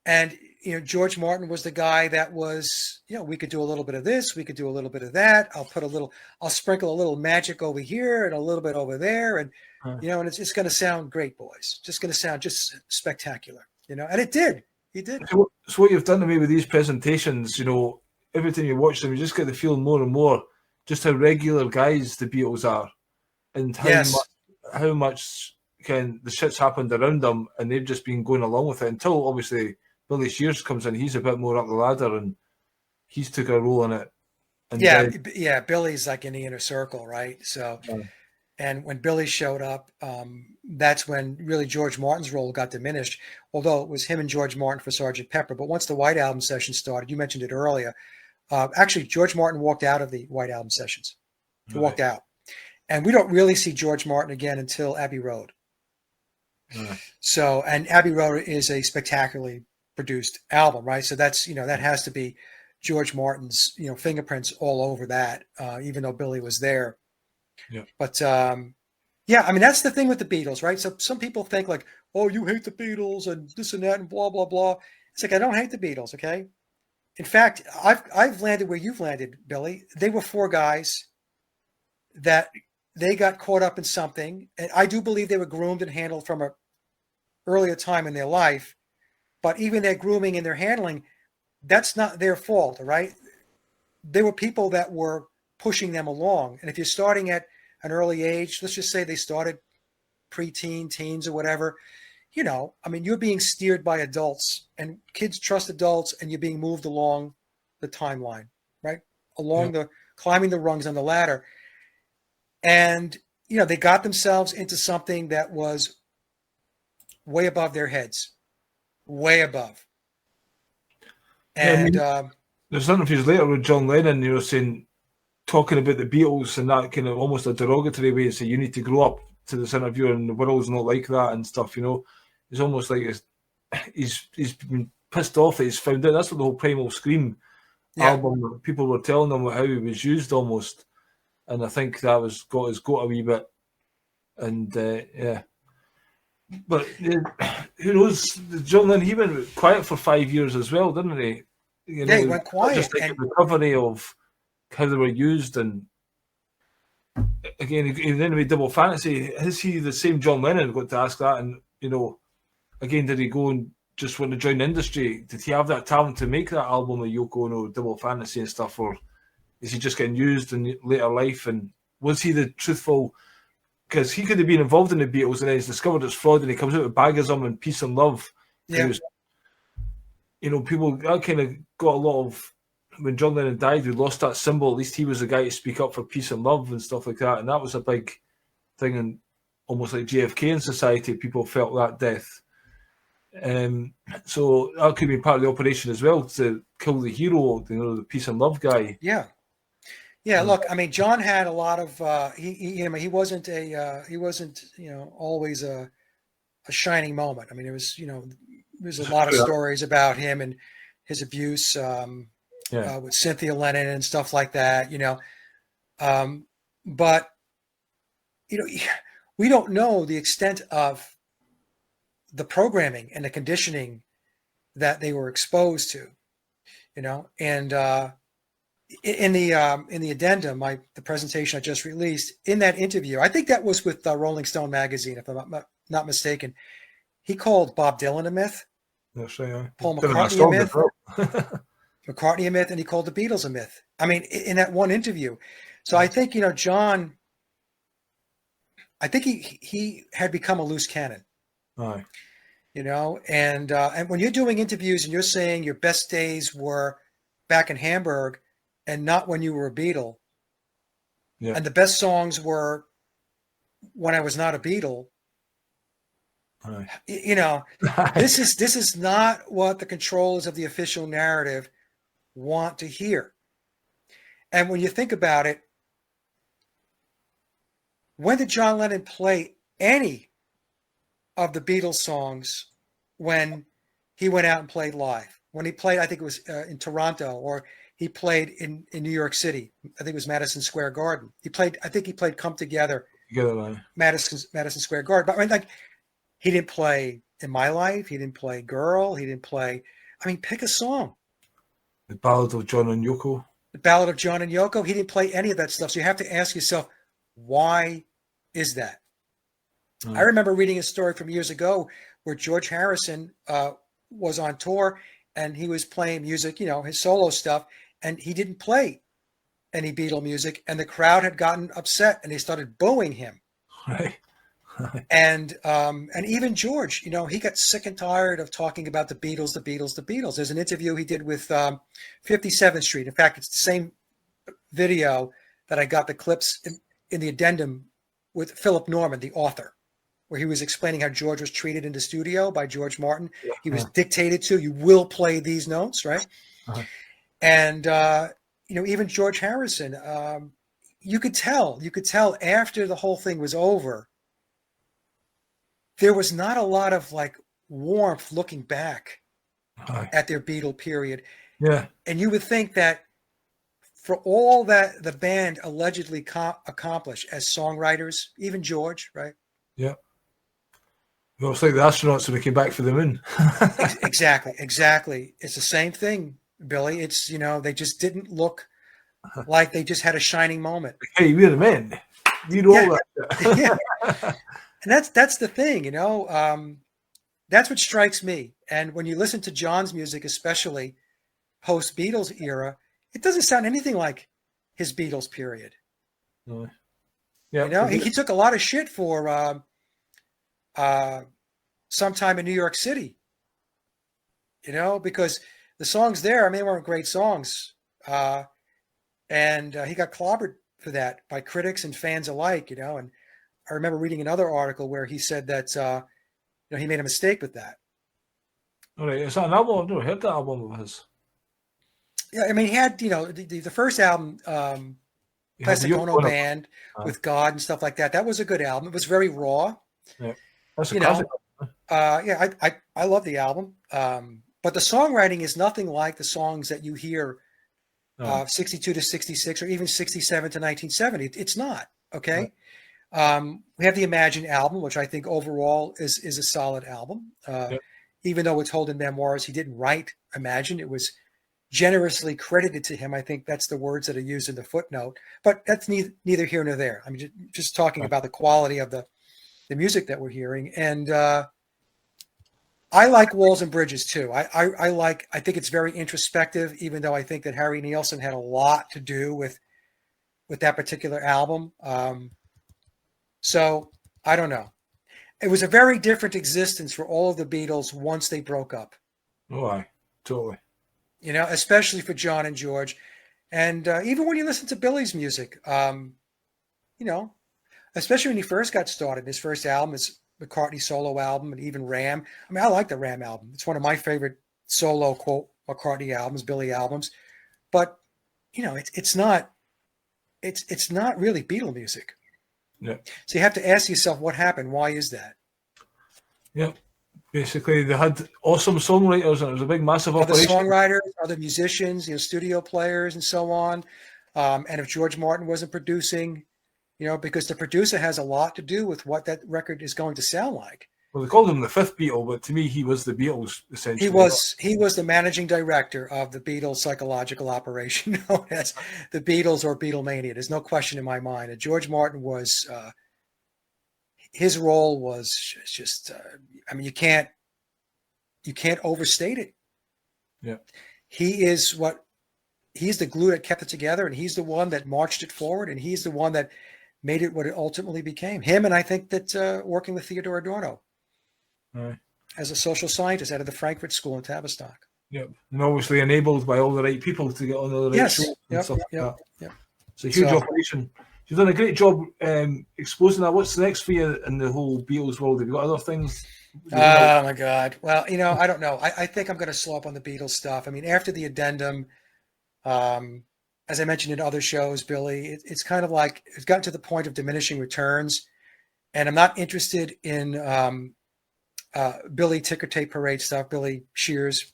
And, George Martin was the guy that was, we could do a little bit of this, we could do a little bit of that. I'll sprinkle a little magic over here and a little bit over there. And, and it's going to sound great, boys. Just going to sound just spectacular, and it did. He did. So what you've done to me with these presentations, every time you watch them, you just get the feeling more and more just how regular guys the Beatles are, and how much can the shit's happened around them, and they've just been going along with it until obviously Billy Shears comes in. He's a bit more up the ladder, and he's took a role in it. And Billy's like in the inner circle, right? So, and when Billy showed up, that's when really George Martin's role got diminished. Although it was him and George Martin for Sgt. Pepper, but once the White Album session started, you mentioned it earlier. Actually, George Martin walked out of the White Album sessions. He walked out, and we don't really see George Martin again until Abbey Road. So, and Abbey Road is a spectacularly produced album, right? So that's, that has to be George Martin's, fingerprints all over that, even though Billy was there. Yeah. But that's the thing with the Beatles, right? So some people think like, oh, you hate the Beatles and this and that and blah, blah, blah. It's like, I don't hate the Beatles. Okay. In fact, I've landed where you've landed, Billy. They were four guys that they got caught up in something. And I do believe they were groomed and handled from a earlier time in their life. But even their grooming and their handling, that's not their fault, right? There were people that were pushing them along. And if you're starting at an early age, let's just say they started preteen, teens or whatever, you're being steered by adults, and kids trust adults, and you're being moved along the timeline, right? Climbing the rungs on the ladder. And, they got themselves into something that was way above their heads. Way above. And there's interviews later with John Lennon, saying, talking about the Beatles and that kind of almost a derogatory way, and say you need to grow up to this interview, and the world's not like that and stuff. It's almost like he's been pissed off that he's found out. That's what the whole Primal Scream album, people were telling him how he was used almost, and I think that was got his goat a wee bit, and But who knows? John Lennon, he went quiet for 5 years as well, didn't he? He went quiet. Just like a recovery of how they were used, and again, anyway, Double Fantasy. Is he the same John Lennon? Got to ask that, and again, did he go and just want to join the industry? Did he have that talent to make that album with Yoko Ono, Double Fantasy and stuff, or is he just getting used in later life? And was he the truthful? Because he could have been involved in the Beatles and then he's discovered it's fraud, and he comes out with Bagism and Peace and Love. Yeah. Was, people, that kind of got a lot of, when John Lennon died, we lost that symbol. At least he was the guy to speak up for peace and love and stuff like that. And that was a big thing, and almost like JFK in society, people felt that death. So that could be part of the operation as well, to kill the hero, the peace and love guy. Yeah. Yeah, look, John had a lot of he wasn't always a shining moment. There was there's a lot of stories about him and his abuse with Cynthia Lennon and stuff like that. But we don't know the extent of the programming and the conditioning that they were exposed to. And in the addendum, the presentation I just released, in that interview, I think that was with Rolling Stone magazine, if I'm not mistaken, he called Bob Dylan a myth, Paul McCartney a myth, McCartney a myth, and he called the Beatles a myth. In that one interview. So I think John, I think he had become a loose cannon. Aye. And when you're doing interviews and you're saying your best days were back in Hamburg and not when you were a Beatle. Yeah. And the best songs were when I was not a Beatle. Right. This is not what the controllers of the official narrative want to hear. And when you think about it, when did John Lennon play any of the Beatles songs when he went out and played live? When he played, I think it was in Toronto, or he played in New York City. I think it was Madison Square Garden. I think he played Come Together, Madison Square Garden. But I mean, like, he didn't play In My Life. He didn't play Girl. He didn't play, I mean, pick a song. The Ballad of John and Yoko. The Ballad of John and Yoko. He didn't play any of that stuff. So you have to ask yourself, why is that? I remember reading a story from years ago where George Harrison was on tour and he was playing music, his solo stuff, and he didn't play any Beatle music, and the crowd had gotten upset and they started booing him. Right. And even George, he got sick and tired of talking about the Beatles, the Beatles, the Beatles. There's an interview he did with 57th Street. In fact, it's the same video that I got the clips in the addendum with Philip Norman, the author, where he was explaining how George was treated in the studio by George Martin. He was dictated to, you will play these notes, right? And, even George Harrison, you could tell after the whole thing was over, there was not a lot of like warmth looking back at their Beatle period. Yeah. And you would think that for all that the band allegedly accomplished as songwriters, even George, right? Yeah. Well, it's like the astronauts when they came back for the moon. Exactly. It's the same thing, Billy. It's, they just didn't look like they just had a shining moment. Hey, we're the men. You know all that. Yeah. And that's the thing, that's what strikes me. And when you listen to John's music, especially post Beatles era, it doesn't sound anything like his Beatles period. No. Yeah. He took a lot of shit for Sometime in New York City, because the songs there, I mean, they weren't great songs. And he got clobbered for that by critics and fans alike, and I remember reading another article where he said that, he made a mistake with that. All right. Is that an album? I've never heard that album of his. Yeah. I mean, he had, the first album, Plastic Ono Band with God and stuff like that. That was a good album. It was very raw. Yeah. That's a classic. I love the album. But the songwriting is nothing like the songs that you hear 62 to 66 or even 67 to 1970. It's not. Okay. Right. We have the Imagine album, which I think overall is a solid album. Even though it's told in memoirs, he didn't write Imagine. It was generously credited to him. I think that's the words that are used in the footnote, but that's neither here nor there. I mean, just talking about the quality of the music that we're hearing. And I like Walls and Bridges too. I think it's very introspective, even though I think that Harry Nilsson had a lot to do with that particular album. So I don't know. It was a very different existence for all of the Beatles once they broke up. Oh, aye, totally. Especially for John and George. And even when you listen to Billy's music, especially when he first got started, his first album is McCartney solo album, and even Ram. I mean, I like the Ram album. It's one of my favorite solo quote McCartney albums, Billy albums. But it's not really Beatle music. Yeah. So you have to ask yourself what happened. Why is that? Yeah. Basically, they had awesome songwriters, and it was a big, massive operation. Other songwriters, other musicians, studio players, and so on. And if George Martin wasn't producing, because the producer has a lot to do with what that record is going to sound like. Well, they called him the fifth Beatle, but to me, he was the Beatles, essentially. He was the managing director of the Beatles psychological operation known as the Beatles or Beatlemania. There's no question in my mind. And George Martin was, his role was just, you can't overstate it. Yeah. He's the glue that kept it together, and he's the one that marched it forward, and he's the one that made it what it ultimately became. Him, and I think that working with Theodore Adorno. Right. As a social scientist out of the Frankfurt School in Tavistock. Yep. And obviously enabled by all the right people to get on the right show. Yep. It's a huge operation. You've done a great job exposing that. What's next for you in the whole Beatles world? Have you got other things? Oh, my God. Well, I don't know. I think I'm going to slow up on the Beatles stuff. I mean, after the addendum, as I mentioned in other shows, Billy, it's kind of like it's gotten to the point of diminishing returns. And I'm not interested in Billy ticker tape parade stuff, Billy Shears,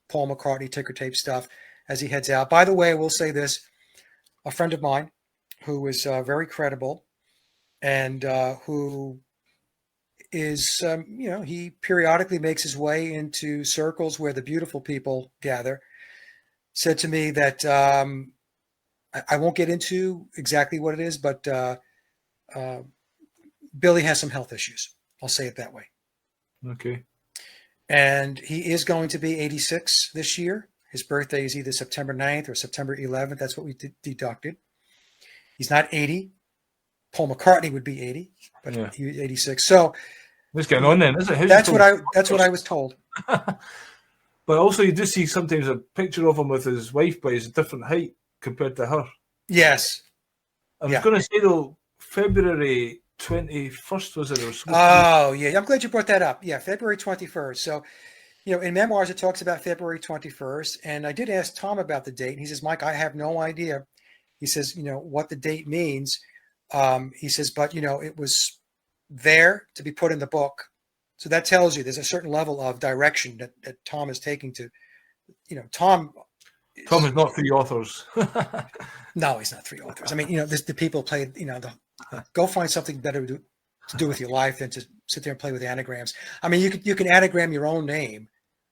Paul McCartney ticker tape stuff, as he heads out. By the way, I will say this, a friend of mine who is very credible and who is, he periodically makes his way into circles where the beautiful people gather, said to me that I won't get into exactly what it is, but Billy has some health issues. I'll say it that way. Okay. And he is going to be 86 this year. His birthday is either September 9th or September 11th. That's what we deducted. He's not 80. Paul McCartney would be 80, but Yeah. he's 86. So what's going on then, isn't it? that's what I was told. But also, you do see sometimes a picture of him with his wife, but he's a different height compared to her. Yes. I was going to say, though, February 21st, was it? Oh, yeah. I'm glad you brought that up. Yeah, February 21st. So, in Memoirs, it talks about February 21st. And I did ask Tom about the date. And he says, Mike, I have no idea. He says, what the date means. He says, but, it was there to be put in the book. So that tells you there's a certain level of direction that Tom is taking to, Tom is not three authors. No, he's not three authors. I mean, the people play, go find something better to do with your life than to sit there and play with anagrams. I mean, you can anagram your own name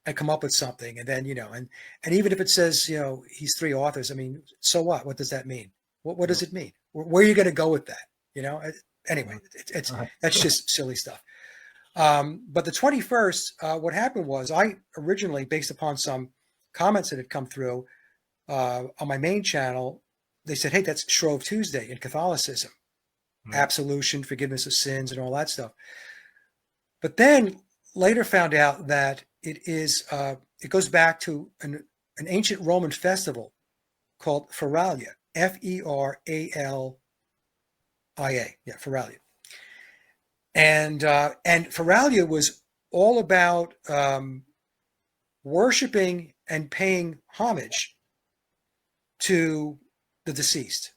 and come up with something. And then, and even if it says, he's three authors, I mean, so what? What does that mean? What does it mean? Where are you going to go with that? Anyway, that's just silly stuff. But the 21st, what happened was I originally, based upon some comments that had come through on my main channel, they said, hey, that's Shrove Tuesday in Catholicism, absolution, forgiveness of sins, and all that stuff. But then later found out that it it goes back to an ancient Roman festival called Feralia, Feralia. Yeah, Feralia. And Feralia was all about worshiping and paying homage to the deceased,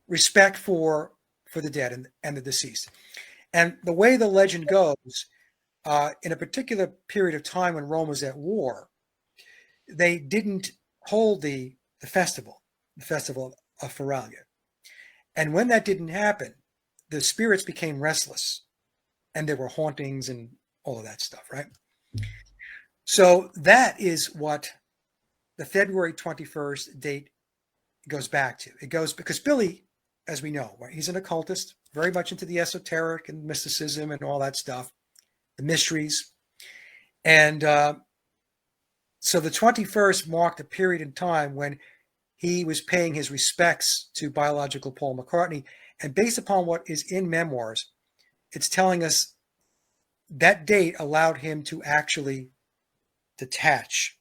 respect for the dead and the deceased. And the way the legend goes, in a particular period of time when Rome was at war, they didn't hold the festival of Feralia. And when that didn't happen, the spirits became restless and there were hauntings and all of that stuff, right? So that is what the February 21st date goes back to. It goes because Billy, as we know, right, he's an occultist, very much into the esoteric and mysticism and all that stuff, the mysteries. And so the 21st marked a period in time when he was paying his respects to biological Paul McCartney. And based upon what is in Memoirs, it's telling us that date allowed him to actually detach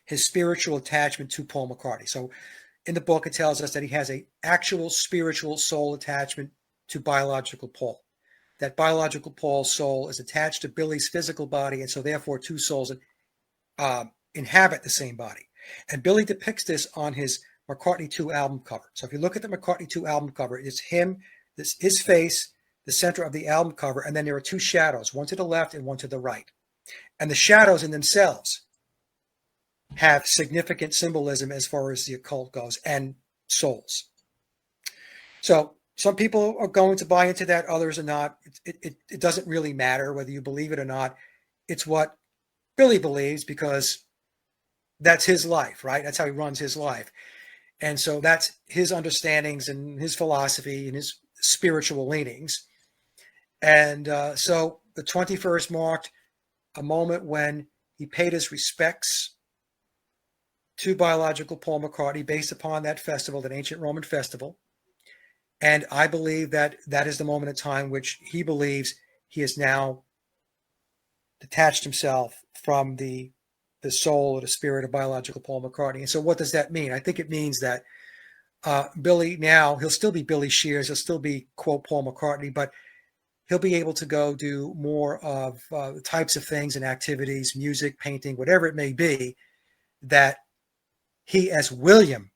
his spiritual attachment to Paul McCartney. So in the book, it tells us that he has an actual spiritual soul attachment to biological Paul. That biological Paul's soul is attached to Billy's physical body, and so therefore two souls inhabit the same body. And Billy depicts this on his McCartney 2 album cover. So if you look at the McCartney 2 album cover, it's him, his face, the center of the album cover, and then there are two shadows, one to the left and one to the right. And the shadows in themselves have significant symbolism as far as the occult goes and souls. So some people are going to buy into that, others are not. It doesn't really matter whether you believe it or not. It's what Billy believes because that's his life, right? That's how he runs his life. And so that's his understandings and his philosophy and his spiritual leanings. And so the 21st marked a moment when he paid his respects to biological Paul McCartney based upon that festival, that ancient Roman festival. And I believe that that is the moment in time which he believes he has now detached himself from the soul or the spirit of biological Paul McCartney. And so what does that mean? I think it means that Billy now, he'll still be Billy Shears, he'll still be, quote, Paul McCartney, but he'll be able to go do more of the types of things and activities, music, painting, whatever it may be, that he, as William,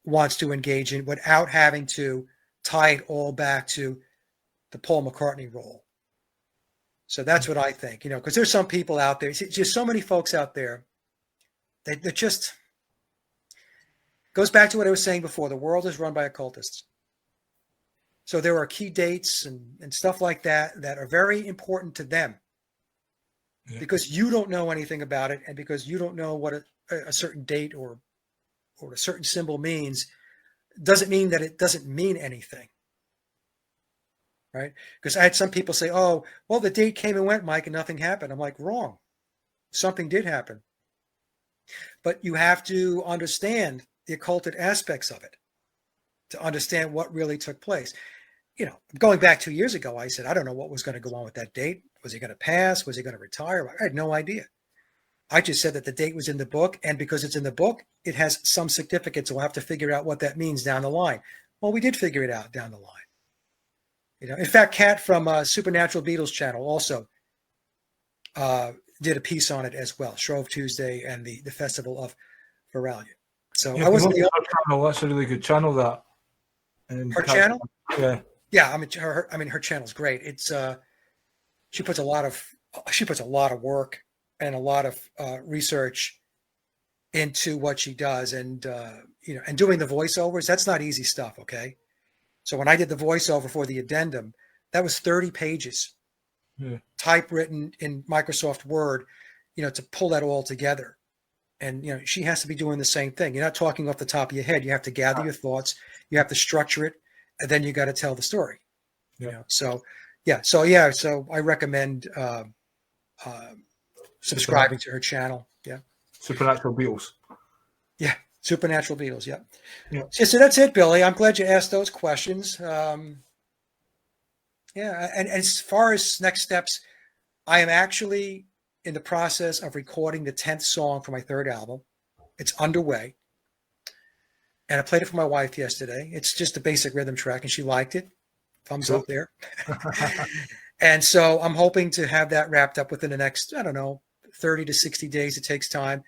wants to engage in without having to tie it all back to the Paul McCartney role. So that's what I think, because there's some people out there, just so many folks out there They're just, goes back to what I was saying before. The world is run by occultists. So there are key dates and stuff like that that are very important to them, because you don't know anything about it, and because you don't know what a certain date or a certain symbol means, doesn't mean that it doesn't mean anything. Right? Because I had some people say, oh, well, the date came and went, Mike, and nothing happened. I'm like, wrong. Something did happen. But you have to understand the occulted aspects of it to understand what really took place. You know, going back 2 years ago, I said, I don't know what was going to go on with that date. Was he going to pass? Was he going to retire? I had no idea. I just said that the date was in the book, and because it's in the book, it has some significance. We'll have to figure out what that means down the line. Well, we did figure it out down the line. You know, in fact, Kat from Supernatural Beatles channel also did a piece on it as well. Shrove Tuesday and the Festival of Veralia. So I wasn't the channel. That's a really good channel. That her channel. Yeah. I mean, her channel's great. It's she puts a lot of work and a lot of research into what she does, and you know, and doing the voiceovers. That's not easy stuff. Okay. So when I did the voiceover for the addendum, that was 30 pages, typewritten in Microsoft Word, you know, to pull that all together. And, you know, she has to be doing the same thing. You're not talking off the top of your head. You have to gather your thoughts. You have to structure it, and then you got to tell the story. You know? So I recommend subscribing to her channel. Yeah. Supernatural Beatles. Yeah. Supernatural Beatles, yeah. So that's it, Billy. I'm glad you asked those questions. And as far as next steps, I am actually in the process of recording the 10th song for my third album. It's underway. And I played it for my wife yesterday. It's just a basic rhythm track, and she liked it. Thumbs up there. And so I'm hoping to have that wrapped up within the next, 30 to 60 days. It takes time.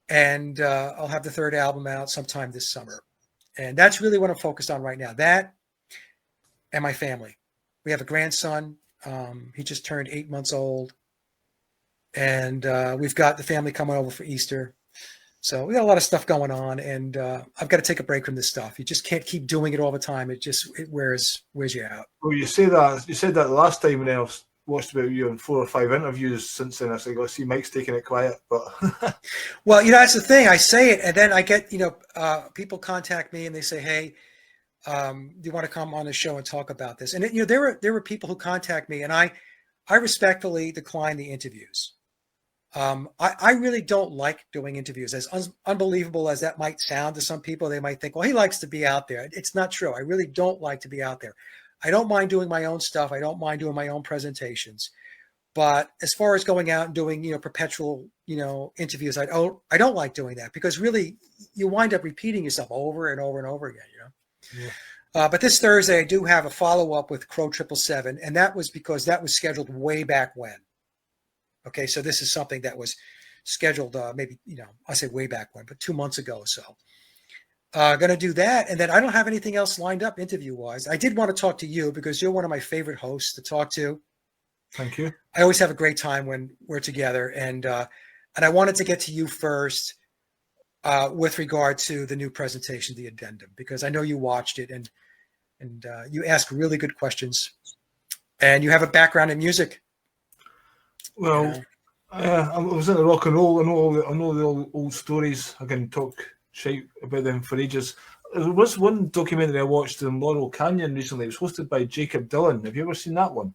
And I'll have the third album out sometime this summer. And that's really what I'm focused on right now. That and my family. We have a grandson. He just turned 8 months old. And we've got the family coming over for Easter. So we got a lot of stuff going on. And I've got to take a break from this stuff. You just can't keep doing it all the time. It wears you out. Well, you said that the last time when I watched about you in 4 or 5 interviews since then. I said, "I see Mike's taking it quiet." But well, you know, that's the thing. I say it, and then I get, people contact me and they say, "Hey, do you want to come on the show and talk about this?" And there were people who contact me, and I respectfully decline the interviews. I really don't like doing interviews. As unbelievable as that might sound to some people, they might think, "Well, he likes to be out there." It's not true. I really don't like to be out there. I don't mind doing my own stuff. I don't mind doing my own presentations. But as far as going out and doing, perpetual, interviews, I don't like doing that, because really you wind up repeating yourself over and over and over again, Yeah. But this Thursday, I do have a follow-up with Crow 777, and that was because that was scheduled way back when. Okay, so this is something that was scheduled maybe, I say way back when, but 2 months ago or so. Going to do that, and then I don't have anything else lined up interview-wise. I did want to talk to you because you're one of my favorite hosts to talk to. Thank you. I always have a great time when we're together, and I wanted to get to you first with regard to the new presentation, the addendum, because I know you watched it and you ask really good questions, and you have a background in music. Well, I was into rock and roll. I know the old stories. I can talk shite about them for ages. There was one documentary I watched in Laurel Canyon recently. It was hosted by Jacob Dylan. Have you ever seen that one?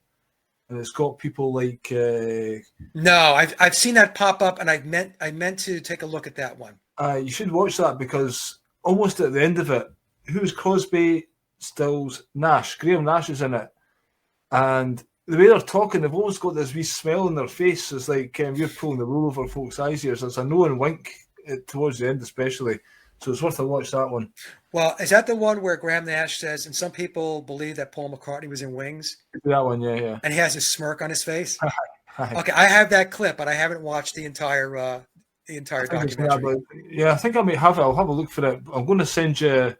And it's got people like no, I've seen that pop up, and I meant to take a look at that one. You should watch that, because almost at the end of it, who's Crosby, Stills, Nash? Graham Nash is in it, and the way they're talking, they've always got this wee smile on their face. It's like you're pulling the wool over folks' eyes here. So it's a knowing wink towards the end, especially. So it's worth a watch, that one. Well, is that the one where Graham Nash says, and some people believe that Paul McCartney was in Wings? That one, yeah. And he has a smirk on his face? Okay, I have that clip, but I haven't watched the entire documentary. I think I may have it. I'll have a look for it. I'm going to send you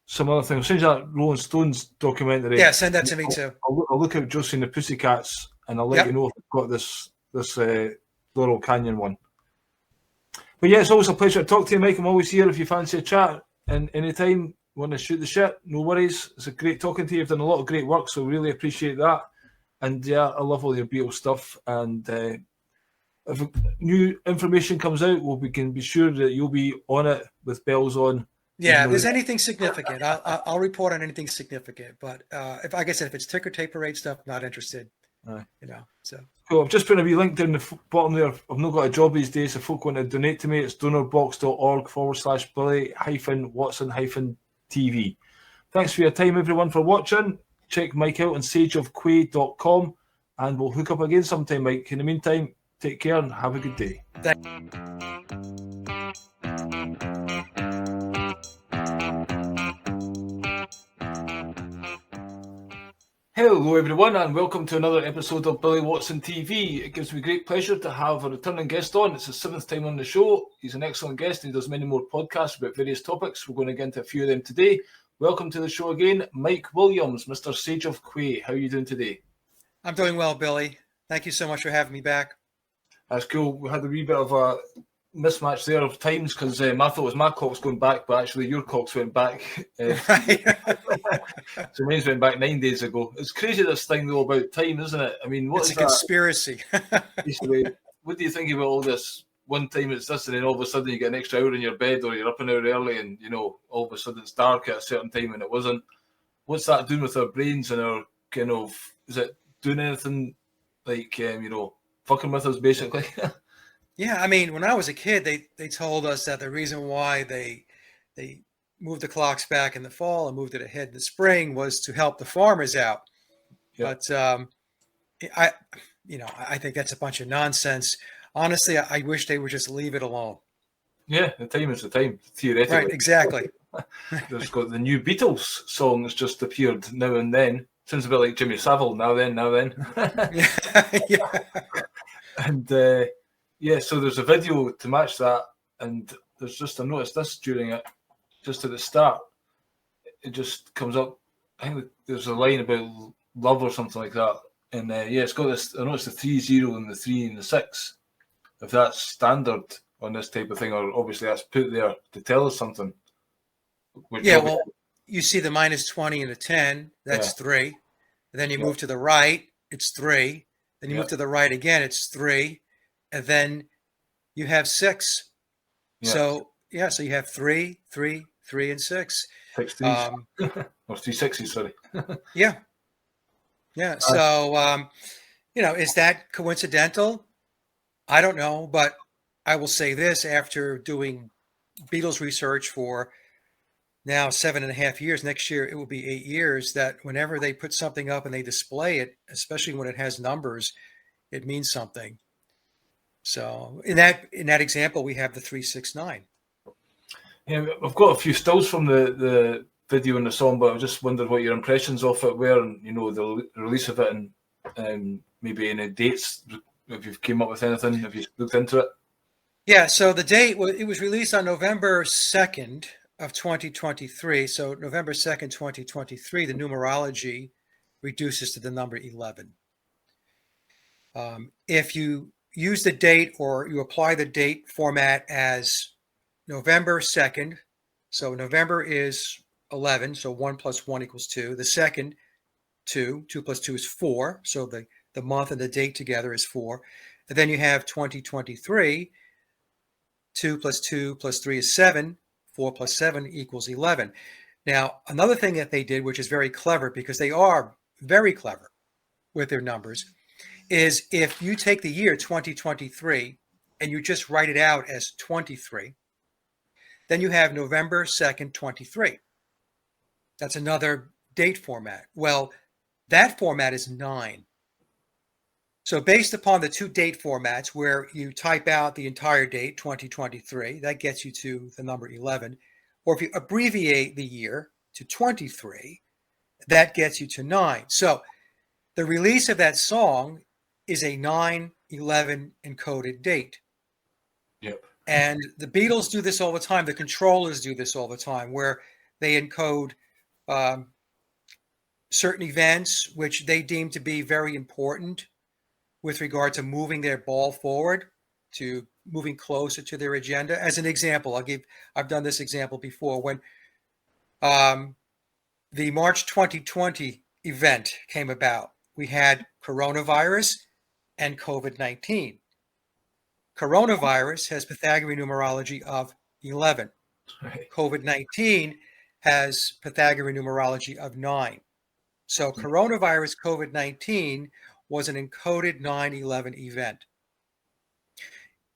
some other things. I'll send you that Rolling Stones documentary. Yeah, send that to me too. I'll look at Josie and the Pussycats, and I'll let you know if I've got this Laurel Canyon one. But yeah, it's always a pleasure to talk to you, Mike. I'm always here if you fancy a chat. And anytime you want to shoot the shit, no worries. It's a great talking to you. You've done a lot of great work, so really appreciate that. And yeah, I love all your Beatles stuff. And if new information comes out, we can be sure that you'll be on it with bells on. Yeah, if there's anything significant, I'll report on anything significant. But if, like I said, if it's ticker tape parade stuff, not interested. So cool. I've just put a wee link down the bottom there. I've not got a job these days. If folk want to donate to me, it's donorbox.org/Billy-Watson-TV. Thanks for your time, everyone, for watching. Check Mike out on sageofquay.com, and we'll hook up again sometime, Mike. In the meantime, take care and have a good day. Hello everyone and welcome to another episode of Billy Watson TV. It gives me great pleasure to have a returning guest on. It's his 7th time on the show. He's an excellent guest and he does many more podcasts about various topics. We're going to get into a few of them today. Welcome to the show again, Mike Williams, Mr. Sage of Quay. How are you doing today? I'm doing well, Billy. Thank you so much for having me back. That's cool. We had a wee bit of a mismatch there of times because I thought it was my clock's going back, but actually your clock's went back. Right. So mine's went back 9 days ago. It's crazy, this thing though about time, isn't it? I mean, it's a conspiracy. Basically, what do you think about all this? One time it's this, and then all of a sudden you get an extra hour in your bed, or you're up an hour early, and all of a sudden it's dark at a certain time and it wasn't. What's that doing with our brains and our kind of? Is it doing anything like fucking with us basically? Yeah, I mean, when I was a kid, they told us that the reason why they moved the clocks back in the fall and moved it ahead in the spring was to help the farmers out. Yeah. But I think that's a bunch of nonsense. Honestly, I wish they would just leave it alone. Yeah, the time is the time, theoretically. Right, exactly. There's got the new Beatles song that's just appeared now and then. Sounds a bit like Jimmy Savile, now then. Yeah. And yeah, so there's a video to match that, and there's just, I noticed this during it, just at the start, it just comes up, I think there's a line about love or something like that, and yeah, it's got this, I noticed the 3-0 and the 3 and the 6, if that's standard on this type of thing, or obviously that's put there to tell us something. Yeah, well, you see the -20 and the 10, that's 3, and then you move to the right, it's 3, then you move to the right again, it's 3, and then you have 6. Yeah. So you have 3, 3, 3, and 6. 6 threes. Or 3 sixes, sorry. Yeah. So, is that coincidental? I don't know, but I will say this: after doing Beatles research for now 7.5 years, next year it will be 8 years, that whenever they put something up and they display it, especially when it has numbers, it means something. So in that example, we have the 369. Yeah, I've got a few stills from the video and the song, but I just wondered what your impressions of it were, and the release of it, and maybe any dates, if you've came up with anything, have you looked into it? Yeah, so the date, it was released on November 2nd of 2023. So November 2nd, 2023, the numerology reduces to the number 11. If you use the date, or you apply the date format as November 2nd, so November is 11, so 1 + 1 = 2. The second, 2. 2 + 2 is 4. So the month and the date together is 4. And then you have 2023. 2 + 2 + 3 is 7. 4 + 7 = 11. Now, another thing that they did, which is very clever, because they are very clever with their numbers, is if you take the year 2023 and you just write it out as 23, then you have November 2nd, 23. That's another date format. Well, that format is 9. So based upon the two date formats, where you type out the entire date, 2023, that gets you to the number 11. Or if you abbreviate the year to 23, that gets you to 9. So the release of that song is a 9/11 encoded date. Yep. And the Beatles do this all the time. The Controllers do this all the time, where they encode certain events which they deem to be very important with regard to moving their ball forward. to moving closer to their agenda. As an example, I've done this example before. When the March 2020 event came about, we had coronavirus and COVID-19. Coronavirus has Pythagorean numerology of 11. Right. COVID-19 has Pythagorean numerology of 9. So coronavirus COVID-19 was an encoded 9/11 event.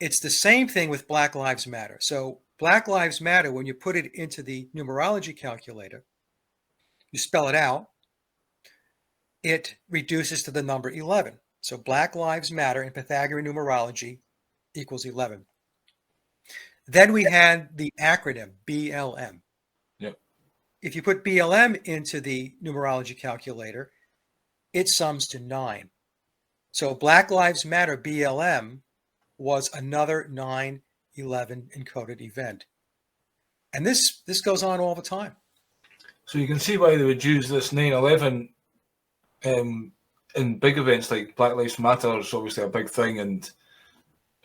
It's the same thing with Black Lives Matter. So Black Lives Matter, when you put it into the numerology calculator, you spell it out, it reduces to the number 11. So Black Lives Matter in Pythagorean numerology equals 11. Then we had the acronym BLM. Yep. If you put BLM into the numerology calculator, it sums to 9. So Black Lives Matter BLM was another 9/11 encoded event. And this goes on all the time. So you can see why they would use this 9/11 in big events like Black Lives Matter is obviously a big thing, and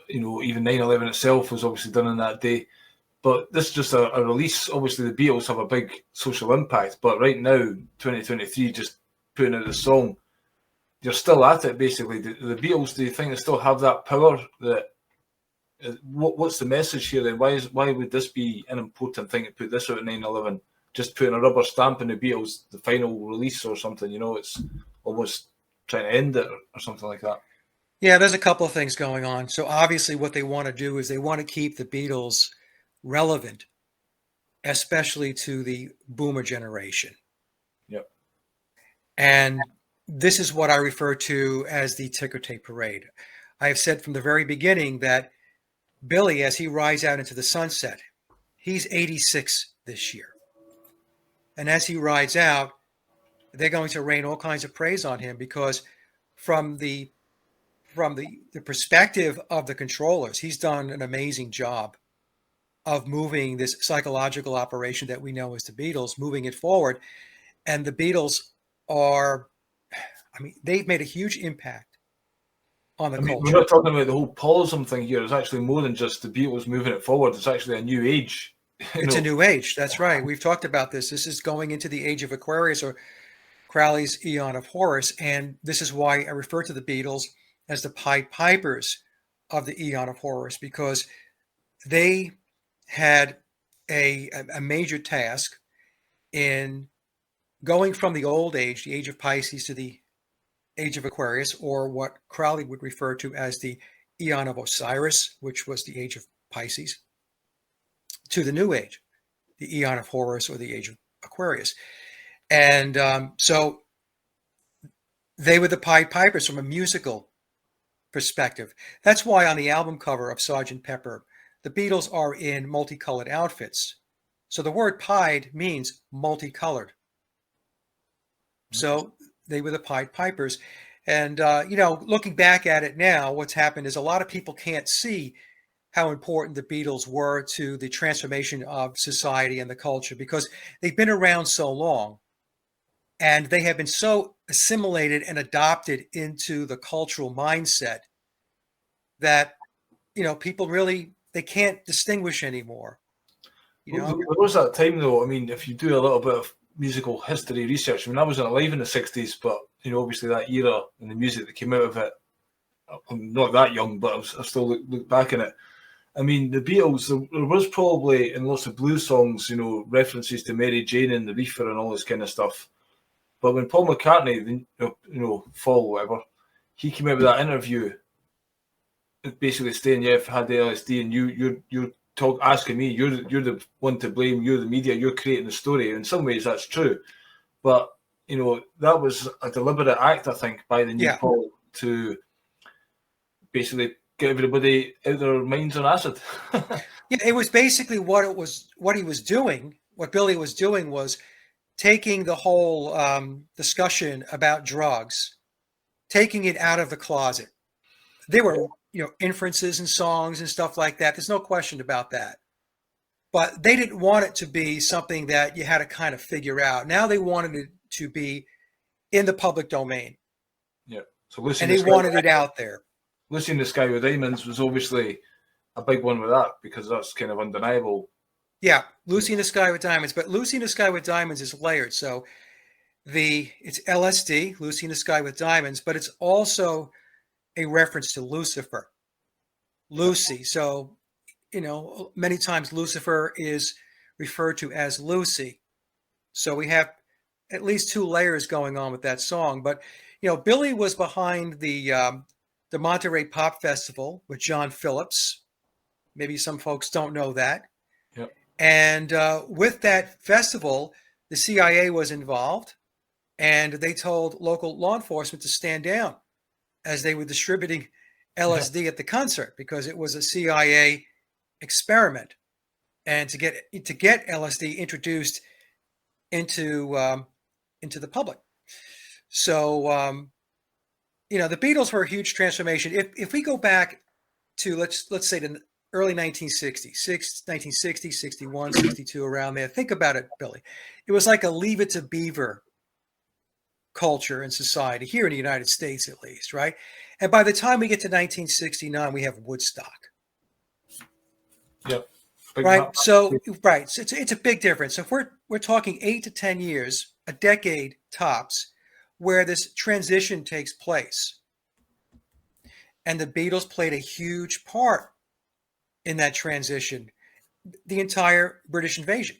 even 9/11 itself was obviously done on that day. But this is just a release. Obviously, the Beatles have a big social impact, but right now, 2023, just putting out the song, you're still at it basically. The Beatles, do you think they still have that power? What's the message here then? Why would this be an important thing to put this out at 9/11? Just putting a rubber stamp in the Beatles, the final release or something, it's almost trying to end it or something like that. Yeah, there's a couple of things going on. So obviously what they want to do is they want to keep the Beatles relevant, especially to the boomer generation. Yep. And this is what I refer to as the ticker tape parade. I have said from the very beginning that Billy, as he rides out into the sunset, he's 86 this year. And as he rides out, they're going to rain all kinds of praise on him, because from the perspective of the controllers, he's done an amazing job of moving this psychological operation that we know as the Beatles, moving it forward. And the Beatles they've made a huge impact on the culture. We're not talking about the whole Paulism thing here. It's actually more than just the Beatles moving it forward. It's actually a new age. It's a new age. That's right. We've talked about this. This is going into the age of Aquarius, or Crowley's Eon of Horus. And this is why I refer to the Beatles as the Pied Pipers of the Eon of Horus, because they had a major task in going from the old age, the age of Pisces, to the age of Aquarius, or what Crowley would refer to as the Eon of Osiris, which was the age of Pisces, to the new age, the Eon of Horus, or the age of Aquarius. And so they were the Pied Pipers from a musical perspective. That's why on the album cover of Sgt. Pepper, the Beatles are in multicolored outfits. So the word pied means multicolored. So they were the Pied Pipers. And, looking back at it now, what's happened is a lot of people can't see how important the Beatles were to the transformation of society and the culture, because they've been around so long and they have been so assimilated and adopted into the cultural mindset that, people really, they can't distinguish anymore. There was that time though, if you do a little bit of musical history research, I wasn't alive in the 60s, but, obviously that era and the music that came out of it, I'm not that young, but I still look back in it. The Beatles, there was probably in lots of blues songs, references to Mary Jane and the Reefer and all this kind of stuff. But when Paul McCartney, Fall, whatever, he came out with that interview, basically saying, yeah, if I had the LSD and you're asking me, you're the one to blame, you're the media, you're creating the story. In some ways, that's true. But, that was a deliberate act, I think, by the new Paul to basically get everybody out their minds on acid. Yeah, it was basically what he was doing. What Billy was doing was taking the whole discussion about drugs, taking it out of the closet. There were, inferences and songs and stuff like that. There's no question about that. But they didn't want it to be something that you had to kind of figure out. Now they wanted it to be in the public domain. Yeah. So listen, and they wanted it out there. Lucy in the Sky with Diamonds was obviously a big one with that, because that's kind of undeniable. Yeah, Lucy in the Sky with Diamonds, but Lucy in the Sky with Diamonds is layered. So it's LSD, Lucy in the Sky with Diamonds, but it's also a reference to Lucifer, Lucy. So, many times Lucifer is referred to as Lucy. So we have at least two layers going on with that song. But, Billy was behind the Monterey Pop Festival with John Phillips. Maybe some folks don't know that. Yep. And with that festival, the CIA was involved, and they told local law enforcement to stand down as they were distributing LSD at the concert, because it was a CIA experiment, and to get LSD introduced into the public. So the Beatles were a huge transformation. If we go back to let's say the early 1960s, 1960, 61, 62, around there, think about it, Billy. It was like a Leave It to Beaver culture and society here in the United States, at least, right? And by the time we get to 1969, we have Woodstock. Yep. Right. So it's a big difference. So if we're talking 8 to 10 years, a decade tops, where this transition takes place. And the Beatles played a huge part in that transition, the entire British invasion.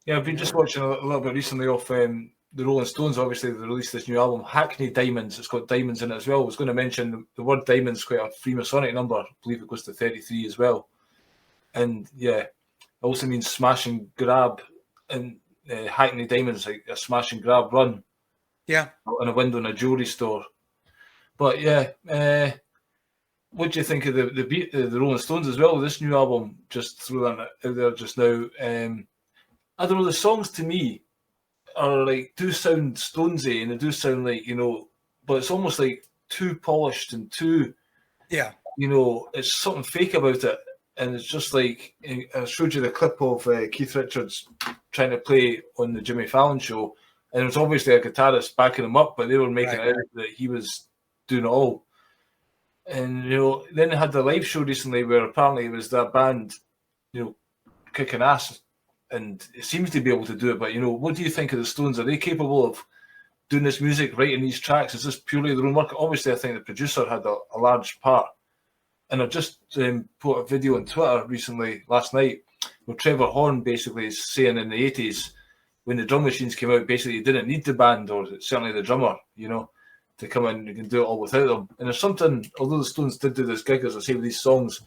Yeah, I've been just watching a little bit recently of the Rolling Stones. Obviously, they released this new album, Hackney Diamonds. It's got diamonds in it as well. I was going to mention the word diamonds, quite a Freemasonic number. I believe it goes to 33 as well. And yeah, it also means smash and grab. And Hackney Diamonds, like a smash and grab run. Yeah. On a window in a jewelry store. But yeah, what do you think of the Rolling Stones as well? This new album, just threw that out there just now. I don't know, the songs to me are like, do sound Stonesy, and they do sound like, but it's almost like too polished and too, it's something fake about it. And it's just like, I showed you the clip of Keith Richards trying to play on the Jimmy Fallon show, and it was obviously a guitarist backing him up, but they were making it out that he was doing it all. And, then they had the live show recently where apparently it was that band, kicking ass, and it seems to be able to do it. But, what do you think of the Stones? Are they capable of doing this music, writing these tracks? Is this purely their own work? Obviously, I think the producer had a large part. And I just put a video on Twitter recently, last night, where Trevor Horn basically is saying in the 80s, when the drum machines came out, basically you didn't need the band, or certainly the drummer, to come in. You can do it all without them. And there's something, although the Stones did do this gig, as I say, with these songs,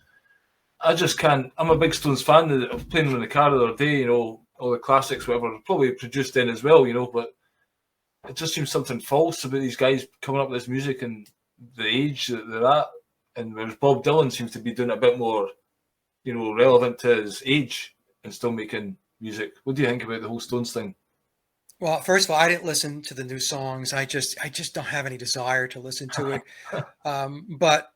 I just can't. I'm a big Stones fan of playing them in the car the other day, all the classics, whatever, probably produced then as well, but it just seems something false about these guys coming up with this music and the age that they're at. And whereas Bob Dylan seems to be doing it a bit more, relevant to his age and still making music. What do you think about the whole Stones thing? Well, first of all, I didn't listen to the new songs. I just don't have any desire to listen to it. But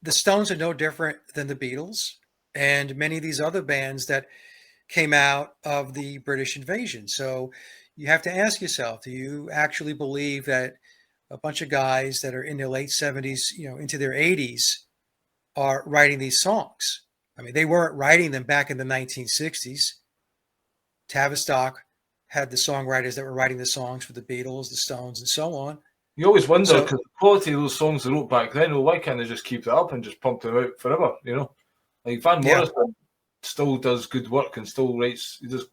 the Stones are no different than the Beatles and many of these other bands that came out of the British invasion. So you have to ask yourself, do you actually believe that a bunch of guys that are in their late 70s, into their 80s are writing these songs? I mean, they weren't writing them back in the 1960s. Tavistock had the songwriters that were writing the songs for the Beatles, the Stones, and so on. You always wonder, because the quality of those songs they wrote back then, why can't they just keep it up and just pump them out forever, Like Van Morrison still does good work and still writes, he does,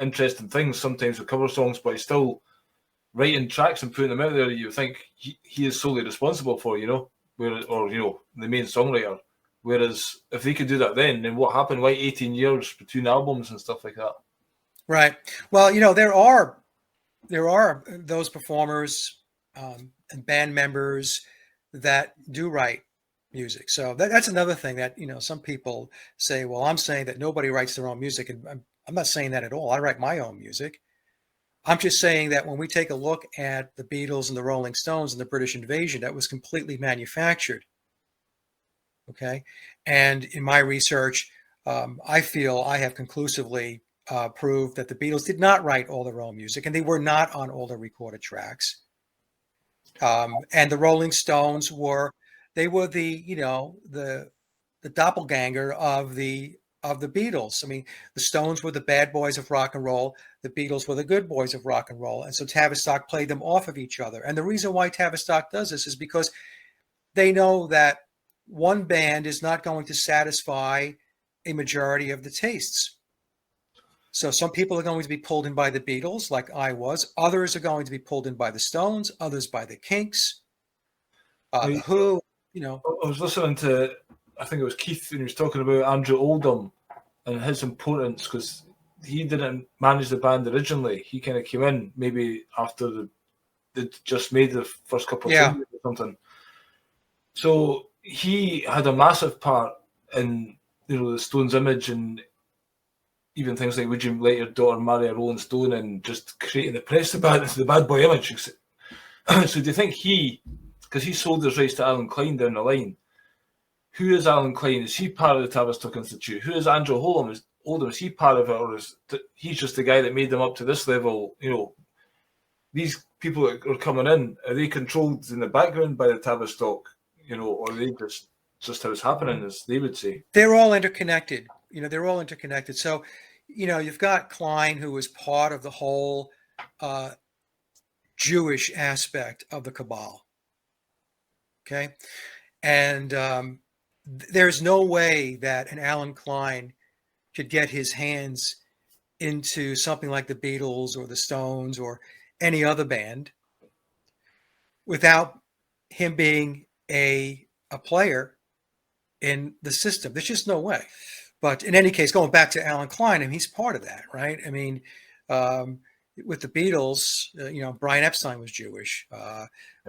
interesting things sometimes with cover songs, but he's still writing tracks and putting them out there. You think he is solely responsible for, the main songwriter. Whereas if they could do that then what happened? Why 18 years between albums and stuff like that? Right. Well, there are those performers and band members that do write music. So that's another thing that, some people say, well, I'm saying that nobody writes their own music. And I'm not saying that at all. I write my own music. I'm just saying that when we take a look at the Beatles and the Rolling Stones and the British invasion, that was completely manufactured. Okay. And in my research, I feel I have conclusively proved that the Beatles did not write all their own music, and they were not on all the recorded tracks. And the Rolling Stones were the doppelganger of the Beatles. I mean, the Stones were the bad boys of rock and roll. The Beatles were the good boys of rock and roll. And so Tavistock played them off of each other. And the reason why Tavistock does this is because they know that one band is not going to satisfy a majority of the tastes. So some people are going to be pulled in by the Beatles, like I was. Others are going to be pulled in by the Stones, others by the Kinks, the Who, I was listening to, I think it was Keith, and he was talking about Andrew Oldham and his importance, because he didn't manage the band originally. He kind of came in maybe after they'd just made the first couple of changes or something. So he had a massive part in, the Stones' image, and even things like would you let your daughter marry a Rolling Stone, and just creating the press the bad boy image. So do you think because he sold his rights to Alan Klein down the line, who is Alan Klein? Is he part of the Tavistock Institute? Who is Andrew Oldham? Is he part of it, or is he's just the guy that made them up to this level? These people that are coming in, are they controlled in the background by the Tavistock? Or are they just how it's happening, as they would say? They're all interconnected. They're all interconnected. So, you've got Klein, who was part of the whole Jewish aspect of the Cabal. Okay. And there's no way that an Alan Klein could get his hands into something like the Beatles or the Stones or any other band without him being a player in the system. There's just no way. But in any case, going back to Alan Klein, he's part of that, right? I mean, with the Beatles, Brian Epstein was Jewish.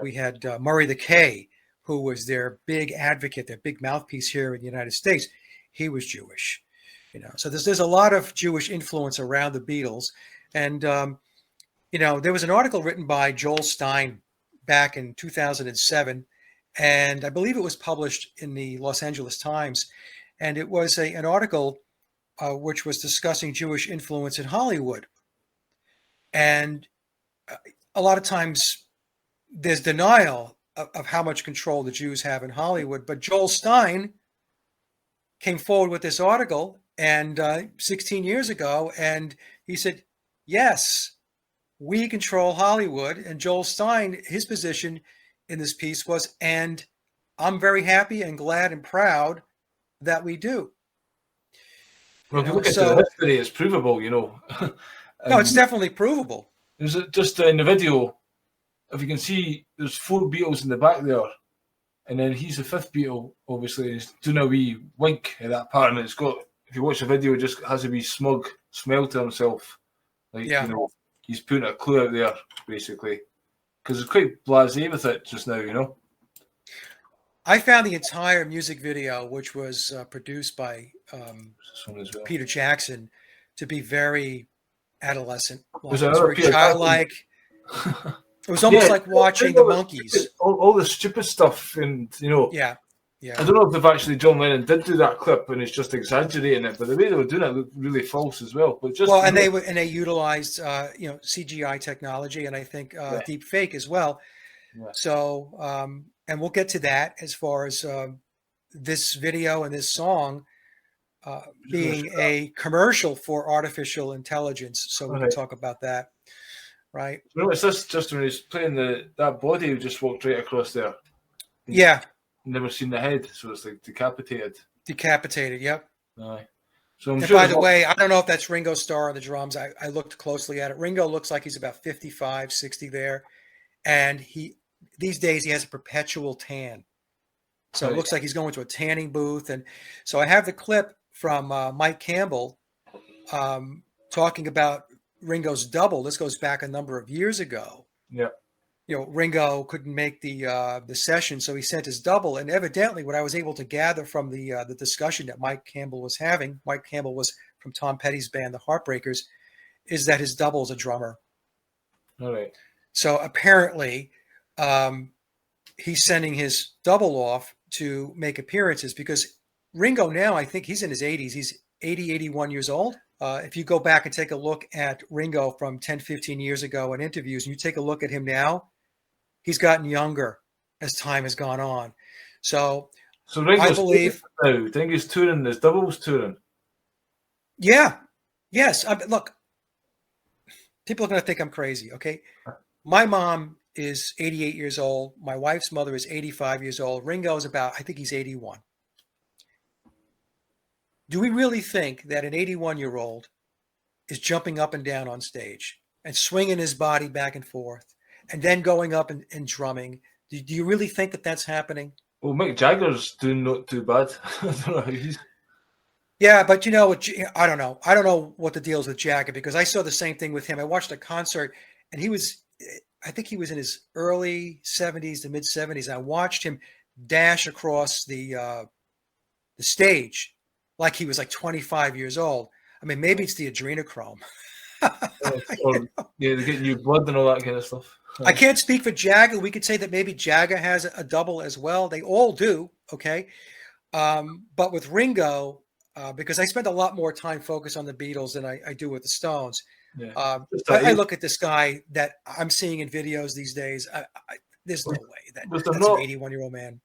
We had Murray the K, who was their big advocate, their big mouthpiece here in the United States. He was Jewish. So there's a lot of Jewish influence around the Beatles. And, there was an article written by Joel Stein back in 2007, and I believe it was published in the Los Angeles Times. And it was an article which was discussing Jewish influence in Hollywood. And a lot of times there's denial of how much control the Jews have in Hollywood. But Joel Stein came forward with this article 16 years ago, and he said, yes, we control Hollywood. And Joel Stein, his position in this piece was, and I'm very happy and glad and proud that we do. Well, if you look at the history, it's provable, No, it's definitely provable. There's just in the video, if you can see, there's 4 Beatles in the back there, and then he's the 5th Beatle, obviously. He's doing a wee wink at that part, and it's got, if you watch the video, it just has a wee smug smell to himself. Like, he's putting a clue out there, basically. Because it's quite blasé with it just now, I found the entire music video, which was produced by Peter Jackson, to be very adolescent. Was it was very childlike. It was almost like watching the Monkees. All the stupid stuff, and Yeah. I don't know if John Lennon did do that clip and it's just exaggerating it, but the way they were doing it looked really false as well. But just they utilized CGI technology, and I think deep fake as well. Yeah. So and we'll get to that as far as this video and this song being a commercial for artificial intelligence. So we can talk about that, right? It's this just when he's playing that body who just walked right across there. Yeah. Never seen the head, so it's like decapitated. Decapitated, yep. Aye. So by the way, I don't know if that's Ringo Starr on the drums. I looked closely at it. Ringo looks like he's about 55, 60 there. And these days he has a perpetual tan. So it looks like he's going to a tanning booth. And so I have the clip from Mike Campbell talking about Ringo's double. This goes back a number of years ago. Yeah. Ringo couldn't make the session, so he sent his double. And evidently, what I was able to gather from the discussion that Mike Campbell was having, Mike Campbell was from Tom Petty's band, the Heartbreakers, is that his double is a drummer. All right. So apparently, he's sending his double off to make appearances, because Ringo now, I think he's in his 80s. He's 80, 81 years old. If you go back and take a look at Ringo from 10, 15 years ago in interviews, and you take a look at him now, He's gotten younger as time has gone on. So Ringo's I believe now. I think he's touring. There's Doubles touring. Yeah. Yes. Look, people are going to think I'm crazy. Okay. My mom is 88 years old. My wife's mother is 85 years old. Ringo is I think he's 81. Do we really think that an 81-year-old is jumping up and down on stage and swinging his body back and forth and then going up and drumming? Do you really think that that's happening? Well, Mick Jagger's doing not too bad. I don't know how he's... Yeah, but you know, I don't know. I don't know what the deal is with Jagger, because I saw the same thing with him. I watched a concert and I think he was in his early 70s to mid 70s. I watched him dash across the stage like he was like 25 years old. I mean, maybe it's the adrenochrome. or, yeah, they're getting new blood and all that kind of stuff. I can't speak for Jagger. We could say that maybe Jagger has a double as well. They all do, okay? But with Ringo, because I spend a lot more time focused on the Beatles than I do with the Stones. Yeah. I look at this guy that I'm seeing in videos these days. There's no way that's an 81-year-old man.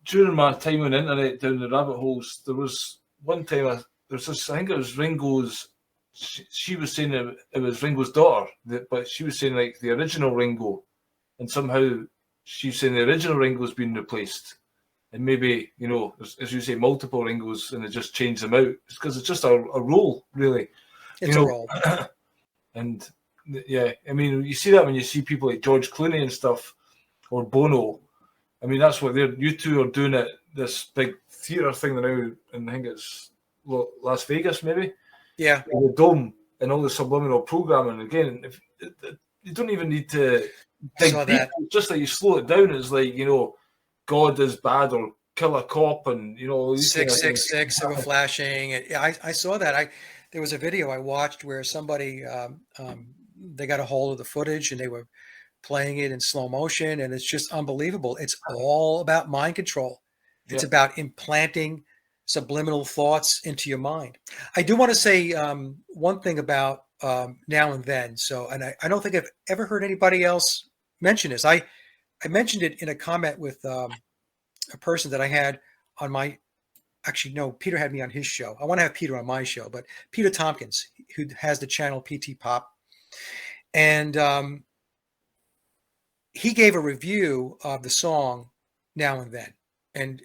During my time on the internet down the rabbit holes, there was one time I think it was Ringo's. She was saying it was Ringo's daughter, but she was saying like the original Ringo, and somehow she's saying the original Ringo's been replaced. And maybe, you know, as you say, multiple Ringos, and they just change them out. It's because it's just a role, really. It's a role. And yeah, I mean, you see that when you see people like George Clooney and stuff, or Bono. I mean, that's what you two are doing at this big theatre thing now, and I think it's Las Vegas, maybe. Yeah. The Dome and all the subliminal programming. Again, if you don't even need to dig deep. It's just like you slow it down. It's like, you know, God is bad, or kill a cop, and you know, 666 they were flashing. And yeah, I saw that. There was a video I watched where somebody they got a hold of the footage and they were playing it in slow motion, and it's just unbelievable. It's all about mind control. It's about implanting subliminal thoughts into your mind. I do want to say one thing about Now and Then. So, and I don't think I've ever heard anybody else mention this. I mentioned it in a comment with a person that I had on my, actually, no, Peter had me on his show. I want to have Peter on my show, but Peter Tompkins, who has the channel PT Pop. And he gave a review of the song Now and Then. And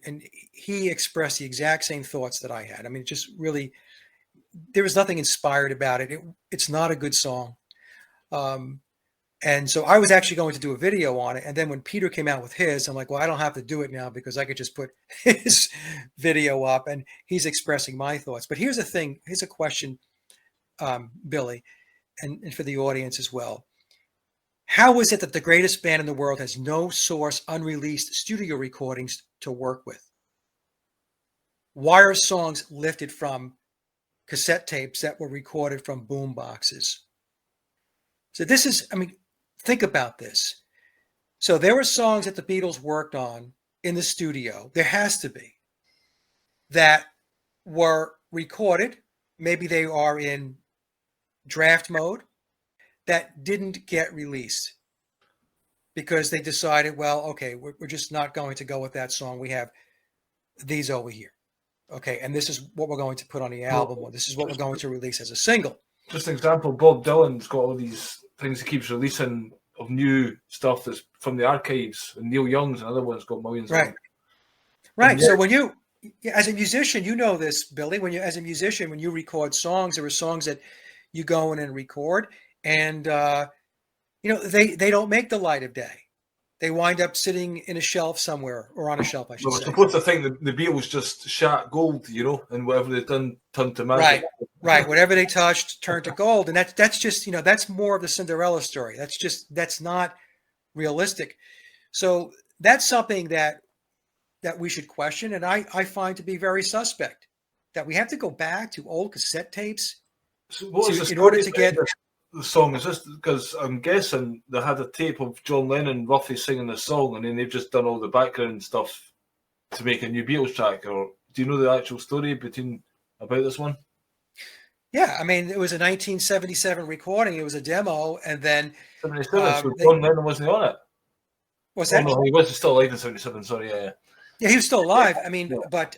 he expressed the exact same thoughts that I had. I mean, just really, there was nothing inspired about it. It's not a good song. And so I was actually going to do a video on it. And then when Peter came out with his, I'm like, well, I don't have to do it now because I could just put his video up, and he's expressing my thoughts. But here's the thing. Here's a question, Billy, and for the audience as well. How is it that the greatest band in the world has no source unreleased studio recordings to work with? Why are songs lifted from cassette tapes that were recorded from boom boxes? So this is, I mean, think about this. So there were songs that the Beatles worked on in the studio. There has to be, that were recorded. Maybe they are in draft mode, that didn't get released because they decided, well, okay, we're just not going to go with that song. We have these over here. Okay, and this is what we're going to put on the album, or this is what we're going to release as a single. Just an example, Bob Dylan's got all these things he keeps releasing of new stuff that's from the archives, and Neil Young's another one's got millions of them. Right. So when you, as a musician, you know this, Billy, when you record songs, there are songs that you go in and record, and you know, they don't make the light of day. They wind up sitting in a shelf somewhere, or on a shelf, I should say. We're supposed to think that the Beatles just shat gold, you know, and whatever they done turned to magic. Right. Whatever they touched turned to gold, and that's just, you know, that's more of the Cinderella story. That's not realistic. So that's something that we should question, and I find to be very suspect. That we have to go back to old cassette tapes in order to get the song. Is this because I'm guessing they had a tape of John Lennon roughly singing the song, and then they've just done all the background stuff to make a new Beatles track? Or do you know the actual story about this one? Yeah, I mean, it was a 1977 recording. It was a demo, and then 77. So John Lennon wasn't on it. What's that? No, he was still alive in 77. Sorry, yeah. Yeah, he was still alive. I mean, Yeah. but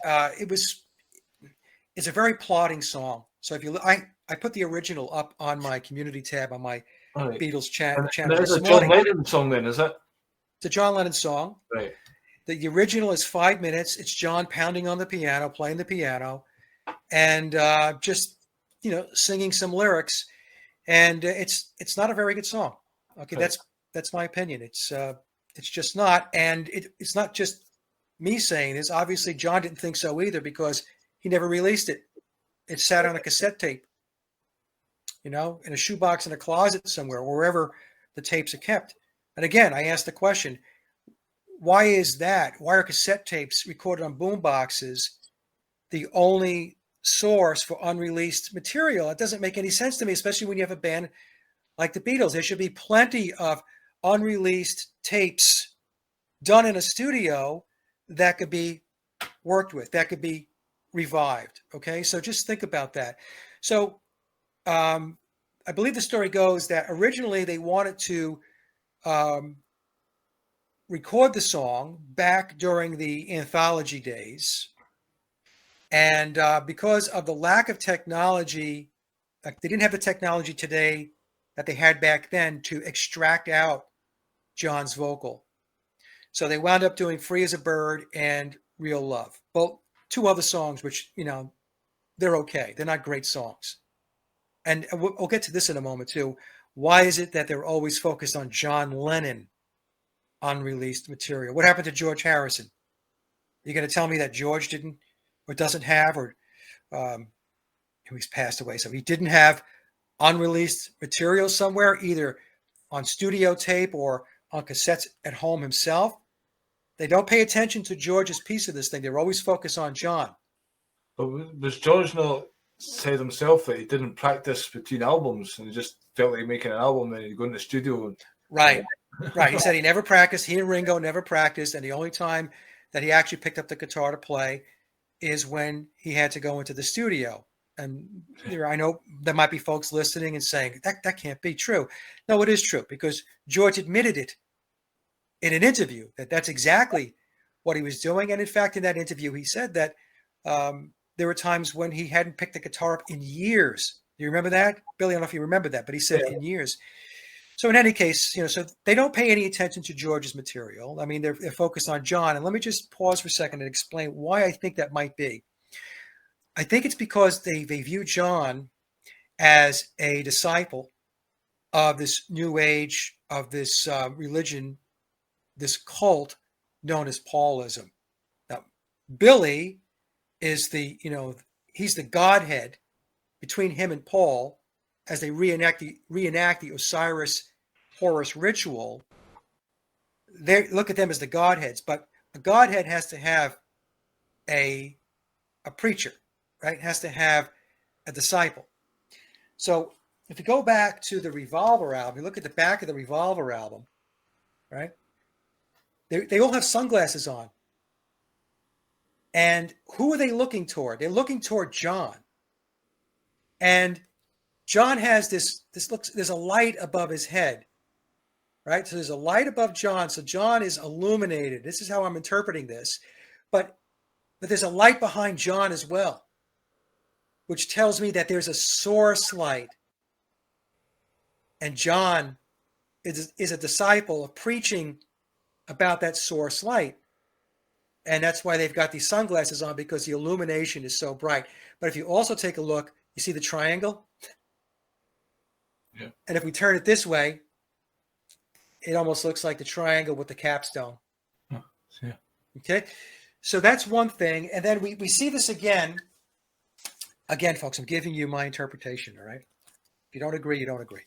it's a very plodding song. So if you look, I put the original up on my community tab on my Right. Beatles And channel it's this a John morning. Lennon song, then, is it? It's a John Lennon song. Right. The original is 5 minutes. It's John pounding on the piano, playing the piano, and just singing some lyrics. And it's not a very good song. Okay, Right. that's my opinion. It's just not, and it's not just me saying this. Obviously, John didn't think so either because he never released it. It sat on a cassette tape, in a shoebox in a closet somewhere, or wherever the tapes are kept. And again, I asked the question, why is that? Why are cassette tapes recorded on boom boxes the only source for unreleased material? It doesn't make any sense to me, especially when you have a band like the Beatles. There should be plenty of unreleased tapes done in a studio that could be worked with, that could be revived. Okay, so just think about that. So I believe the story goes that originally they wanted to record the song back during the anthology days. And because of the lack of technology, they didn't have the technology today that they had back then to extract out John's vocal. So they wound up doing Free as a Bird and Real Love. Both two other songs, which, they're okay. They're not great songs. And we'll get to this in a moment too. Why is it that they're always focused on John Lennon unreleased material? What happened to George Harrison? You're going to tell me that George didn't or doesn't have, or he's passed away, so he didn't have unreleased material somewhere, either on studio tape or on cassettes at home himself? They don't pay attention to George's piece of this thing. They're always focused on John. But was George not said himself that he didn't practice between albums and he just felt like making an album and he'd go in the studio? And... Right. He said he never practiced. He and Ringo never practiced. And the only time that he actually picked up the guitar to play is when he had to go into the studio. And I know there might be folks listening and saying, that can't be true. No, it is true, because George admitted it in an interview, that's exactly what he was doing. And in fact, in that interview, he said that there were times when he hadn't picked the guitar up in years. Do you remember that? Billy, I don't know if you remember that, but he said in years. So in any case, so they don't pay any attention to George's material. I mean, they're focused on John. And let me just pause for a second and explain why I think that might be. I think it's because they view John as a disciple of this new age, of this religion, this cult known as Paulism. Now, Billy is he's the Godhead between him and Paul as they reenact the Osiris-Horus ritual. They look at them as the Godheads, but a Godhead has to have a preacher, right? It has to have a disciple. So if you go back to the Revolver album, you look at the back of the Revolver album, right? They all have sunglasses on. And who are they looking toward? They're looking toward John. And John has there's a light above his head, right? So there's a light above John. So John is illuminated. This is how I'm interpreting this. But there's a light behind John as well, which tells me that there's a source light. And John is a disciple of preaching about that source light. And that's why they've got these sunglasses on, because the illumination is so bright. But if you also take a look, you see the triangle? Yeah. And if we turn it this way, it almost looks like the triangle with the capstone. Yeah. Okay. So that's one thing. And then we see this again. Again, folks, I'm giving you my interpretation. All right. If you don't agree, you don't agree.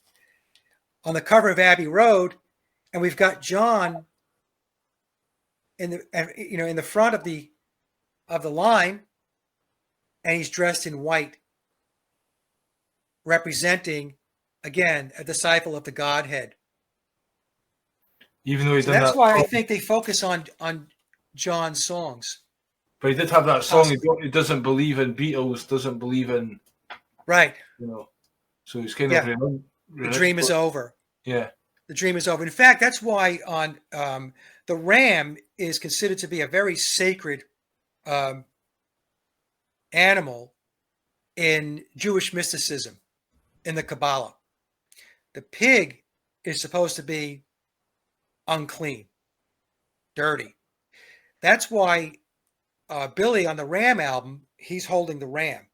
On the cover of Abbey Road, and we've got John in the front of the line, and he's dressed in white, representing, again, a disciple of the Godhead. Even though he's that's why I think they focus on John's songs. But he did have that song. He doesn't believe in Beatles. Doesn't believe in. Right. So he's kind of. The dream is over. Yeah. The dream is over. In fact, that's why on the ram is considered to be a very sacred animal in Jewish mysticism, in the Kabbalah. The pig is supposed to be unclean, dirty. That's why Billy on the Ram album, he's holding the ram.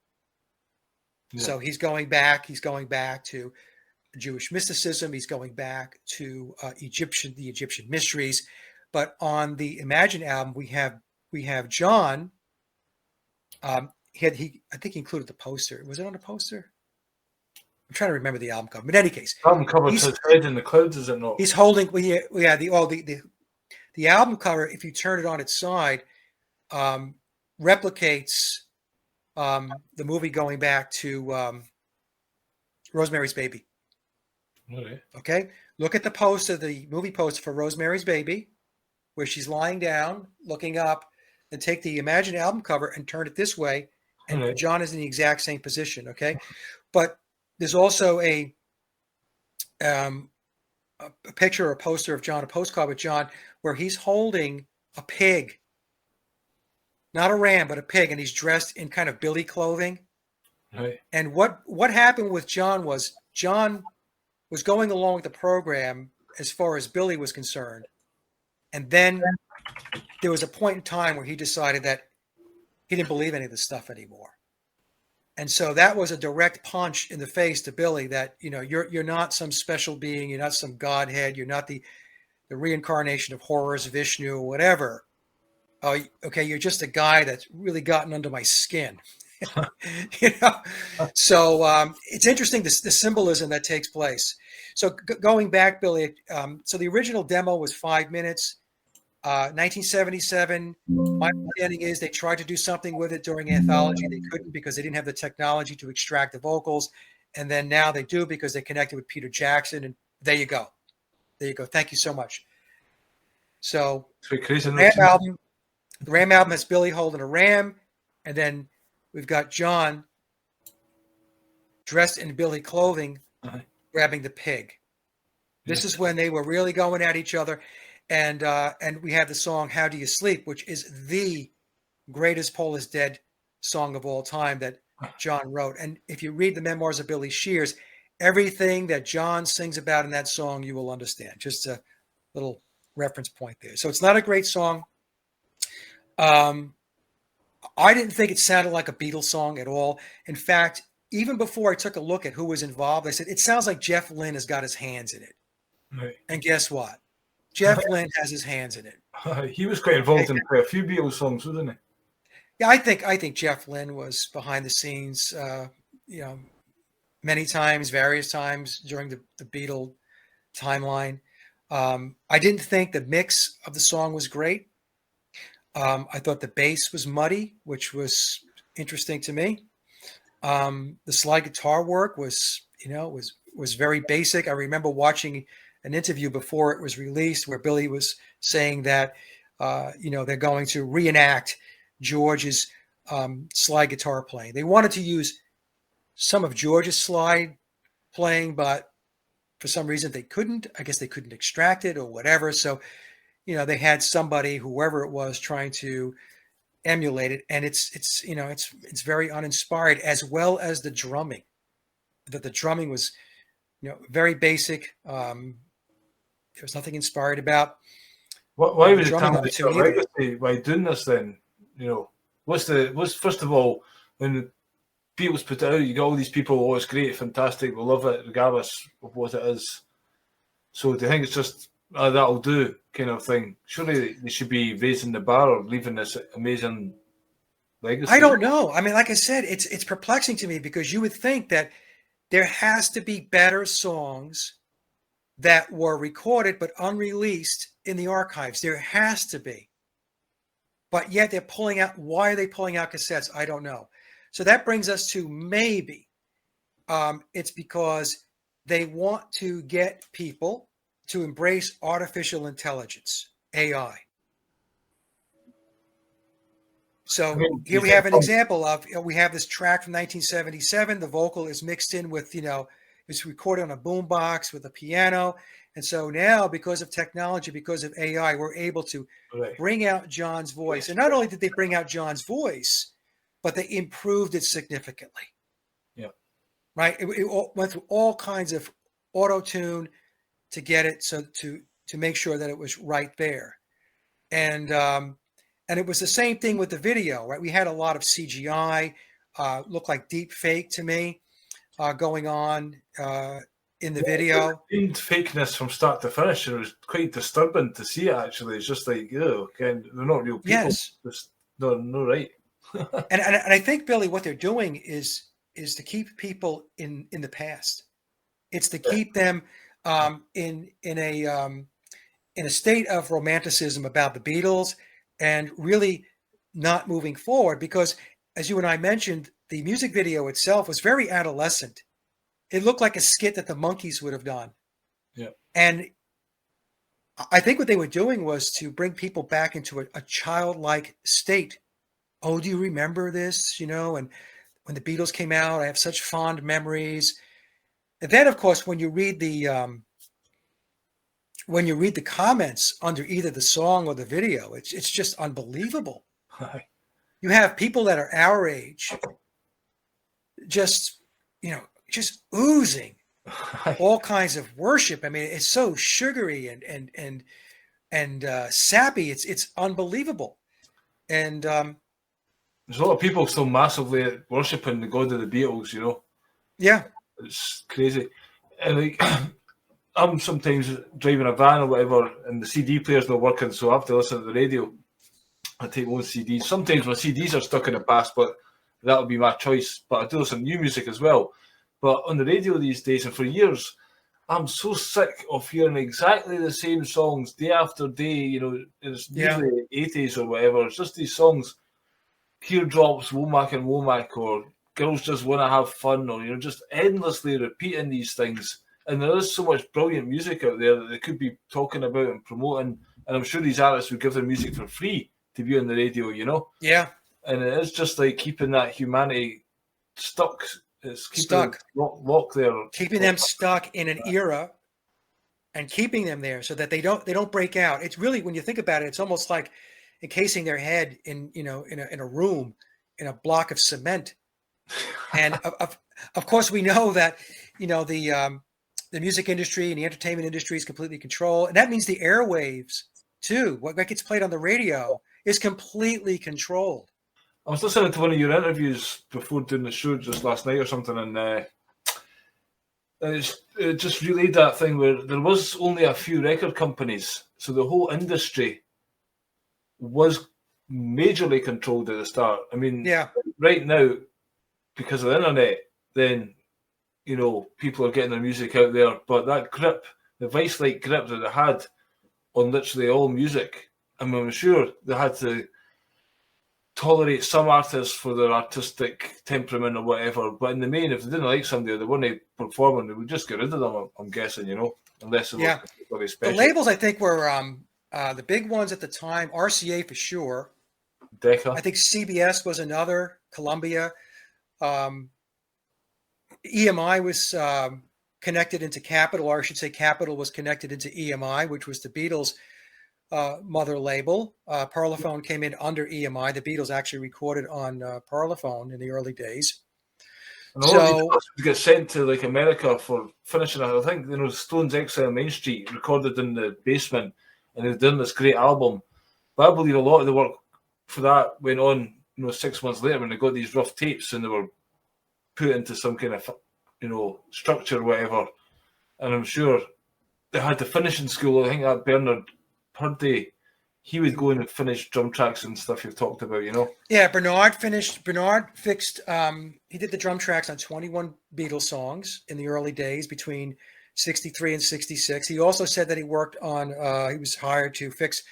Yeah. So he's going back to Jewish mysticism. He's going back to the Egyptian mysteries. But on the Imagine album, we have John. I think he included the poster. Was it on the poster? I'm trying to remember the album cover. But in any case, album cover says "Head in the Clouds," is it not? He's holding. The album cover, if you turn it on its side, replicates the movie going back to Rosemary's Baby. Okay. Okay. Look at the poster, the movie poster for Rosemary's Baby, where she's lying down, looking up, and take the Imagine album cover and turn it this way, and John is in the exact same position. Okay, but there's also a picture or a poster of John, a postcard with John, where he's holding a pig, not a ram, but a pig, and he's dressed in kind of Billy clothing. Right. And what happened with John was going along with the program as far as Billy was concerned, and then there was a point in time where he decided that he didn't believe any of this stuff anymore. And so that was a direct punch in the face to Billy that, you're not some special being. You're not some godhead. You're not the reincarnation of Horus, Vishnu, or whatever. Oh, okay. You're just a guy that's really gotten under my skin. So it's interesting, the symbolism that takes place. So going back, Billy, so the original demo was 5 minutes. 1977, my understanding is they tried to do something with it during Anthology. They couldn't because they didn't have the technology to extract the vocals. And then now they do because they connected with Peter Jackson. And there you go. Thank you so much. So the Ram album has Billy holding a ram. And then we've got John dressed in Billy clothing, grabbing the pig. This is when they were really going at each other. And we have the song "How Do You Sleep," which is the greatest Paul is Dead song of all time that John wrote. And if you read the memoirs of Billy Shears, everything that John sings about in that song, you will understand. Just a little reference point there. So it's not a great song. I didn't think it sounded like a Beatles song at all. In fact, even before I took a look at who was involved, I said, it sounds like Jeff Lynne has got his hands in it. Right. And guess what? Jeff Lynne has his hands in it. He was quite involved in a few Beatles songs, wasn't he? Yeah, I think Jeff Lynne was behind the scenes, many times, various times during the Beatle timeline. I didn't think the mix of the song was great. I thought the bass was muddy, which was interesting to me. The slide guitar work was very basic. I remember watching an interview before it was released where Billy was saying that, they're going to reenact George's slide guitar playing. They wanted to use some of George's slide playing, but for some reason they couldn't. I guess they couldn't extract it or whatever. So, they had somebody, whoever it was, trying to emulate it. And it's very uninspired, as well as the drumming. That the drumming was, very basic. There was nothing inspired about. Why was it time to legacy by doing this then? What's first of all, when the Beatles put it out, you got all these people, oh, it's great, fantastic, we love it, regardless of what it is. So do you think it's just that'll do kind of thing? Surely they should be raising the bar or leaving this amazing legacy. I don't know. I mean, like I said, it's perplexing to me because you would think that there has to be better songs that were recorded but unreleased in the archives. There has to be. But yet they're pulling out. Why are they pulling out cassettes? I don't know. So that brings us to maybe it's because they want to get people to embrace artificial intelligence, AI. So here we have an example of, we have this track from 1977. The vocal is mixed in with, was recorded on a boombox with a piano. And so now, because of technology, because of AI, we're able to bring out John's voice. And not only did they bring out John's voice, but they improved it significantly. Yeah. Right. It went through all kinds of auto-tune to get it to make sure that it was right there. And it was the same thing with the video, right? We had a lot of CGI, looked like deep fake to me, going on in the video. It fakeness from start to finish. It was quite disturbing to see it, actually. It's just like, they're not real people. Yes. No, right. and I think, Billy, what they're doing is to keep people in the past. It's to keep them in a state of romanticism about the Beatles and really not moving forward, because, as you and I mentioned, the music video itself was very adolescent. It looked like a skit that the Monkees would have done. Yeah. And I think what they were doing was to bring people back into a childlike state. Oh, do you remember this? And when the Beatles came out, I have such fond memories. And then, of course, when you read the comments under either the song or the video, it's just unbelievable. You have people that are our age, just oozing all kinds of worship. I mean, it's so sugary and sappy. It's unbelievable. And there's a lot of people still massively worshipping the God of the Beatles. Yeah, it's crazy. And I'm sometimes driving a van or whatever, and the CD player's not working, so I have to listen to the radio. I take my own CDs. Sometimes my CDs are stuck in the past, but that'll be my choice. But I do listen to new music as well. But on the radio these days, and for years, I'm so sick of hearing exactly the same songs day after day. It's usually 80s or whatever. It's just these songs, Teardrops, Womack and Womack, or Girls Just Want to Have Fun, or, just endlessly repeating these things. And there is so much brilliant music out there that they could be talking about and promoting. And I'm sure these artists would give their music for free to be on the radio, Yeah. And it is just like keeping that humanity stuck. It's keeping stuck. Locked there. Keeping them stuck in an era and keeping them there so that they don't break out. It's really, when you think about it, it's almost like encasing their head in a room, in a block of cement. And of course, we know that, the music industry and the entertainment industry is completely controlled. And that means the airwaves too. What gets played on the radio is completely controlled. I was listening to one of your interviews before doing the show just last night or something, and it just relayed that thing where there was only a few record companies. So the whole industry was majorly controlled at the start. I mean, right now, because of the internet, then, people are getting their music out there. But that grip, the vice-like grip that they had on literally all music, I'm sure they had to tolerate some artists for their artistic temperament or whatever. But in the main, if they didn't like somebody or they weren't performing, they would just get rid of them, I'm guessing, unless it was very special. The labels, I think, were the big ones at the time, RCA for sure. Decca. I think CBS was another, Columbia. EMI was connected into Capitol, or I should say Capitol was connected into EMI, which was the Beatles' mother label. Parlophone came in under EMI. The Beatles actually recorded on Parlophone in the early days. And all of these would get sent to like America for finishing it. I think Stones Exile Main Street recorded in the basement, and they've done this great album. But I believe a lot of the work for that went on, 6 months later when they got these rough tapes and they were put into some kind of, structure or whatever. And I'm sure they had the finishing school. I think that Bernard Purdy, he would go in and finish drum tracks and stuff you've talked about, Yeah, Bernard fixed, he did the drum tracks on 21 Beatles songs in the early days between 63 and 66. He also said that he worked on, he was hired to fix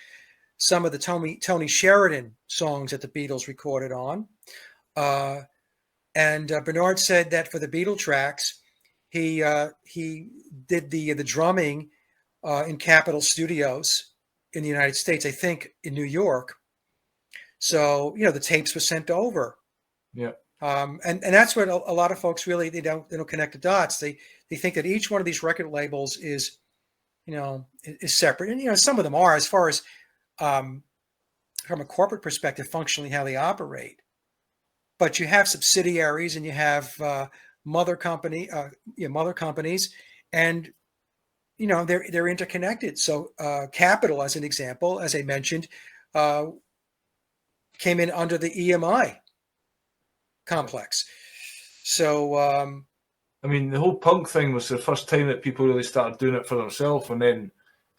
some of the Tony Sheridan songs that the Beatles recorded on. And Bernard said that for the Beatle tracks, he did the drumming in Capitol Studios in the United States, I think in New York. So, the tapes were sent over. Yeah. And that's what a lot of folks really, they don't connect the dots. They They think that each one of these record labels is, is separate. And, some of them are, as far as from a corporate perspective, functionally how they operate. But you have subsidiaries and you have mother companies, and they're interconnected. So Capitol, as an example, as I mentioned, came in under the EMI complex. So I mean, the whole punk thing was the first time that people really started doing it for themselves, and then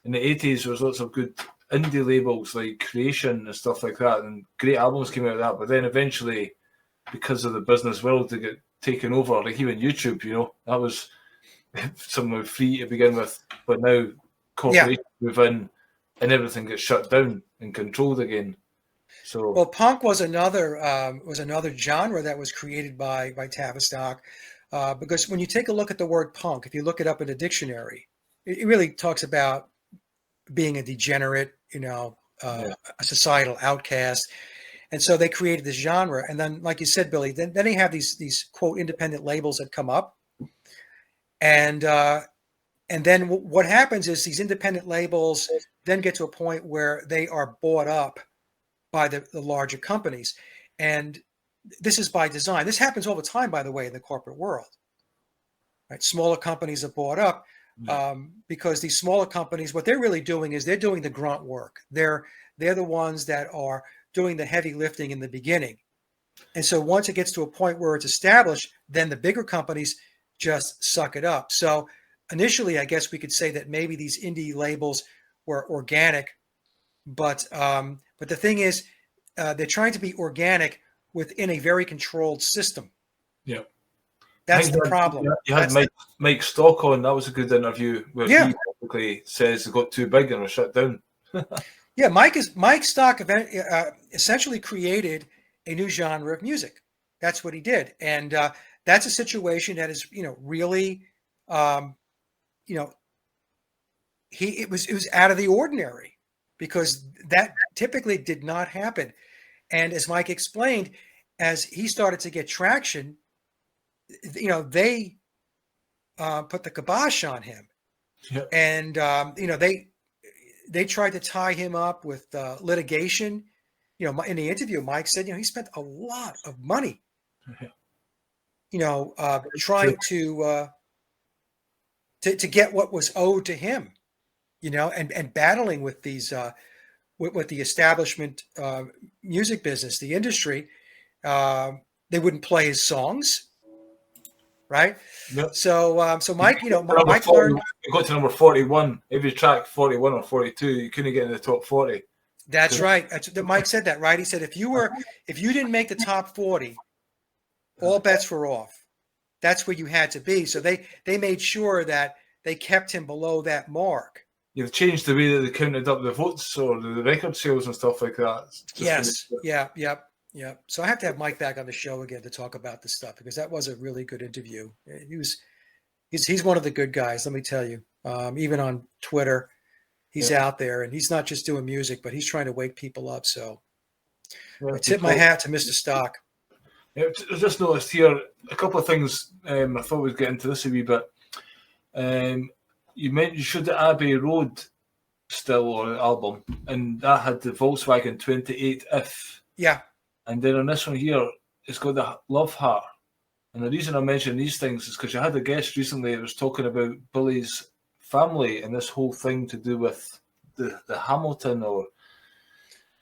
in the 80s there was lots of good indie labels like Creation and stuff like that, and great albums came out of that. But then eventually, because of the business world, they get taken over, like even YouTube, that was somewhat free to begin with, but now corporations move in and everything gets shut down and controlled again. So, well, punk was another genre that was created by Tavistock, because when you take a look at the word punk, if you look it up in a dictionary, it really talks about being a degenerate, a societal outcast. And so they created this genre. And then, like you said, Billy, then they have these quote independent labels that come up. And then what happens is these independent labels then get to a point where they are bought up by the larger companies. And this is by design. This happens all the time, by the way, in the corporate world. Right? Smaller companies are bought up because these smaller companies, what they're really doing is they're doing the grunt work. They're the ones that are doing the heavy lifting in the beginning. And so once it gets to a point where it's established, then the bigger companies just suck it up. So initially, I guess we could say that maybe these indie labels were organic, but the thing is, they're trying to be organic within a very controlled system. Yeah, that's the problem. You had Mike Stock on. That was a good interview where he basically says they got too big and were shut down. Yeah, Mike Stock essentially created a new genre of music. That's what he did, and that's a situation that is, really, it was out of the ordinary, because that typically did not happen. And as Mike explained, as he started to get traction, they put the kibosh on him, and they tried to tie him up with litigation. In the interview, Mike said, he spent a lot of money, trying to get what was owed to him, and battling with these, with the establishment music business, the industry. They wouldn't play his songs, right? Yep. So Mike, Mike learned. You got to number 41. Every track 41 or 42, you couldn't get in the top 40. That's right. Mike said that, right? He said if you didn't make the top 40, all bets were off. That's where you had to be. So they made sure that they kept him below that mark. You've changed the way that they counted up the votes or the record sales and stuff like that. Yes. Yeah. So I have to have Mike back on the show again to talk about this stuff, because that was a really good interview. He's one of the good guys, let me tell you. Even on Twitter, he's out there, and he's not just doing music, but he's trying to wake people up. So I tip my hat to Mr. Stock. Yeah, I just noticed here a couple of things. I thought we'd get into this a wee bit. You mentioned Should the Abbey Road still on the album, and that had the Volkswagen 28 If. Yeah. And then on this one here, it's got the Love Heart. And the reason I mention these things is because you had a guest recently that was talking about Billy's family and this whole thing to do with the Hamilton, or,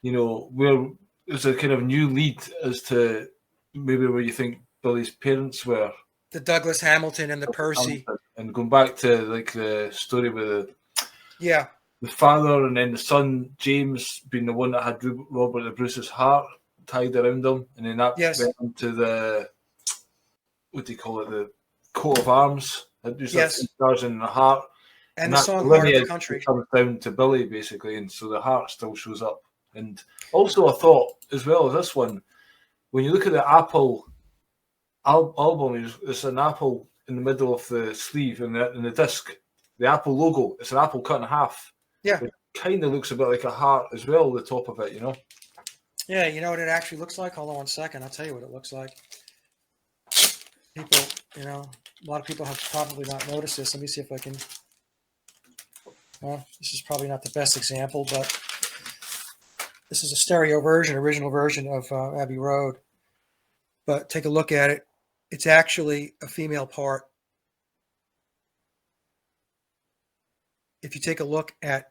where there's a kind of new lead as to maybe where you think Billy's parents were. The Douglas Hamilton and the Percy. And going back to like the story with the father, and then the son, James, being the one that had Robert the Bruce's heart tied around him, and then that went into the, what do you call it, the coat of arms. It was like stars in the heart, and the song "Heart of the Country" comes down to Billy basically, and so the heart still shows up. And also, I thought as well as this one, when you look at the Apple album, there's an apple in the middle of the sleeve and the disc, the Apple logo. It's an apple cut in half. Yeah, it kind of looks a bit like a heart as well. The top of it, Yeah, you know what it actually looks like? Hold on one second. I'll tell you what it looks like. You know, a lot of people have probably not noticed this. Let me see if I can. Well, this is probably not the best example, but this is a stereo version, original version of Abbey Road. But take a look at it. It's actually a female part. If you take a look at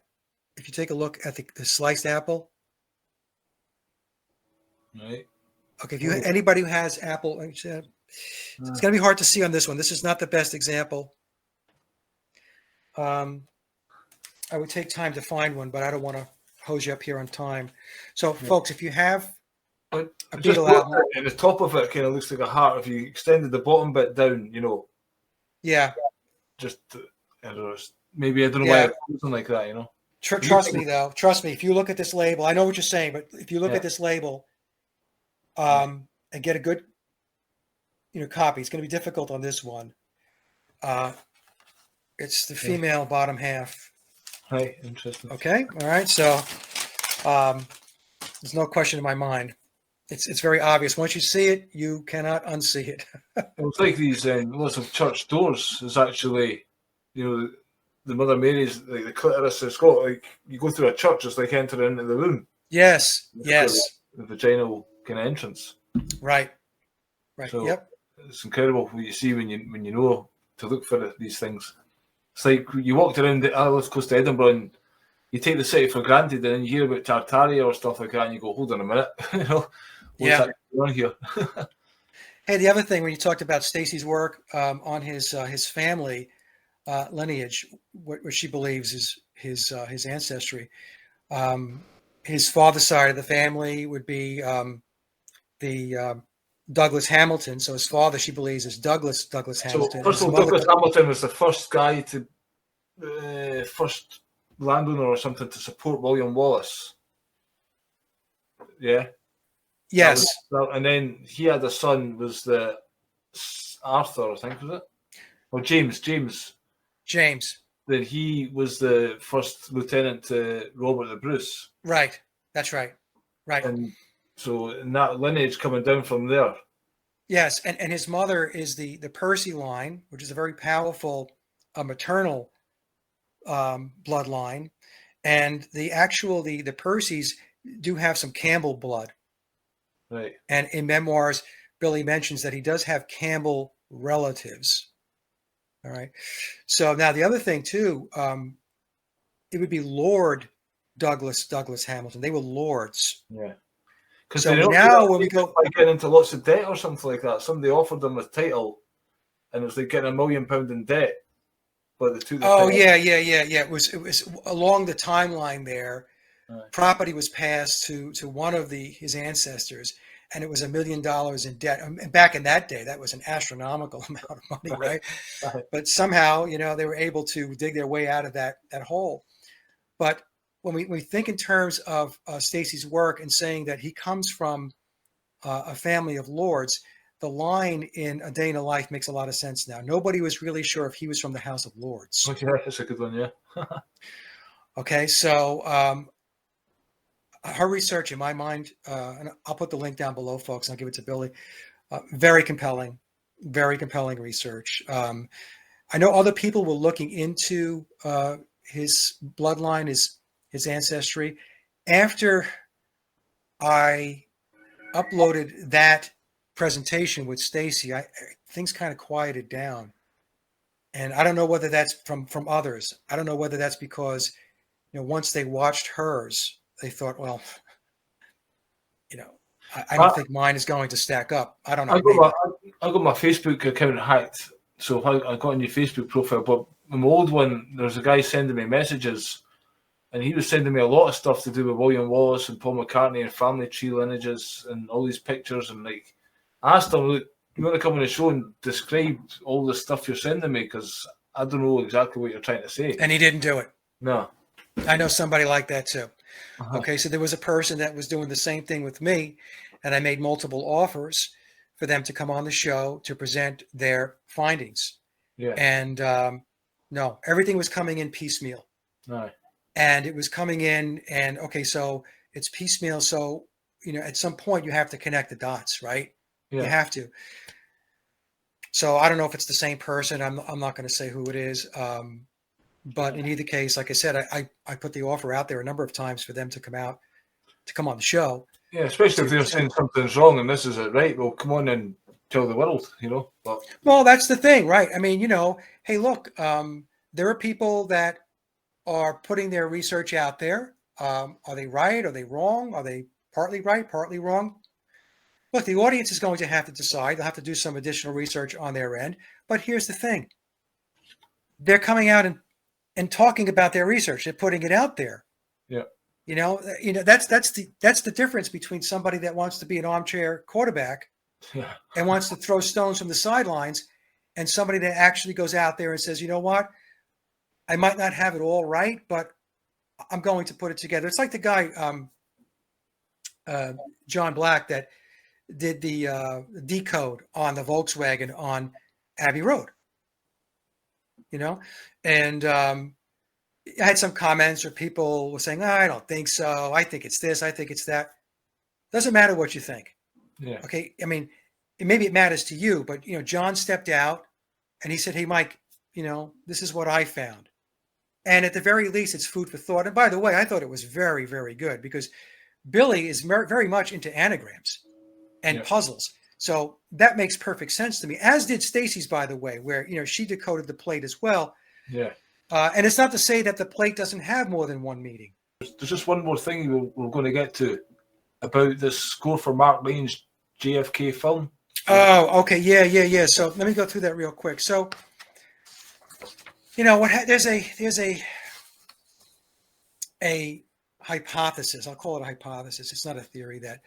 the sliced apple. Right. Okay, if you anybody who has Apple, it's going to be hard to see on this one. This is not the best example. I would take time to find one, but I don't want to hose you up here on time. So, folks, if you have a Beatle album, and the top of it kind of looks like a heart. If you extended the bottom bit down, you know. Yeah. Just I don't know. Maybe I don't know why it's something like that. You know. Trust me, though. Trust me. If you look at this label, I know what you're saying, but if you look at this label, and get a good, copy, it's going to be difficult on this one. It's the female bottom half. Right, interesting. Okay, all right. So there's no question in my mind. It's very obvious. Once you see it, you cannot unsee it. It's like these lots of church doors. Is actually, the Mother Mary's, like the clitoris has got, like you go through a church, it's like entering into the womb. Yes. The vaginal kind of entrance. Right. So yep. It's incredible what you see when you know to look for these things. It's like you walked around the West Coast to Edinburgh and you take the city for granted, and then you hear about Tartaria or stuff like that, and you go, "Hold on a minute, what's actually going on here?" Hey, the other thing when you talked about Stacy's work on his family lineage, what she believes is his ancestry. His father's side of the family would be the Douglas Hamilton. So his father, she believes, is Douglas Hamilton. So first of all, Douglas Hamilton was the first guy first landowner or something to support William Wallace. Yeah. Yes. And then he had a son, was the Arthur, I think, was it? Or James. Then he was the first lieutenant to Robert the Bruce. Right. That's right. Right. And so in that lineage coming down from there. Yes. And his mother is the Percy line, which is a very powerful maternal bloodline. And the Percys do have some Campbell blood. Right. And in memoirs, Billy mentions that he does have Campbell relatives. All right. So now the other thing too, it would be Lord Douglas Hamilton. They were lords. Yeah. So now when we go, like getting into lots of debt or something like that. Somebody offered them a title, and it was like getting £1 million in debt. But they took the title. Yeah. It was along the timeline there. Right. Property was passed to one of his ancestors, and it was $1 million in debt. And back in that day, that was an astronomical amount of money, right? But somehow, they were able to dig their way out of that hole. But when we think in terms of Stacy's work and saying that he comes from a family of lords, the line in A Day in the Life makes a lot of sense now. Nobody was really sure if he was from the House of Lords. Okay, that's a good one, yeah. Okay, so her research, in my mind, and I'll put the link down below, folks, and I'll give it to Billy. Very compelling research. I know other people were looking into his bloodline, his ancestry. After I uploaded that presentation with Stacy, things kind of quieted down. And I don't know whether that's from others. I don't know whether that's because, once they watched hers, they thought, well, I don't think mine is going to stack up. I don't know. I got my Facebook account hacked, so I got a new Facebook profile. But my old one, there's a guy sending me messages, and he was sending me a lot of stuff to do with William Wallace and Paul McCartney and family tree lineages and all these pictures. And like, I asked him, look, you want to come on the show and describe all the stuff you're sending me, because I don't know exactly what you're trying to say. And he didn't do it. No. I know somebody like that too. Okay, so there was a person that was doing the same thing with me, and I made multiple offers for them to come on the show to present their findings. Yeah. And no, everything was coming in piecemeal. Right. And it was coming in, and okay, so it's piecemeal. So, at some point you have to connect the dots, right? Yeah. You have to. So I don't know if it's the same person. I'm not going to say who it is. But in either case, like I said, I put the offer out there a number of times for them to come on the show. Yeah, especially if they're saying something's wrong and this is it, right? Well, come on and tell the world, But well, that's the thing, right? I mean, hey, look, there are people that are putting their research out there. Are they right? Are they wrong? Are they partly right, partly wrong? Look, the audience is going to have to decide. They'll have to do some additional research on their end. But here's the thing. They're coming out and talking about their research. They're putting it out there. Yeah. That's the difference between somebody that wants to be an armchair quarterback and wants to throw stones from the sidelines and somebody that actually goes out there and says, you know what? I might not have it all right, but I'm going to put it together. It's like the guy, John Black, that did the decode on the Volkswagen on Abbey Road, and I had some comments or people were saying, I don't think so. I think it's this. I think it's that. Doesn't matter what you think. Yeah. Okay. I mean, maybe it matters to you, but, John stepped out and he said, hey, Mike, this is what I found. And at the very least, it's food for thought. And by the way, I thought it was very, very good because Billy is very much into anagrams and puzzles. So that makes perfect sense to me, as did Stacy's, by the way, where, she decoded the plate as well. Yeah. And it's not to say that the plate doesn't have more than one meaning. There's just one more thing we're going to get to about this score for Mark Lane's JFK film. Oh, okay. Yeah. So let me go through that real quick. So, there's a hypothesis. I'll call it a hypothesis. It's not a theory that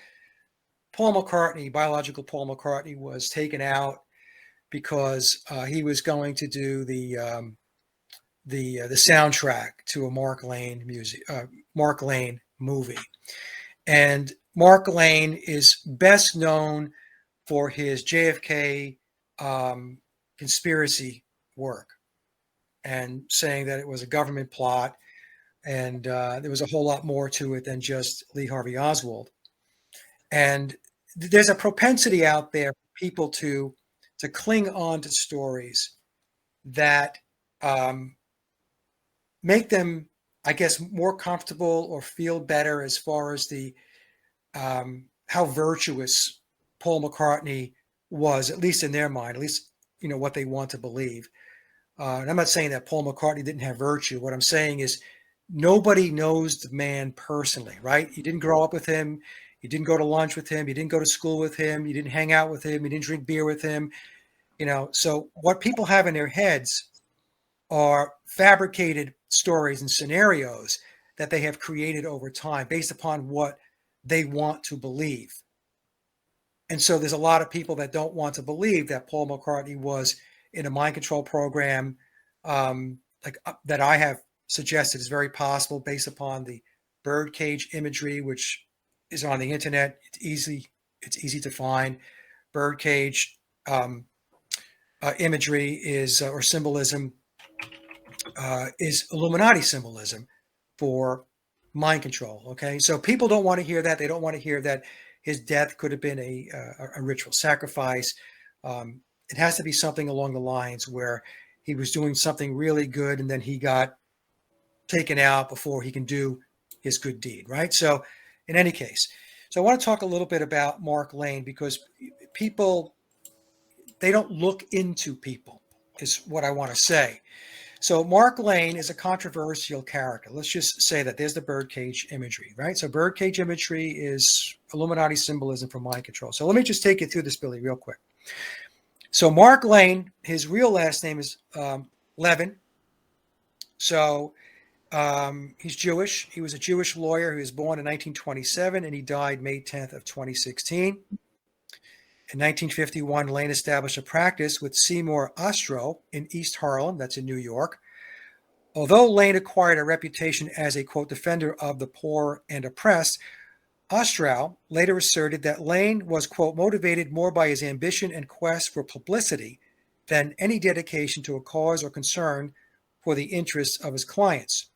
Paul McCartney, biological Paul McCartney, was taken out because he was going to do the soundtrack to a Mark Lane movie. And Mark Lane is best known for his JFK conspiracy work and saying that it was a government plot and there was a whole lot more to it than just Lee Harvey Oswald. And there's a propensity out there for people to cling on to stories that make them, I guess, more comfortable or feel better as far as the how virtuous Paul McCartney was, at least in their mind, at least what they want to believe. And I'm not saying that Paul McCartney didn't have virtue. What I'm saying is nobody knows the man personally, right? You didn't grow up with him. You didn't go to lunch with him. You didn't go to school with him. You didn't hang out with him. You didn't drink beer with him. So what people have in their heads are fabricated stories and scenarios that they have created over time based upon what they want to believe. And so there's a lot of people that don't want to believe that Paul McCartney was in a mind control program that I have suggested is very possible based upon the birdcage imagery, which is on the internet. It's easy to find. Birdcage imagery is or symbolism is Illuminati symbolism for mind control. Okay, so people don't want to hear that. They don't want to hear that his death could have been a ritual sacrifice. It has to be something along the lines where he was doing something really good and then he got taken out before he can do his good deed, right? So in any case, so I want to talk a little bit about Mark Lane because people, they don't look into people is what I want to say. So Mark Lane is a controversial character. Let's just say that there's the birdcage imagery, right? So birdcage imagery is Illuminati symbolism for mind control. So let me just take you through this, Billy, real quick. So Mark Lane, his real last name is Levin. So he's Jewish. He was a Jewish lawyer. He was born in 1927 and he died May 10th of 2016. In 1951, Lane established a practice with Seymour Ostrow in East Harlem, that's in New York. Although Lane acquired a reputation as a, quote, defender of the poor and oppressed, Ostrow later asserted that Lane was, quote, motivated more by his ambition and quest for publicity than any dedication to a cause or concern for the interests of his clients.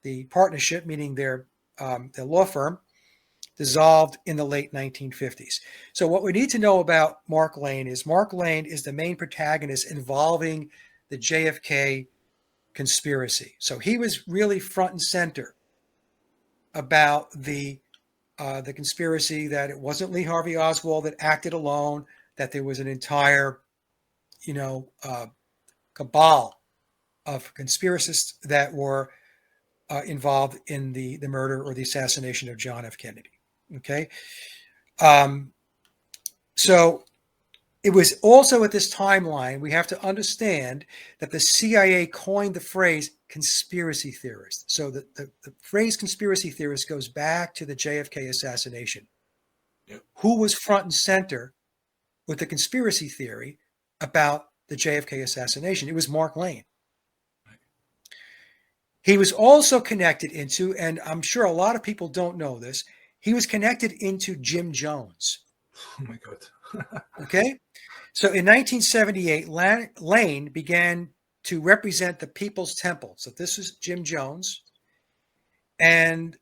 The partnership, meaning their law firm, dissolved in the late 1950s. So what we need to know about Mark Lane is the main protagonist involving the JFK conspiracy. So he was really front and center about the conspiracy, that it wasn't Lee Harvey Oswald that acted alone, that there was an entire, cabal of conspiracists that were involved in the murder or the assassination of John F. Kennedy. Okay. So it was also at this timeline, we have to understand that the CIA coined the phrase conspiracy theorist. So the phrase conspiracy theorist goes back to the JFK assassination. Yep. Who was front and center with the conspiracy theory about the JFK assassination? It was Mark Lane. He was also connected into, and I'm sure a lot of people don't know this, he was connected into Jim Jones. Oh my God. Okay. So in 1978, Lane began to represent the People's Temple. So this is Jim Jones. And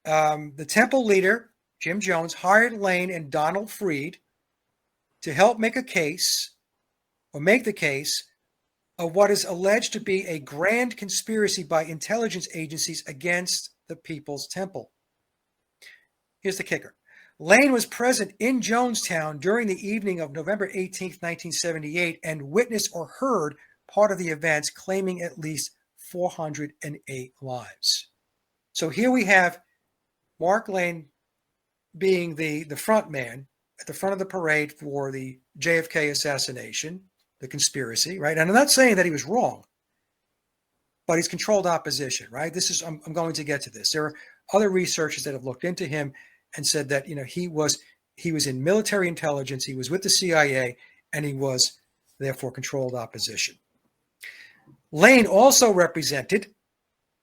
the temple leader, Jim Jones, hired Lane and Donald Freed to help make the case of what is alleged to be a grand conspiracy by intelligence agencies against the People's Temple. Here's the kicker. Lane was present in Jonestown during the evening of November 18th, 1978, and witnessed or heard part of the events, claiming at least 408 lives. So here we have Mark Lane being the front man at the front of the parade for the JFK assassination, the conspiracy, right? And I'm not saying that he was wrong, but he's controlled opposition, right? I'm going to get to this. There are other researchers that have looked into him and said that, he was in military intelligence, he was with the CIA, and he was therefore controlled opposition. Lane also represented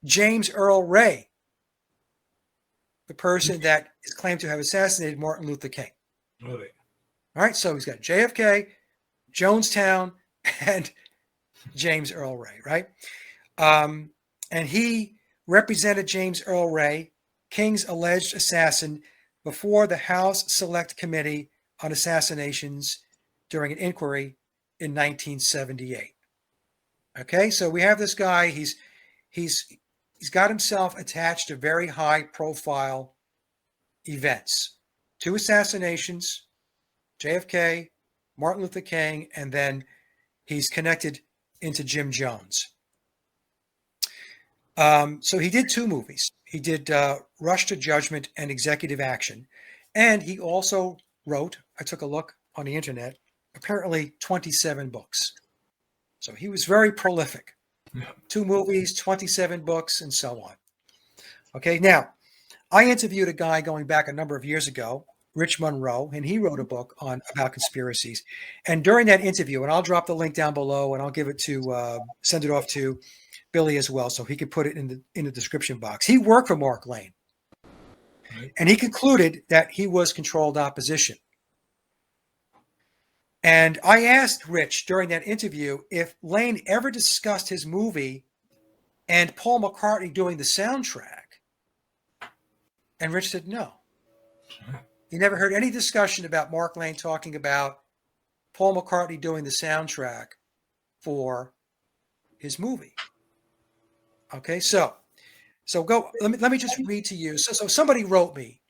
James Earl Ray, the person that is claimed to have assassinated Martin Luther King. Really? All right, so he's got JFK, Jonestown, and James Earl Ray, right? And he represented James Earl Ray, King's alleged assassin, before the House Select Committee on Assassinations during an inquiry in 1978. Okay, so we have this guy. He's got himself attached to very high-profile events, 2 assassinations, JFK, Martin Luther King, and then he's connected into Jim Jones. So he did 2 movies. He did Rush to Judgment and Executive Action. And he also wrote, I took a look on the internet, apparently 27 books. So he was very prolific. Yeah. 2 movies, 27 books, and so on. Okay, now, I interviewed a guy going back a number of years ago, Rich Monroe, and he wrote a book about conspiracies. And during that interview, and I'll drop the link down below, and I'll give it to, send it off to Billy as well, so he could put it in the description box. He worked for Mark Lane, Right. and he concluded that he was controlled opposition. And I asked Rich during that interview if Lane ever discussed his movie and Paul McCartney doing the soundtrack. And Rich said no. He never heard any discussion about Mark Lane talking about Paul McCartney doing the soundtrack for his movie. Okay, so go. Let me just read to you. So somebody wrote me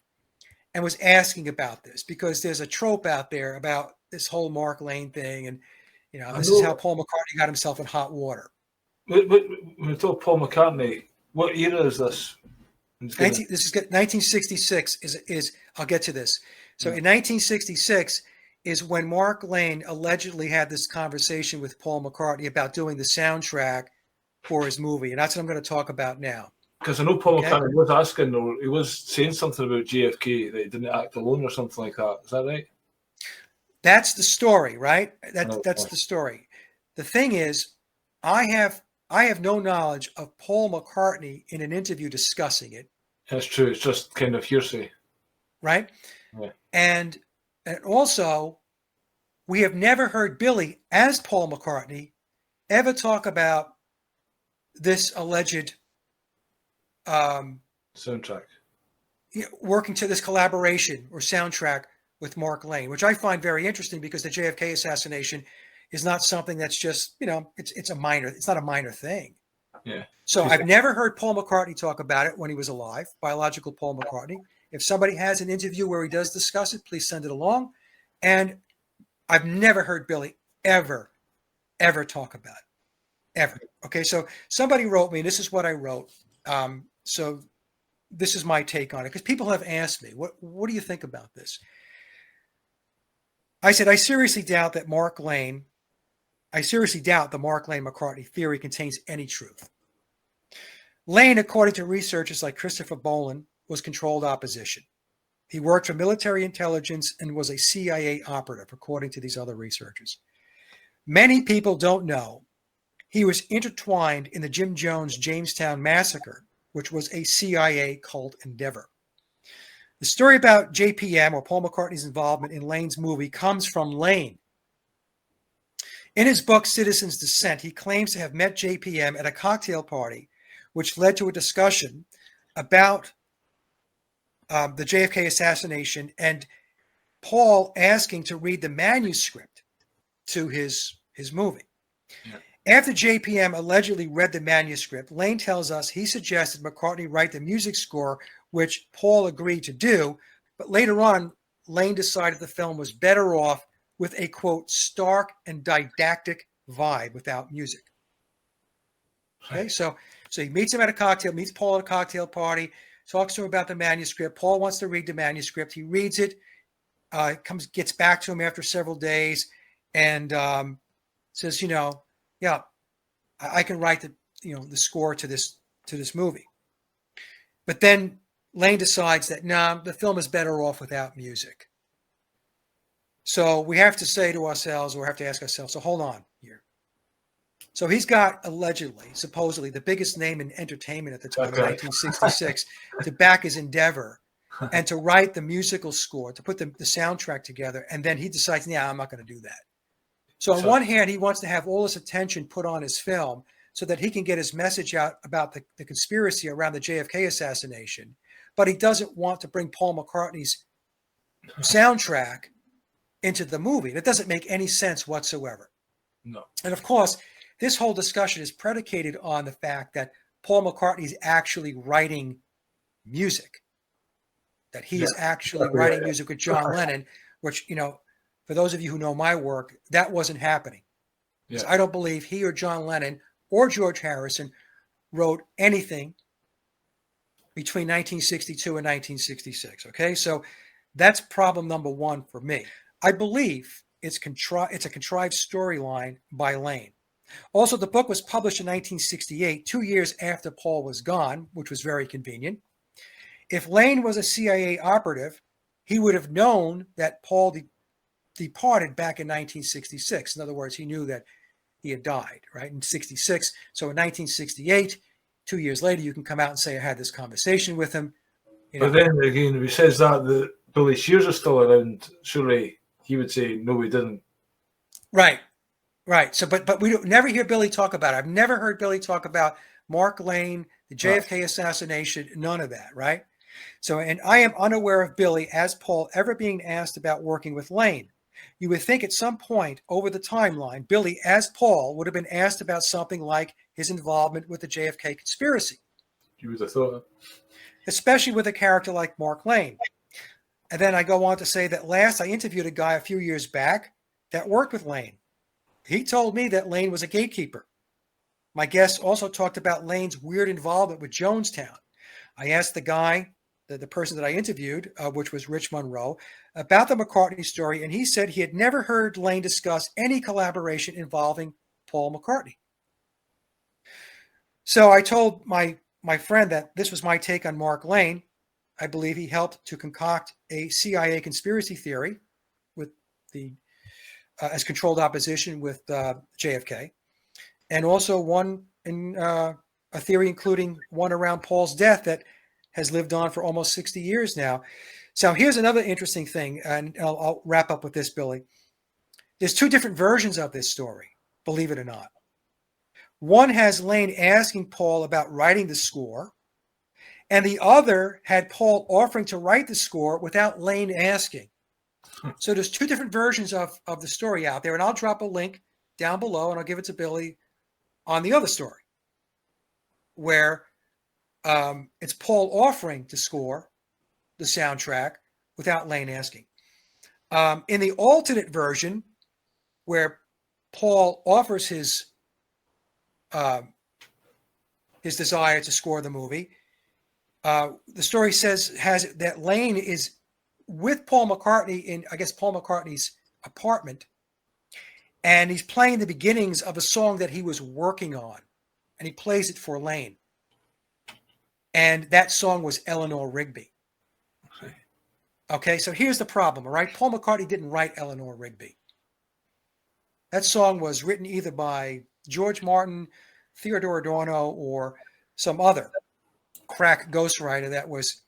and was asking about this, because there's a trope out there about this whole Mark Lane thing, and this is how Paul McCartney got himself in hot water. When we talk Paul McCartney, what era is this? This is 1966. Is I'll get to this. So in 1966 is when Mark Lane allegedly had this conversation with Paul McCartney about doing the soundtrack for his movie, and that's what I'm going to talk about now. Because I know Paul McCartney was asking, or he was saying something about JFK, that he didn't act alone or something like that. Is that right? That's the story, right? That's the story. The thing is, I have no knowledge of Paul McCartney in an interview discussing it. That's true. It's just kind of hearsay. Right? Yeah. And also, we have never heard Billy, as Paul McCartney, ever talk about this alleged soundtrack. working to this collaboration or soundtrack with Mark Lane, which I find very interesting because the JFK assassination is not something that's just, it's not a minor thing. Yeah. So I've never heard Paul McCartney talk about it when he was alive, biological Paul McCartney. If somebody has an interview where he does discuss it, please send it along. And I've never heard Billy ever talk about it, ever. Okay, so somebody wrote me, and this is what I wrote. So this is my take on it, because people have asked me, what do you think about this? I said, I seriously doubt the Mark Lane McCartney theory contains any truth. Lane, according to researchers like Christopher Boland, was controlled opposition. He worked for military intelligence and was a CIA operative, according to these other researchers. Many people don't know he was intertwined in the Jim Jones Jamestown massacre, which was a CIA cult endeavor. The story about JPM, or Paul McCartney's involvement in Lane's movie, comes from Lane. In his book, Citizen's Dissent, he claims to have met JPM at a cocktail party, which led to a discussion about the JFK assassination and Paul asking to read the manuscript to his movie. Yeah. After JPM allegedly read the manuscript, Lane tells us he suggested McCartney write the music score, which Paul agreed to do. But later on, Lane decided the film was better off with a, quote, stark and didactic vibe without music. Okay, so he meets him at a cocktail, meets Paul at a cocktail party, talks to him about the manuscript. Paul wants to read the manuscript. He reads it, gets back to him after several days, and says, yeah, I can write the score to this movie. But then Lane decides that the film is better off without music. So we have to say to ourselves, or have to ask ourselves, so hold on here. So he's got supposedly the biggest name in entertainment at the time, in 1966, to back his endeavor and to write the musical score, to put the soundtrack together. And then he decides, I'm not going to do that. So on one hand, he wants to have all his attention put on his film so that he can get his message out about the conspiracy around the JFK assassination. But he doesn't want to bring Paul McCartney's soundtrack into the movie. That doesn't make any sense whatsoever. No. And of course, this whole discussion is predicated on the fact that Paul McCartney is actually writing music, that he is actually writing music with John Lennon, which, for those of you who know my work, that wasn't happening. Yeah. So I don't believe he or John Lennon or George Harrison wrote anything between 1962 and 1966. Okay, so that's problem number one for me. I believe it's a contrived storyline by Lane. Also, the book was published in 1968, 2 years after Paul was gone, which was very convenient. If Lane was a CIA operative, he would have known that Paul departed back in 1966. In other words, he knew that he had died, right, in 66. So in 1968, 2 years later, you can come out and say, I had this conversation with him. But then again, if he says that Billy Shears is still around, surely he would say, no, we didn't. Right. So, but we never hear Billy talk about it. I've never heard Billy talk about Mark Lane, the JFK assassination, none of that, right? So, and I am unaware of Billy, as Paul, ever being asked about working with Lane. You would think at some point over the timeline, Billy, as Paul, would have been asked about something like his involvement with the JFK conspiracy. You would have thought. Especially with a character like Mark Lane. And then I go on to say that last I interviewed a guy a few years back that worked with Lane. He told me that Lane was a gatekeeper. My guest also talked about Lane's weird involvement with Jonestown. I asked the guy, the person that I interviewed, which was Rich Monroe, about the McCartney story, and he said he had never heard Lane discuss any collaboration involving Paul McCartney. So I told my friend that this was my take on Mark Lane. I believe he helped to concoct a CIA conspiracy theory with as controlled opposition with JFK, and also one in a theory including one around Paul's death that has lived on for almost 60 years now. So here's another interesting thing, and I'll wrap up with this, Billy. There's two different versions of this story, believe it or not. One has Lane asking Paul about writing the score, and the other had Paul offering to write the score without Lane asking. So there's two different versions of the story out there, and I'll drop a link down below, and I'll give it to Billy on the other story, where it's Paul offering to score the soundtrack without Lane asking. In the alternate version, where Paul offers his desire to score the movie, the story has that Lane is with Paul McCartney in, I guess, Paul McCartney's apartment, and he's playing the beginnings of a song that he was working on, and he plays it for Lane. And that song was Eleanor Rigby. Okay, so here's the problem, all right? Paul McCartney didn't write Eleanor Rigby. That song was written either by George Martin, Theodore Adorno, or some other crack ghostwriter that was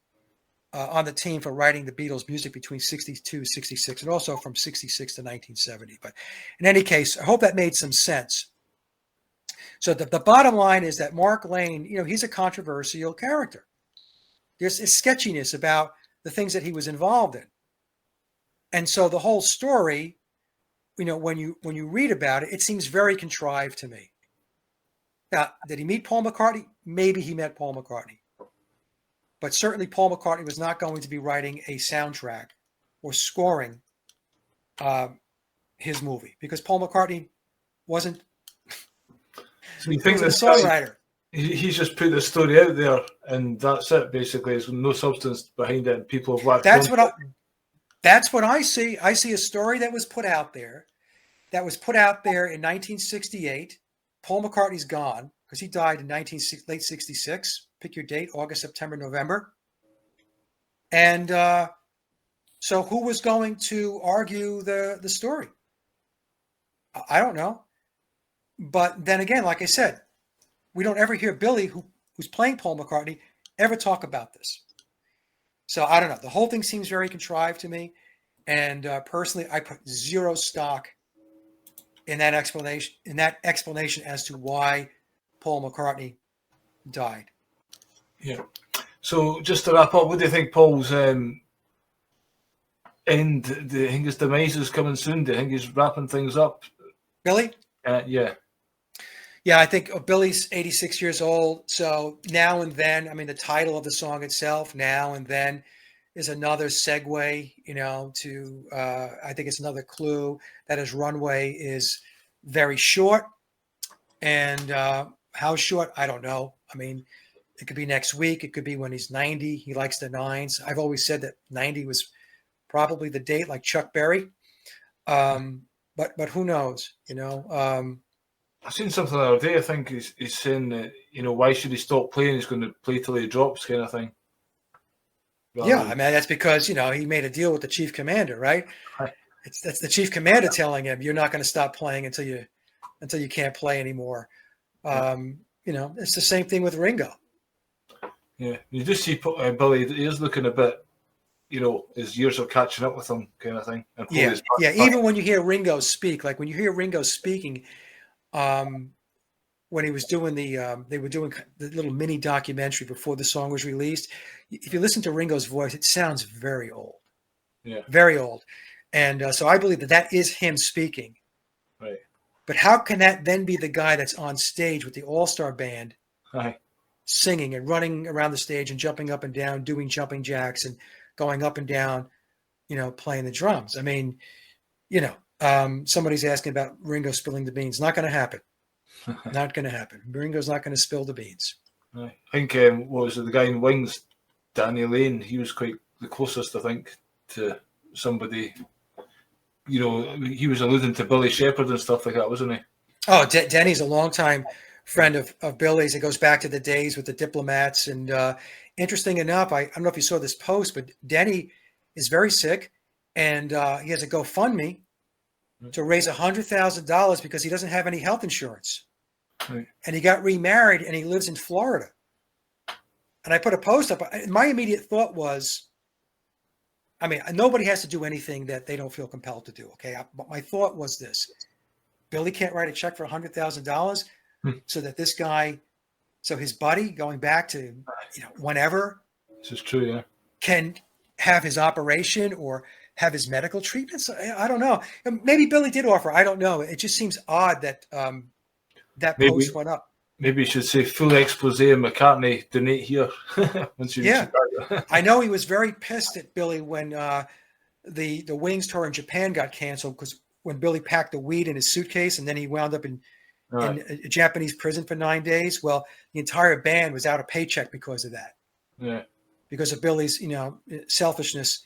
on the team for writing the Beatles music between 62, 66, and also from 66 to 1970. But in any case, I hope that made some sense. So the bottom line is that Mark Lane, he's a controversial character. There's a sketchiness about the things that he was involved in. And so the whole story, when you read about it, it seems very contrived to me. Now, did he meet Paul McCartney? Maybe he met Paul McCartney. But certainly Paul McCartney was not going to be writing a soundtrack or scoring his movie, because Paul McCartney wasn't So you think a this songwriter. He's just put the story out there, and that's it. Basically, there's no substance behind it. And people have lacked. That's what I see. I see a story that was put out there, in 1968. Paul McCartney's gone because he died in late 66. Pick your date: August, September, November. And so, who was going to argue the story? I don't know. But then again, like I said, we don't ever hear Billy, who's playing Paul McCartney, ever talk about this. So I don't know. The whole thing seems very contrived to me. And personally, I put zero stock in that explanation as to why Paul McCartney died. Yeah. So just to wrap up, what do you think Paul's end? Do you think his demise is coming soon? Do you think he's wrapping things up? Billy? Yeah. Yeah, I think Billy's 86 years old. So Now and Then, the title of the song itself, Now and Then, is another segue, to, I think it's another clue that his runway is very short. And how short, I don't know. It could be next week. It could be when he's 90. He likes the nines. I've always said that 90 was probably the date, like Chuck Berry. But who knows, I've seen something the other day. I think he's saying that, why should he stop playing? He's going to play till he drops, kind of thing. Yeah, that's because, he made a deal with the chief commander, right? That's the chief commander telling him, you're not going to stop playing until you can't play anymore. It's the same thing with Ringo. Yeah, you just see Billy, he is looking a bit, his years are catching up with him, kind of thing. And Yeah. Even when you hear Ringo speak, like when you hear Ringo speaking, when he was doing they were doing the little mini documentary before the song was released. If you listen to Ringo's voice, it sounds very old. Yeah. Very old. And so I believe that is him speaking. Right. But how can that then be the guy that's on stage with the all-star band singing and running around the stage and jumping up and down, doing jumping jacks and going up and down, playing the drums? Somebody's asking about Ringo spilling the beans. Not going to happen. Not going to happen. Ringo's not going to spill the beans. I think, what was it, the guy in Wings, Danny Lane, he was quite the closest, I think, to somebody, he was alluding to Billy Shepherd and stuff like that, wasn't he? Oh, Denny's a longtime friend of Billy's. It goes back to the days with the Diplomats. And interesting enough, I don't know if you saw this post, but Denny is very sick, and he has a GoFundMe to raise $100,000 because he doesn't have any health insurance. Right. And he got remarried, and he lives in Florida. And I put a post up. My immediate thought was, nobody has to do anything that they don't feel compelled to do. Okay. But my thought was this: Billy can't write a check for $100,000 so that this guy, so his buddy, going back to whenever. This is true, yeah. Can have his operation or have his medical treatments. I don't know. Maybe Billy did offer. I don't know. It just seems odd that that post went up. Maybe you should say full expose of McCartney, donate here. I know he was very pissed at Billy when the Wings tour in Japan got canceled, because when Billy packed the weed in his suitcase and then he wound up in a Japanese prison for 9 days. Well, the entire band was out of paycheck because of that. Yeah. Because of Billy's, selfishness.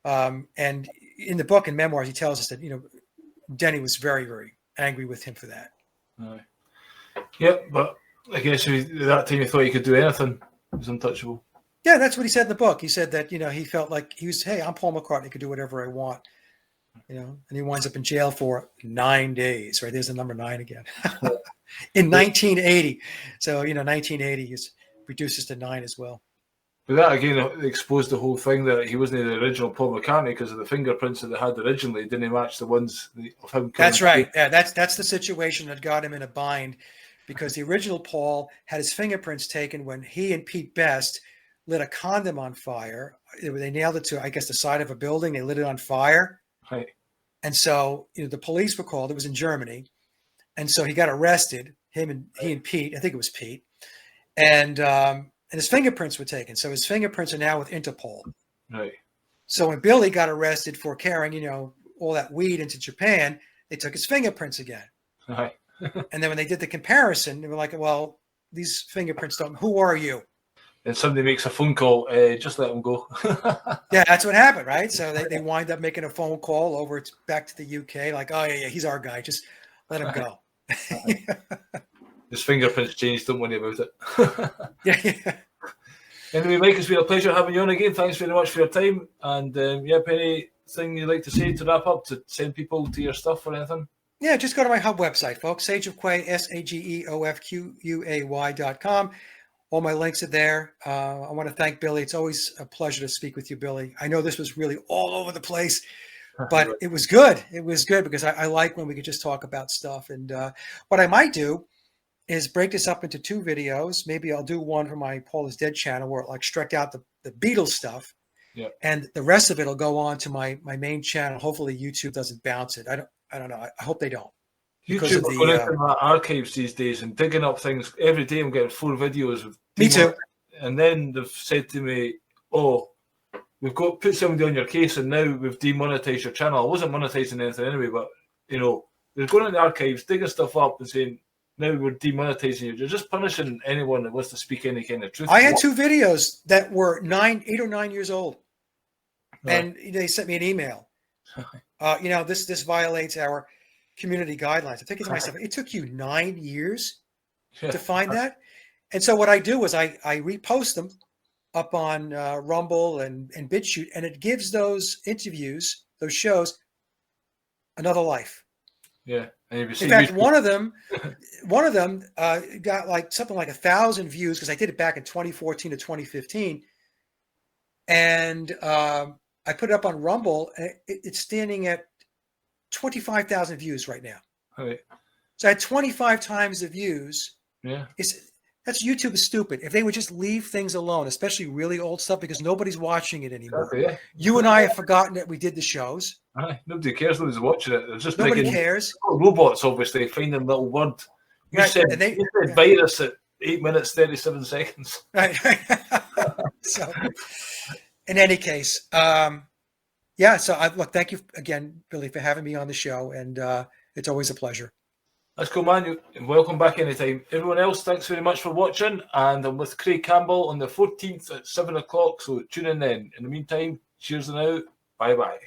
And in the book and memoirs, he tells us that, Denny was very, very angry with him for that. Yep, but I guess at that time he thought he could do anything. He was untouchable. Yeah, that's what he said in the book. He said that, he felt like hey, I'm Paul McCartney, I could do whatever I want. And he winds up in jail for 9 days, right? There's the number 9 again. In 1980. So, 1980 reduces to 9 as well. But that again exposed the whole thing that he wasn't the original Paul McCartney, because of the fingerprints that they had originally didn't match the ones of him. That's right. Yeah, that's the situation that got him in a bind, because the original Paul had his fingerprints taken when he and Pete Best lit a condom on fire. They nailed it to, I guess, the side of a building. They lit it on fire. Right. And so the police were called. It was in Germany, and so he got arrested. He and Pete. I think it was Pete, and his fingerprints were taken. So his fingerprints are now with Interpol. Right. So when Billy got arrested for carrying, all that weed into Japan, they took his fingerprints again. Right. And then when they did the comparison, they were like, well, these fingerprints don't, who are you? And somebody makes a phone call, just let him go. Yeah, that's what happened, right? So they wind up making a phone call over back to the UK, like, oh, yeah, he's our guy. Just let him go. His fingerprints changed, don't worry about it. Yeah. Anyway, Mike, it's been a pleasure having you on again. Thanks very much for your time. And anything you'd like to say to wrap up, to send people to your stuff or anything? Yeah, just go to my hub website, folks, sageofquay, SAGEOFQUAY.com. All my links are there. I want to thank Billy. It's always a pleasure to speak with you, Billy. I know this was really all over the place, but it was good. It was good because I like when we could just talk about stuff. And what I might do is break this up into 2 videos. Maybe I'll do one for my Paul is Dead channel where I'll extract out the Beatles stuff. Yeah. And the rest of it will go on to my main channel. Hopefully YouTube doesn't bounce it. I don't know. I hope they don't. YouTube are going into my archives these days and digging up things. Every day I'm getting 4 videos of me too. And then they've said to me, oh, we've got put somebody on your case and now we've demonetized your channel. I wasn't monetizing anything anyway, but they're going in the archives, digging stuff up and saying, now we're demonetizing you. You're just punishing anyone that wants to speak any kind of truth. I had 2 videos that were 8 or 9 years old. Right. And they sent me an email. This violates our community guidelines. I think it's myself. It took you 9 years to find that. And so what I do is I repost them up on Rumble and BitChute, and it gives those interviews, those shows, another life. Yeah. In fact, one of them got like something like 1,000 views because I did it back in 2014 to 2015, and I put it up on Rumble, and it's standing at 25,000 views right now. Right. So I had 25 times the views. Yeah. That's YouTube is stupid. If they would just leave things alone, especially really old stuff, because nobody's watching it anymore. Exactly, yeah. You and I have forgotten that we did the shows. Nobody cares. Nobody's watching it. They're just nobody cares. Robots, obviously, finding little word. You said virus at 8 minutes, 37 seconds. Right. So, in any case, so look, thank you again, Billy, for having me on the show, and it's always a pleasure. That's cool, man. You're welcome back anytime. Everyone else, thanks very much for watching, and I'm with Craig Campbell on the 14th at 7 o'clock, so tune in then. In the meantime, cheers and out. Bye-bye.